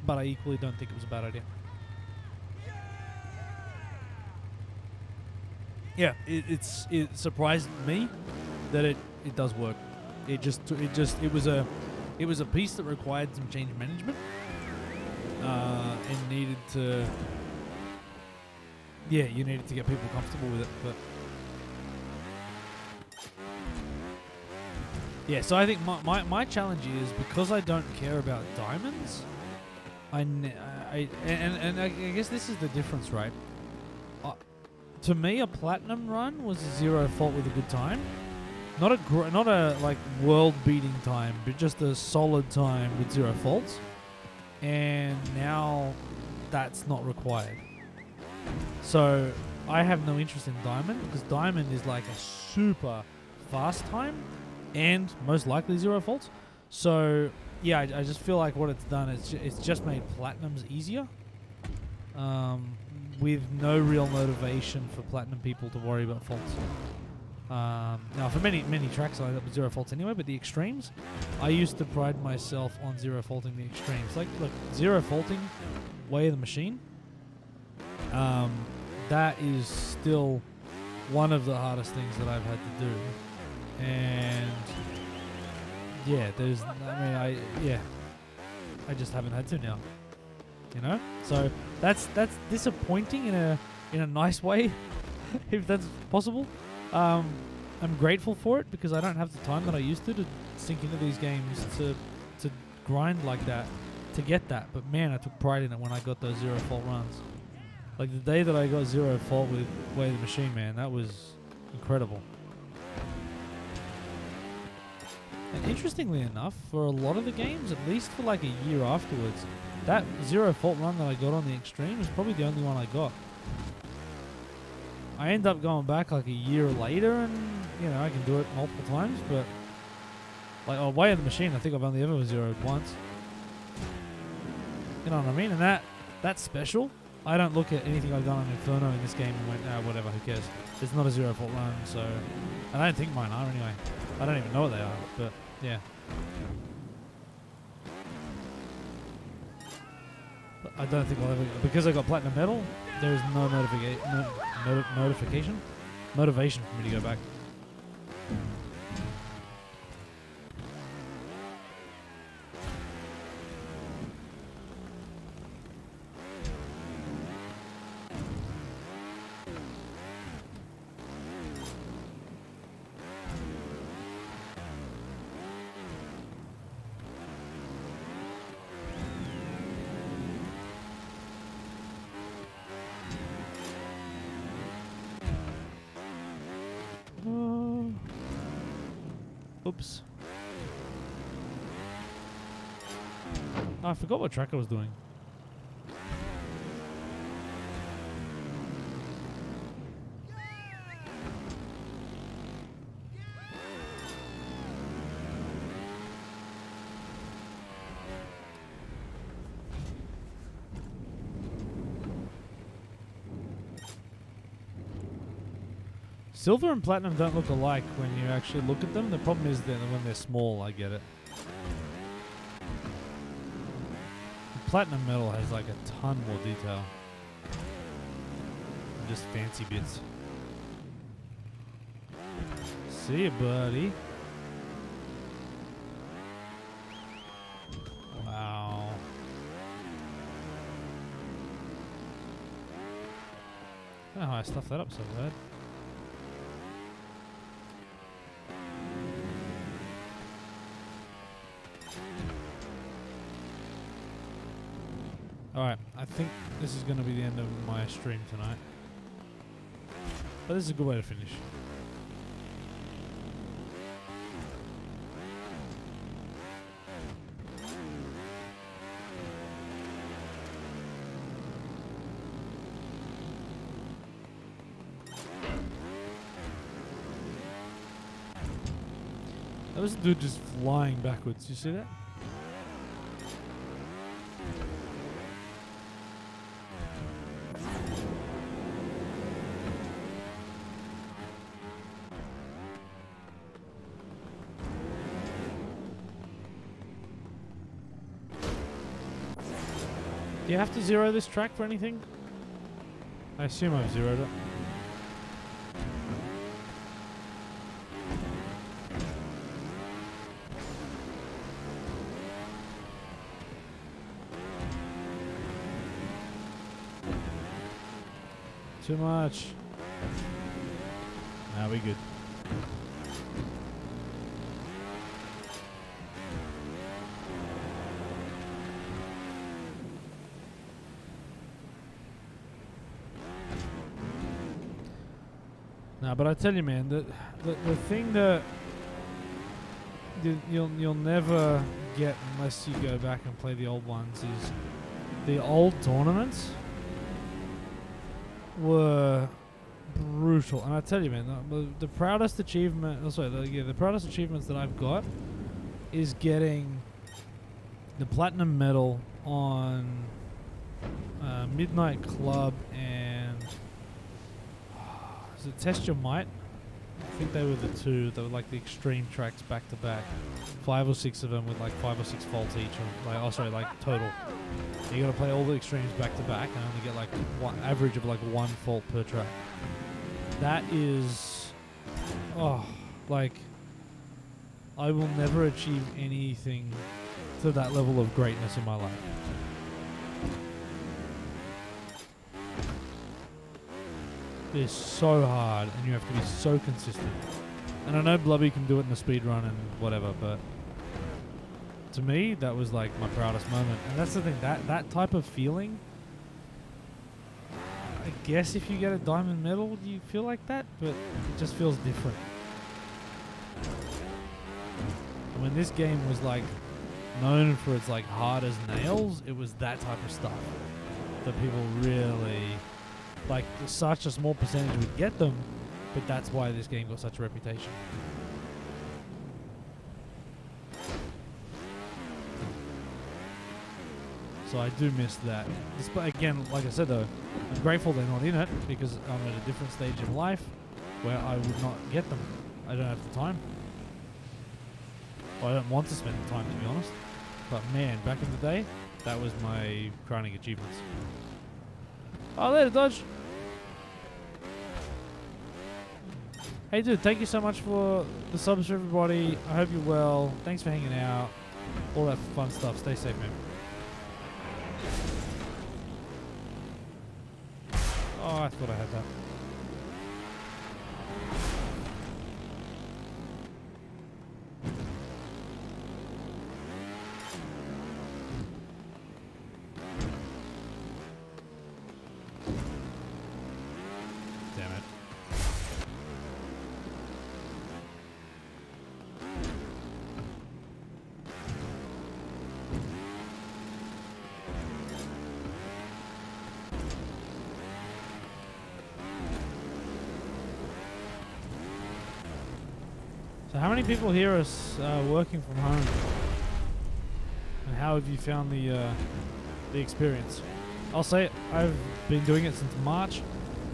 but I equally don't think it was a bad idea. Yeah, it surprised me that it does work. It was a piece that required some change management, and needed to, yeah, you needed to get people comfortable with it, but yeah. So I think my challenge is, because I don't care about diamonds, and I guess this is the difference, right? To me, a platinum run was a zero fault with a good time. Not a like world-beating time, but just a solid time with zero faults. And now that's not required. So I have no interest in diamond, because diamond is like a super fast time and most likely zero faults. So yeah, I just feel like what it's done is it's just made platinums easier. With no real motivation for platinum people to worry about faults. Now, for many tracks, I ended up with zero faults anyway, but the extremes, I used to pride myself on zero faulting the extremes. Like, look, zero faulting Way of the Machine, that is still one of the hardest things that I've had to do. And yeah, I just haven't had to now. You know? So that's disappointing in a nice way, if that's possible. I'm grateful for it because I don't have the time that I used to sink into these games to grind like that to get that. But man, I took pride in it when I got those 0 fault runs. Like the day that I got 0 fault with Way of the Machine, man, that was incredible. And interestingly enough, for a lot of the games, at least for like a year afterwards, that 0 fault run that I got on the Extreme was probably the only one I got. I end up going back like a year later and, you know, I can do it multiple times, but like Way of the Machine, I think I've only ever 0'd once. You know what I mean? And that's special. I don't look at anything I've done on Inferno in this game and went, whatever, who cares? It's not a 0 fault run, so... And I don't think mine are anyway. I don't even know what they are, but yeah. But I don't think I'll ever... Because I got Platinum Medal, there is no motivation for me to go back. Oops. Oh, I forgot what track I was doing. Silver and Platinum don't look alike when you actually look at them. The problem is that when they're small, I get it. The Platinum Medal has like a ton more detail. And just fancy bits. See ya, buddy. Wow. I don't know how I stuffed that up so bad. Alright, I think this is going to be the end of my stream tonight. But this is a good way to finish. That was a dude just flying backwards. You see that? Do you have to zero this track for anything? I assume I've zeroed it. Too much. Nah, we good. Nah, but I tell you, man, the thing that you'll never get unless you go back and play the old ones is the old tournaments were brutal. And I tell you, man, the proudest achievement, the proudest achievements that I've got is getting the Platinum Medal on Midnight Club and is it Test Your Might? I think they were the two. They were like the extreme tracks back to back. 5 or 6 of them with like 5 or 6 faults each. Or like total. You gotta play all the extremes back to back and only get like one average of like 1 fault per track. That is, like I will never achieve anything to that level of greatness in my life. It's so hard, and you have to be so consistent. And I know Blubby can do it in the speed run and whatever, but to me, that was like my proudest moment. And that's the thing, that type of feeling, I guess if you get a diamond medal, you feel like that, but it just feels different. And when this game was like known for its like hard as nails, it was that type of stuff that people really, like, such a small percentage would get them, but that's why this game got such a reputation. So I do miss that. But again, like I said though, I'm grateful they're not in it because I'm at a different stage in life where I would not get them. I don't have the time. Well, I don't want to spend the time, to be honest. But man, back in the day, that was my crowning achievements. Oh, later, Dodge. Hey, dude, thank you so much for the subs for everybody. I hope you're well. Thanks for hanging out. All that fun stuff. Stay safe, man. Oh, I thought I had that. Damn it. So how many people here are working from home? And how have you found the experience? I'll say it, I've been doing it since March.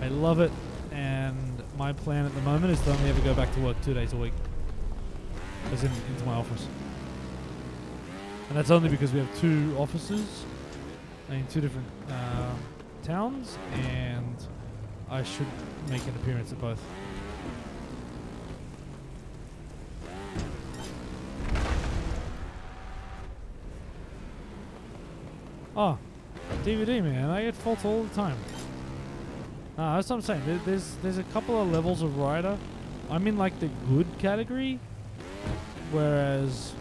I love it, and my plan at the moment is to only ever go back to work 2 days a week. As in, into my office. And that's only because we have 2 offices in 2 different towns, and I should make an appearance at both. Oh, DVD, man. I get faults all the time. That's what I'm saying. There's a couple of levels of rider. I'm in like the good category, whereas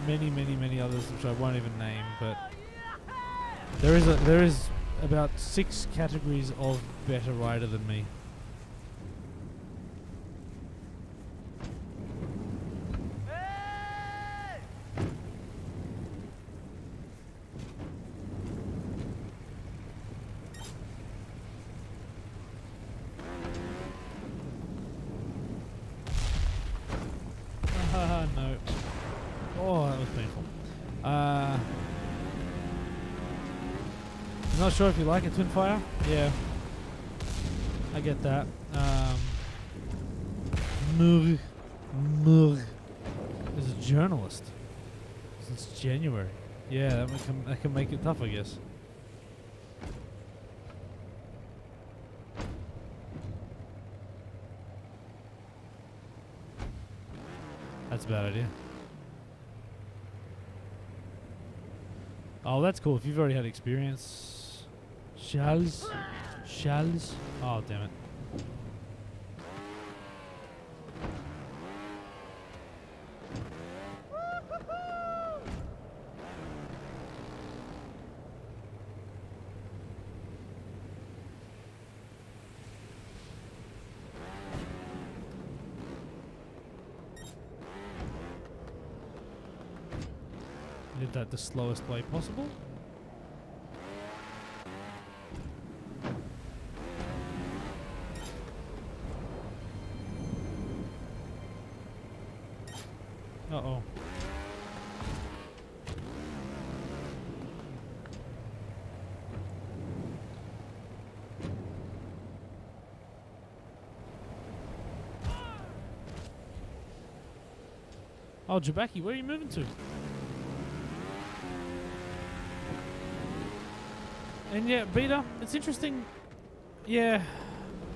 many others, which I won't even name, but there is about 6 categories of better rider than me. No. Oh, that was painful. I'm not sure if you like it, Twinfire. Yeah. I get that. Murg is a journalist since January. Yeah, that can make it tough, I guess. That's a bad idea. Oh, that's cool. If you've already had experience. Shells. Oh, damn it. Did that the slowest way possible. Uh-oh. Oh, Jabaki, where are you moving to? And yeah, Beta, it's interesting. Yeah,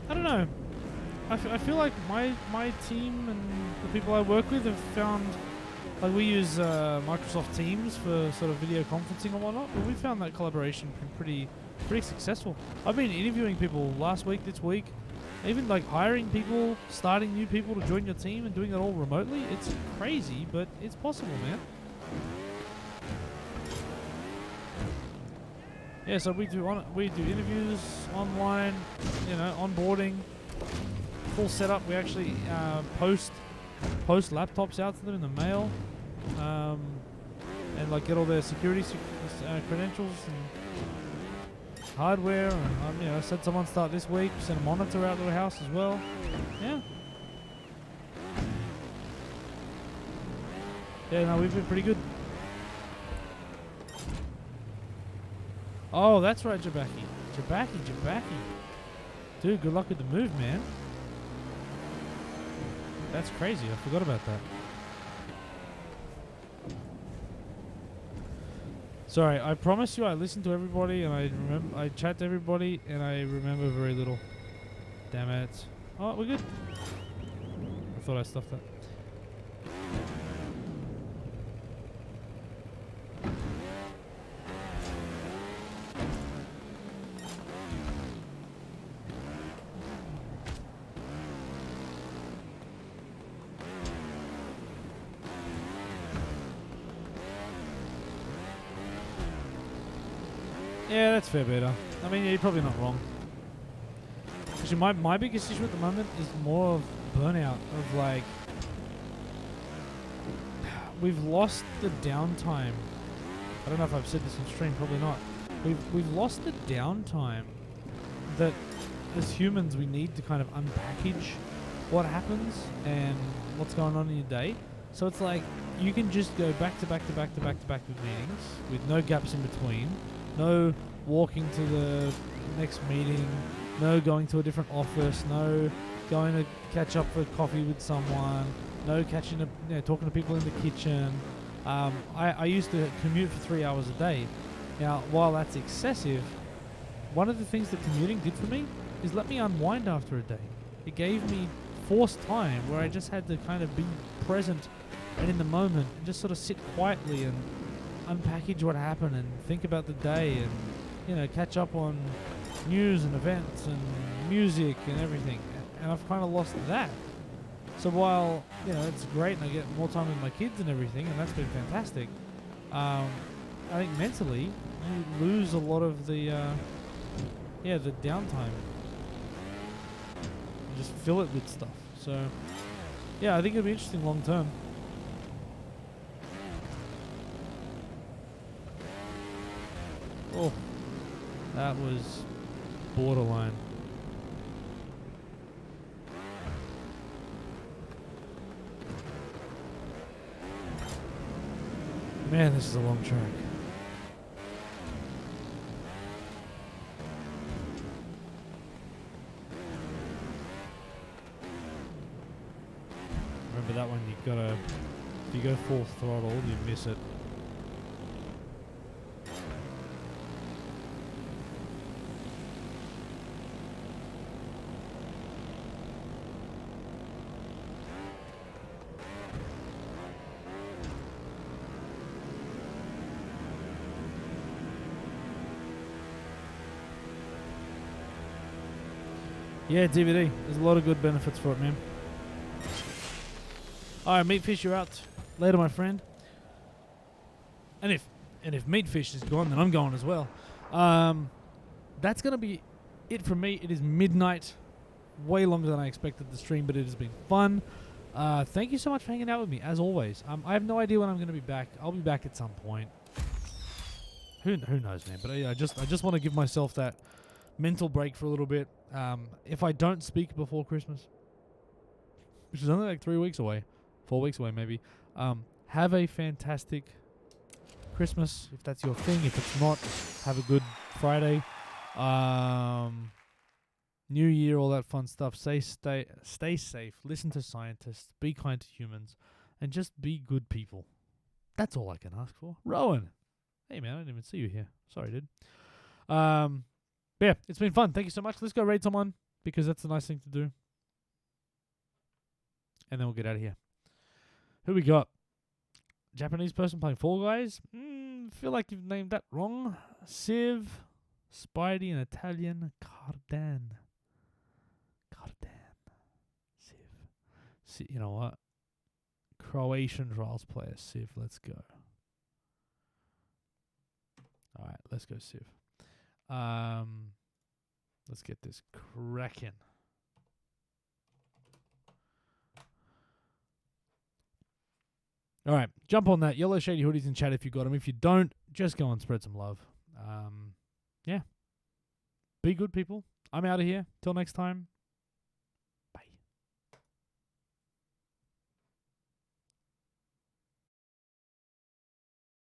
I don't know. I feel like my team and the people I work with have found, like, we use Microsoft Teams for sort of video conferencing and whatnot, but we found that collaboration pretty successful. I've been interviewing people last week, this week, even like hiring people, starting new people to join your team and doing it all remotely. It's crazy, but it's possible, man. Yeah, so we do interviews online, you know, onboarding, full setup. We actually post laptops out to them in the mail, and like get all their security credentials and hardware. And you know, said someone start this week. Sent a monitor out to the house as well. Yeah. Yeah, no, we've been pretty good. Oh, that's right, Jabaki. Dude, good luck with the move, man. That's crazy. I forgot about that. Sorry, I promise you I listen to everybody and I chat to everybody and I remember very little. Damn it. Oh, we're good. I thought I stuffed that. Yeah, that's fair beta. I mean, yeah, you're probably not wrong. Actually, my biggest issue at the moment is more of burnout. Of like, we've lost the downtime. I don't know if I've said this on stream, probably not. We've lost the downtime that as humans we need to kind of unpackage what happens and what's going on in your day. So it's like you can just go back to back with meetings with no gaps in between. No walking to the next meeting, no going to a different office, no going to catch up for coffee with someone, no talking to people in the kitchen. I used to commute for 3 hours a day. Now, while that's excessive, one of the things that commuting did for me is let me unwind after a day. It gave me forced time where I just had to kind of be present and in the moment and just sort of sit quietly and unpackage what happened and think about the day and, you know, catch up on news and events and music and everything. And I've kind of lost that. So while, you know, it's great and I get more time with my kids and everything, and that's been fantastic, I think mentally you lose a lot of the the downtime. You just fill it with stuff. So yeah, I think it'll be interesting long term. Oh, that was borderline. Man, this is a long track. Remember that one, if you go full throttle, you miss it. Yeah, DVD. There's a lot of good benefits for it, man. Alright, Meatfish, you're out. Later, my friend. And if Meatfish is gone, then I'm going as well. That's going to be it from me. It is midnight. Way longer than I expected the stream, but it has been fun. Thank you so much for hanging out with me, as always. I have no idea when I'm going to be back. I'll be back at some point. Who knows, man? But I just want to give myself that mental break for a little bit. If I don't speak before Christmas, which is only like 3 weeks away, 4 weeks away maybe, have a fantastic Christmas if that's your thing. If it's not, have a good Friday. New Year, all that fun stuff. Stay safe. Listen to scientists. Be kind to humans, and just be good people. That's all I can ask for. Rowan, hey man, I didn't even see you here. Sorry, dude. Yeah, it's been fun. Thank you so much. Let's go raid someone because that's a nice thing to do. and then we'll get out of here. Who we got? Japanese person playing Fall Guys? Feel like you've named that wrong. Civ, Spidey, and Italian. Cardan. Civ. You know what? Croatian Trials player. Civ. Let's go. All right, let's go Civ. Let's get this cracking. All right, jump on that. Yellow Shady Hoodies in chat if you got them. If you don't, just go and spread some love. Yeah. Be good, people. I'm out of here. Till next time.